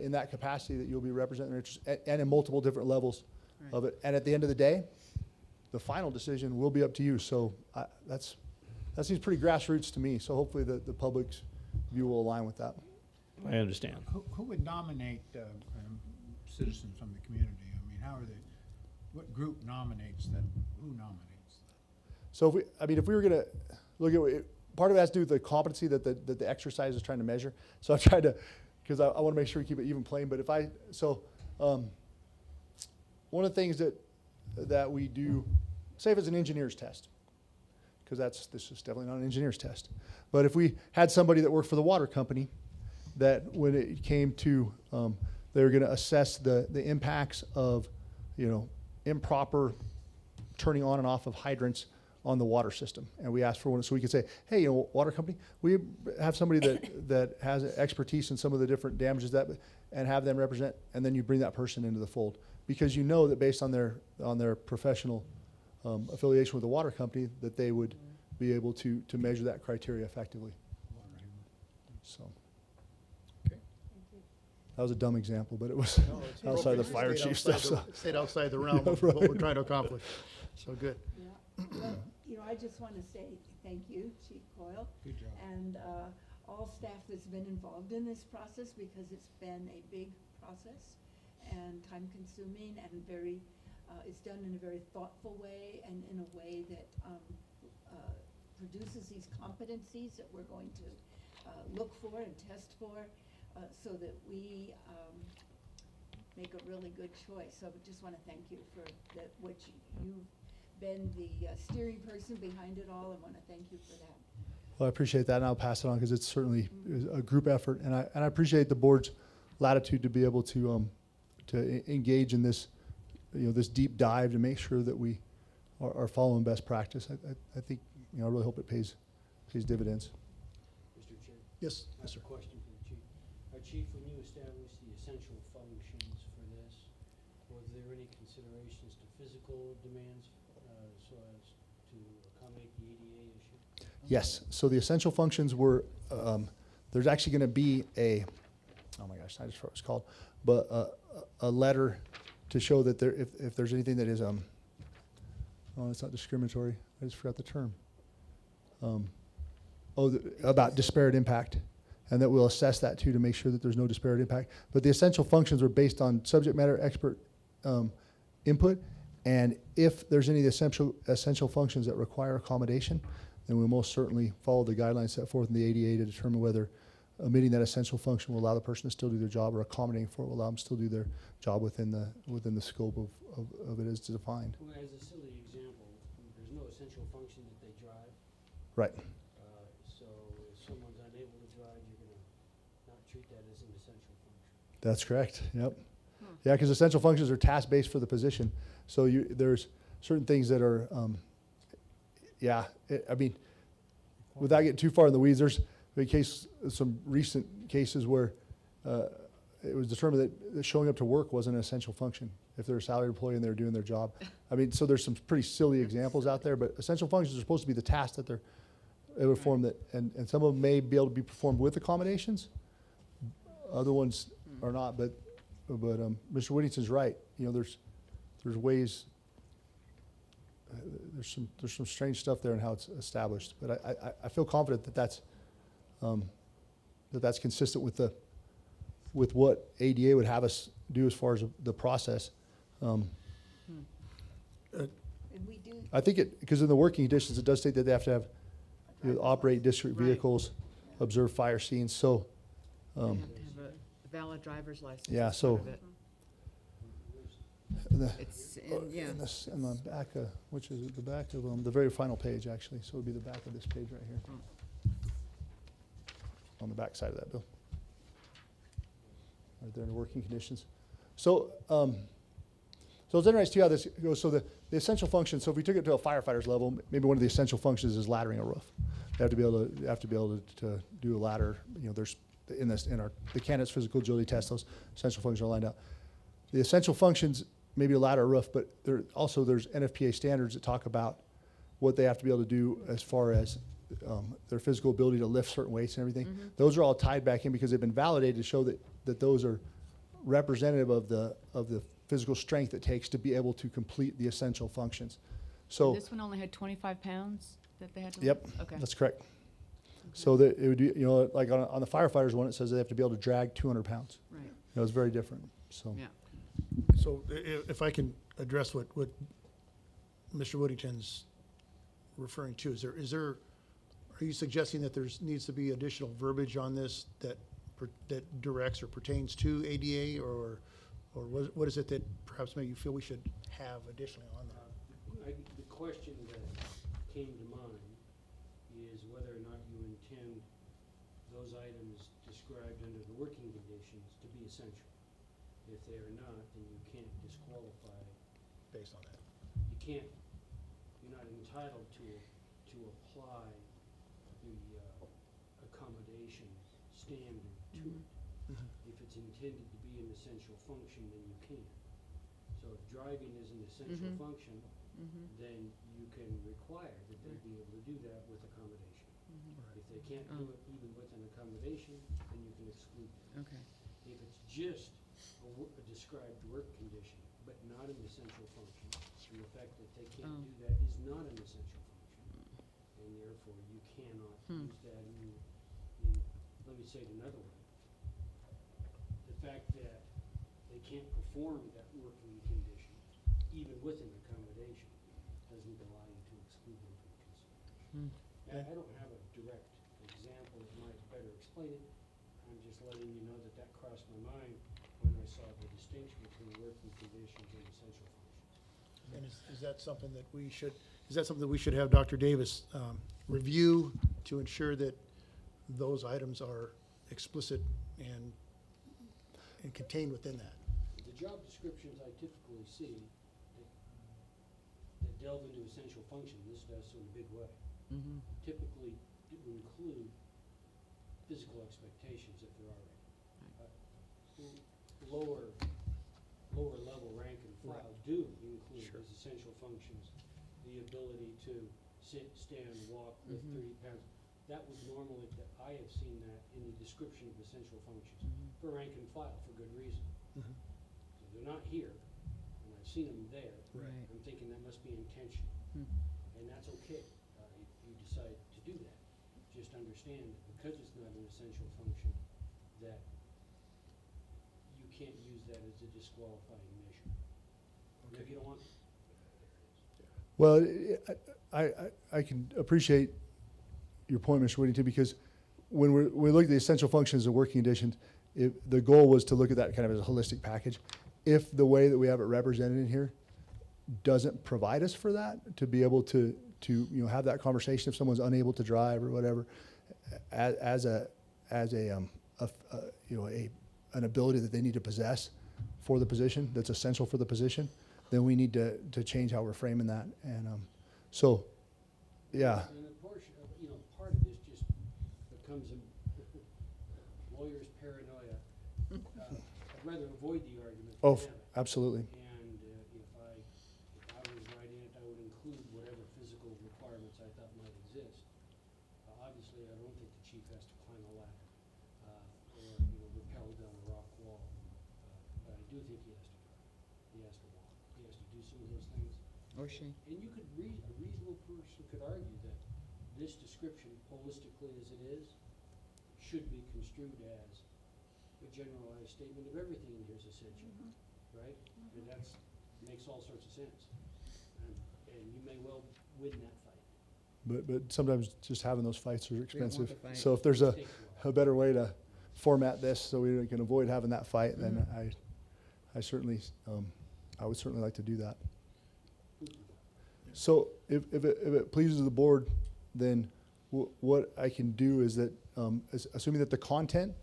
in that capacity that you'll be representing their interests, and in multiple different levels of it. And at the end of the day, the final decision will be up to you. So that seems pretty grassroots to me. So hopefully the public's view will align with that. I understand. Who would nominate citizens from the community? I mean, how are they, what group nominates them? Who nominates them? So if we were going to look at it, part of it has to do with the competency that the exercise is trying to measure. So I've tried to, because I want to make sure we keep it even playing. But one of the things that we do, say if it's an engineer's test, because this is definitely not an engineer's test. But if we had somebody that worked for the water company, that when it came to, they were going to assess the impacts of, improper turning on and off of hydrants on the water system. And we asked for one, so we could say, hey, you know, water company, we have somebody that has expertise in some of the different damages and have them represent, and then you bring that person into the fold. Because you know that based on their professional affiliation with the water company, that they would be able to measure that criteria effectively. So. That was a dumb example, but it was outside the fire chief stuff. So. Stayed outside the realm of Yeah, what we're right. trying to accomplish. So good. Yeah, but, you know, I just want to say thank you, Chief Coyle, Good job. and all staff that's been involved in this process, because it's been a big process and time-consuming and very, it's done in a very thoughtful way and in a way that produces these competencies that we're going to look for and test for, so that we make a really good choice. So I just want to thank you for that, you've been the steering person behind it all, and want to thank you for that. Well, I appreciate that, and I'll pass it on because it's certainly a group effort, and I appreciate the board's latitude to be able to engage in this, you know, this deep dive to make sure that we are following best practice. I think, you know, I really hope it pays dividends. Mr. Chair, Yes, I yes, have sir. a question for the chief. Chief, when you established the essential functions for this, was there any considerations to physical demands, so as to accommodate the ADA issue? Yes, so the essential functions were, there's actually going to be oh my gosh, I just forgot what it's called, but a letter to show that if there's anything that is, oh, it's not discriminatory, I just forgot the term. About disparate impact, and that we'll assess that too to make sure that there's no disparate impact. But the essential functions are based on subject matter expert input, and if there's any essential functions that require accommodation, then we'll most certainly follow the guidelines set forth in the ADA to determine whether omitting that essential function will allow the person to still do their job, or accommodating for it will allow them to still do their job within the scope of it as defined. Well, as a silly example, there's no essential function that they drive. Right. So if someone's unable to drive, you're gonna not treat that as an essential function. That's correct. Yep. Yeah, because essential functions are task-based for the position. So there's certain things that are, I mean, without getting too far in the weeds, there's some recent cases where it was determined that showing up to work wasn't an essential function if they're a salaried employee and they're doing their job. I mean, so there's some pretty silly examples out there, but essential functions are supposed to be the tasks that they're performed, that, and some of them may be able to be performed with accommodations. Other ones are not, but Mr. Whittington's right. You know, there's ways. There's some strange stuff there in how it's established, but I feel confident that that's consistent with what ADA would have us do as far as the process. And we do, I think because in the working conditions, it does state that they have to have, you know, operate district Right. vehicles, observe fire scenes. So, They have to have a valid driver's license. Yeah, as part so- of it. in the, It's, in the back of, which is at the back of the very final page, actually. So it would be the back of this page right here. On the back side of that bill. Right there in the working conditions. So, so it's interesting too how this goes. So the essential function. So if we took it to a firefighter's level, maybe one of the essential functions is laddering a roof. They have to be able to do a ladder. You know, there's the candidate's physical agility test, those essential functions are lined out. The essential functions, maybe a ladder or roof, but there's NFPA standards that talk about what they have to be able to do as far as their physical ability to lift certain weights and everything. Those are all tied back in because they've been validated to show that those are representative of the physical strength it takes to be able to complete the essential functions. So, This one only had 25 pounds that they had to yep, lift? Okay. that's correct. So that it would be, you know, like on the firefighters one, it says they have to be able to drag 200 pounds. Right, You know, it's very different. So. yeah. So if I can address what Mr. Whittington's referring to, are you suggesting that needs to be additional verbiage on this that directs or pertains to ADA, or what is it that perhaps maybe you feel we should have additionally on there? The question that came to mind is whether or not you intend those items described under the working conditions to be essential. If they are not, then you can't disqualify. Based on that. You're not entitled to apply the accommodation standard to it. If it's intended to be an essential function, then you can. So if driving is an essential function, then you can require that they be able to do that with accommodation. If they can't do it even with an accommodation, then you can exclude them. Okay. If it's just a described work condition, but not an essential function, and the fact that they can't do that is not an essential function, and therefore you cannot use that in, let me say it another way. The fact that they can't perform that working condition, even with an accommodation, doesn't allow you to exclude them from consideration. I don't have a direct example that might better explain it. I'm just letting you know that that crossed my mind when I saw the distinction between working conditions and essential functions. And is that something that we should have Dr. Davis review to ensure that those items are explicit and contained within that? The job descriptions I typically see that delve into essential function, this does so in a big way, typically do include physical expectations if there are any. Lower level rank and file do include as essential functions the ability to sit, stand, walk, lift 30 pounds. That would normally, I have seen that in the description of essential functions for rank and file for good reason. So they're not here, and I've seen them there. Right. I'm thinking that must be intentional, and that's okay if you decide to do that. Just understand that because it's not an essential function, that you can't use that as a disqualifying measure. And if you don't want, Well, I can appreciate your point, Mr. Whittington, because when we look at the essential functions of working conditions, the goal was to look at that kind of as a holistic package. If the way that we have it represented in here doesn't provide us for that, to be able to have that conversation if someone's unable to drive or whatever, as an ability that they need to possess for the position, that's essential for the position, then we need to change how we're framing that. And so, yeah. and a portion of, part of this just becomes a lawyer's paranoia. I'd rather avoid the argument than Oh, have it. absolutely. And if I was writing it, I would include whatever physical requirements I thought might exist. Obviously, I don't think the chief has to climb a ladder, or, rappel down a rock wall. But I do think he has to drive. He has to walk. He has to do some of those things. Or she. And you could a reasonable person could argue that this description, holistically as it is, should be construed as a generalized statement of everything in here is essential, right? And makes all sorts of sense. And you may well win that fight. But sometimes just having those fights are expensive. the fight. So if there's a Takes a while. better way to format this so we can avoid having that fight, then I certainly, I would certainly like to do that. So if it pleases the board, then what I can do is that, assuming that the content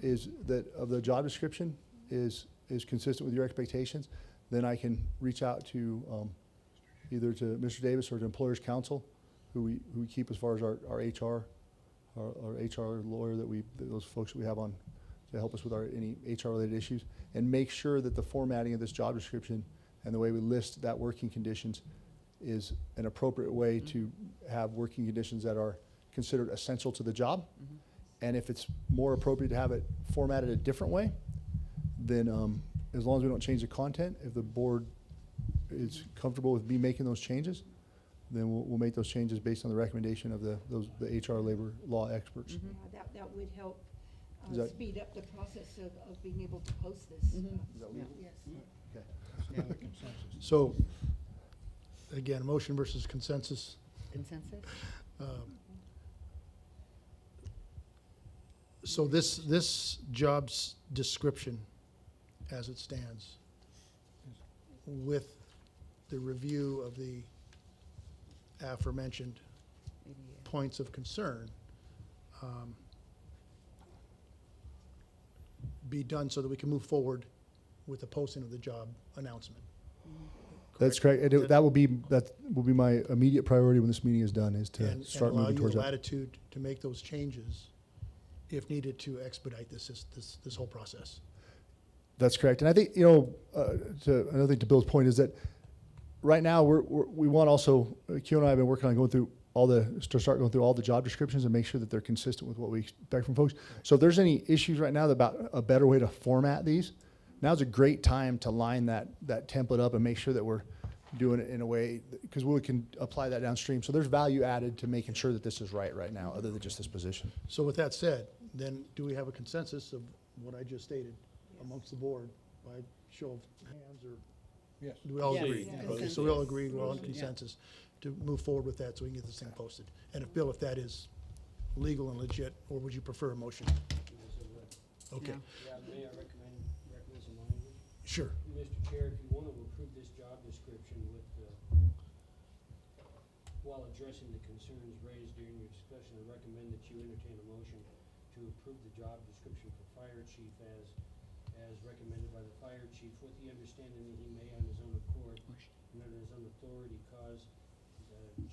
of the job description is consistent with your expectations, then I can reach out to either to Mr. Davis or to Employers Council, who we keep as far as our HR, our HR lawyer those folks that we have on to help us with any HR related issues, and make sure that the formatting of this job description and the way we list that working conditions is an appropriate way to have working conditions that are considered essential to the job. And if it's more appropriate to have it formatted a different way, then as long as we don't change the content, if the board is comfortable with me making those changes, then we'll make those changes based on the recommendation of the HR labor law experts. That would help Is that- speed up the process of being able to post this. Is that legal? Yes. Okay. That's another consensus. So, again, motion versus consensus. Consensus? So this job's description, as it stands, with the review of the aforementioned Maybe, points of concern, be done so that we can move forward with the posting of the job announcement. That's correct. And that will be my immediate priority when this meeting is done, is to And start allow moving you towards the that. latitude to make those changes if needed to expedite this whole process. That's correct. And I think, another thing to Bill's point is that right now we want also, Q and I have been working on start going through all the job descriptions and make sure that they're consistent with what we expect from folks. So if there's any issues right now about a better way to format these, now's a great time to line that template up and make sure that we're doing it in a way, because we can apply that downstream. So there's value added to making sure that this is right now, other than just this position. So with that said, then do we have a consensus of what I just stated amongst the board by show of hands, or Yes. do we all Yes. agree? Yes. Okay, so we all agree, we're all in Yeah. consensus to move forward with that so we can get this thing posted. And if, Bill, if that is legal and legit, or would you prefer a motion? Okay, Yeah, may I recommend some language? sure. Mr. Chair, if you want to approve this job description with, while addressing the concerns raised during your discussion, I recommend that you entertain a motion to approve the job description for fire chief as recommended by the fire chief, with the understanding that he may on his own accord and under his own authority cause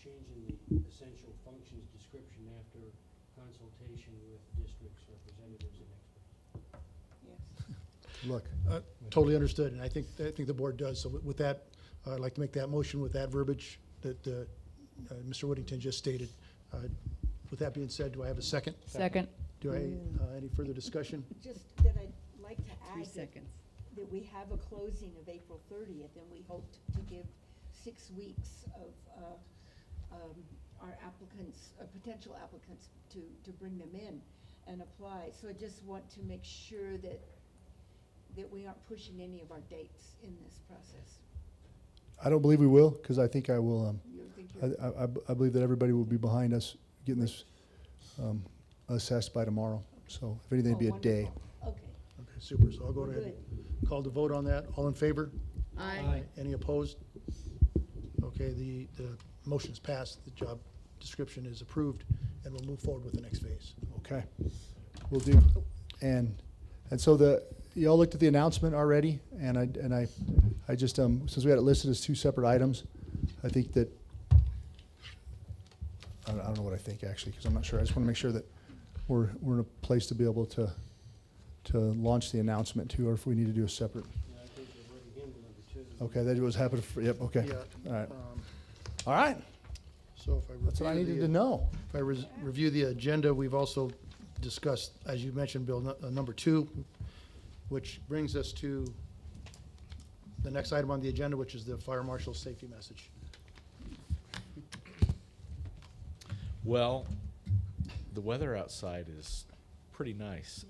change in the essential functions description after consultation with district's representatives and experts. Look, Totally understood, and I think the board does. So with that, I'd like to make that motion with that verbiage that Mr. Whittington just stated. With that being said, do I have a second? Second. Do I, any further discussion? Just that I'd like to 3 add seconds. that we have a closing of April 30th, and we hoped to give 6 weeks of our applicants, potential applicants, to bring them in and apply. So I just want to make sure that we aren't pushing any of our dates in this process. I don't believe we will, because I think I will, You think you're? I believe that everybody will be behind us getting this assessed by tomorrow. So if anything, it'd be a day. Wonderful. Okay. Okay, super. So I'll go We're ahead good. and call the vote on that. All in favor? Aye. Any opposed? Okay, the motion is passed. The job description is approved, and we'll move forward with the next phase. Okay, will do. And so y'all looked at the announcement already, and I just, since we had it listed as 2 separate items, I think that, I don't know what I think actually, because I'm not sure. I just want to make sure that we're in a place to be able to launch the announcement too, or if we need to do a separate. Yeah, I think they've already handled number 2. Okay, that was happening, yep, okay. Yeah, All right, um, all right, So if I that's what I review needed the- to know. If I review the agenda, we've also discussed, as you mentioned, Bill, number 2, which brings us to the next item on the agenda, which is the fire marshal's safety message. Well, the weather outside is pretty nice,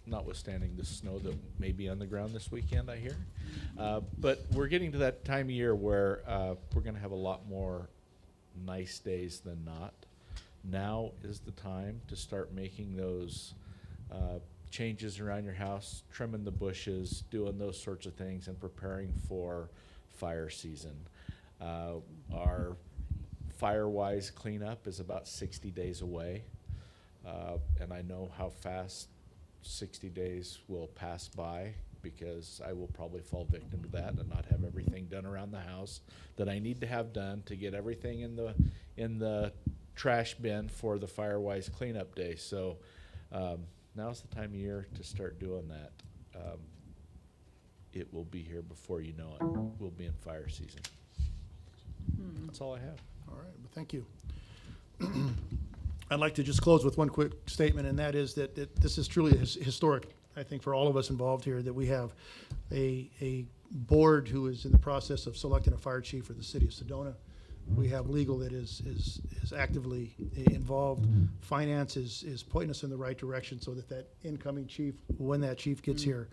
notwithstanding the snow that may be on the ground this weekend, I hear. But we're getting to that time of year where we're going to have a lot more nice days than not. Now is the time to start making those changes around your house, trimming the bushes, doing those sorts of things, and preparing for fire season. Our fire-wise cleanup is about 60 days away, and I know how fast 60 days will pass by, because I will probably fall victim to that and not have everything done around the house that I need to have done to get everything in the trash bin for the fire-wise cleanup day. So now's the time of year to start doing that. It will be here before you know it. We'll be in fire season. That's all I have. All right, well, thank you. I'd like to just close with one quick statement, and that is that this is truly historic, I think, for all of us involved here, that we have a board who is in the process of selecting a fire chief for the city of Sedona. We have legal that is actively involved. Finance is pointing us in the right direction so that incoming chief, when that chief gets here,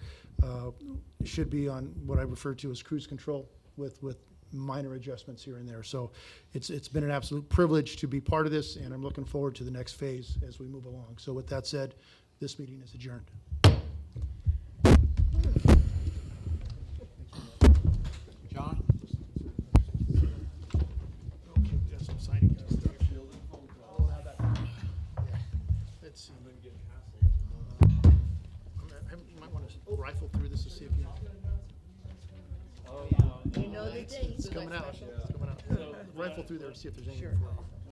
should be on what I refer to as cruise control with minor adjustments here and there. So it's been an absolute privilege to be part of this, and I'm looking forward to the next phase as we move along. So with that said, this meeting is adjourned. John? Okay, we got some signing stuff. Let's see. You might want to rifle through this to see if you. You know that It's coming out. It's coming out. So, Rifle through there, see if there's anything Sure. for you.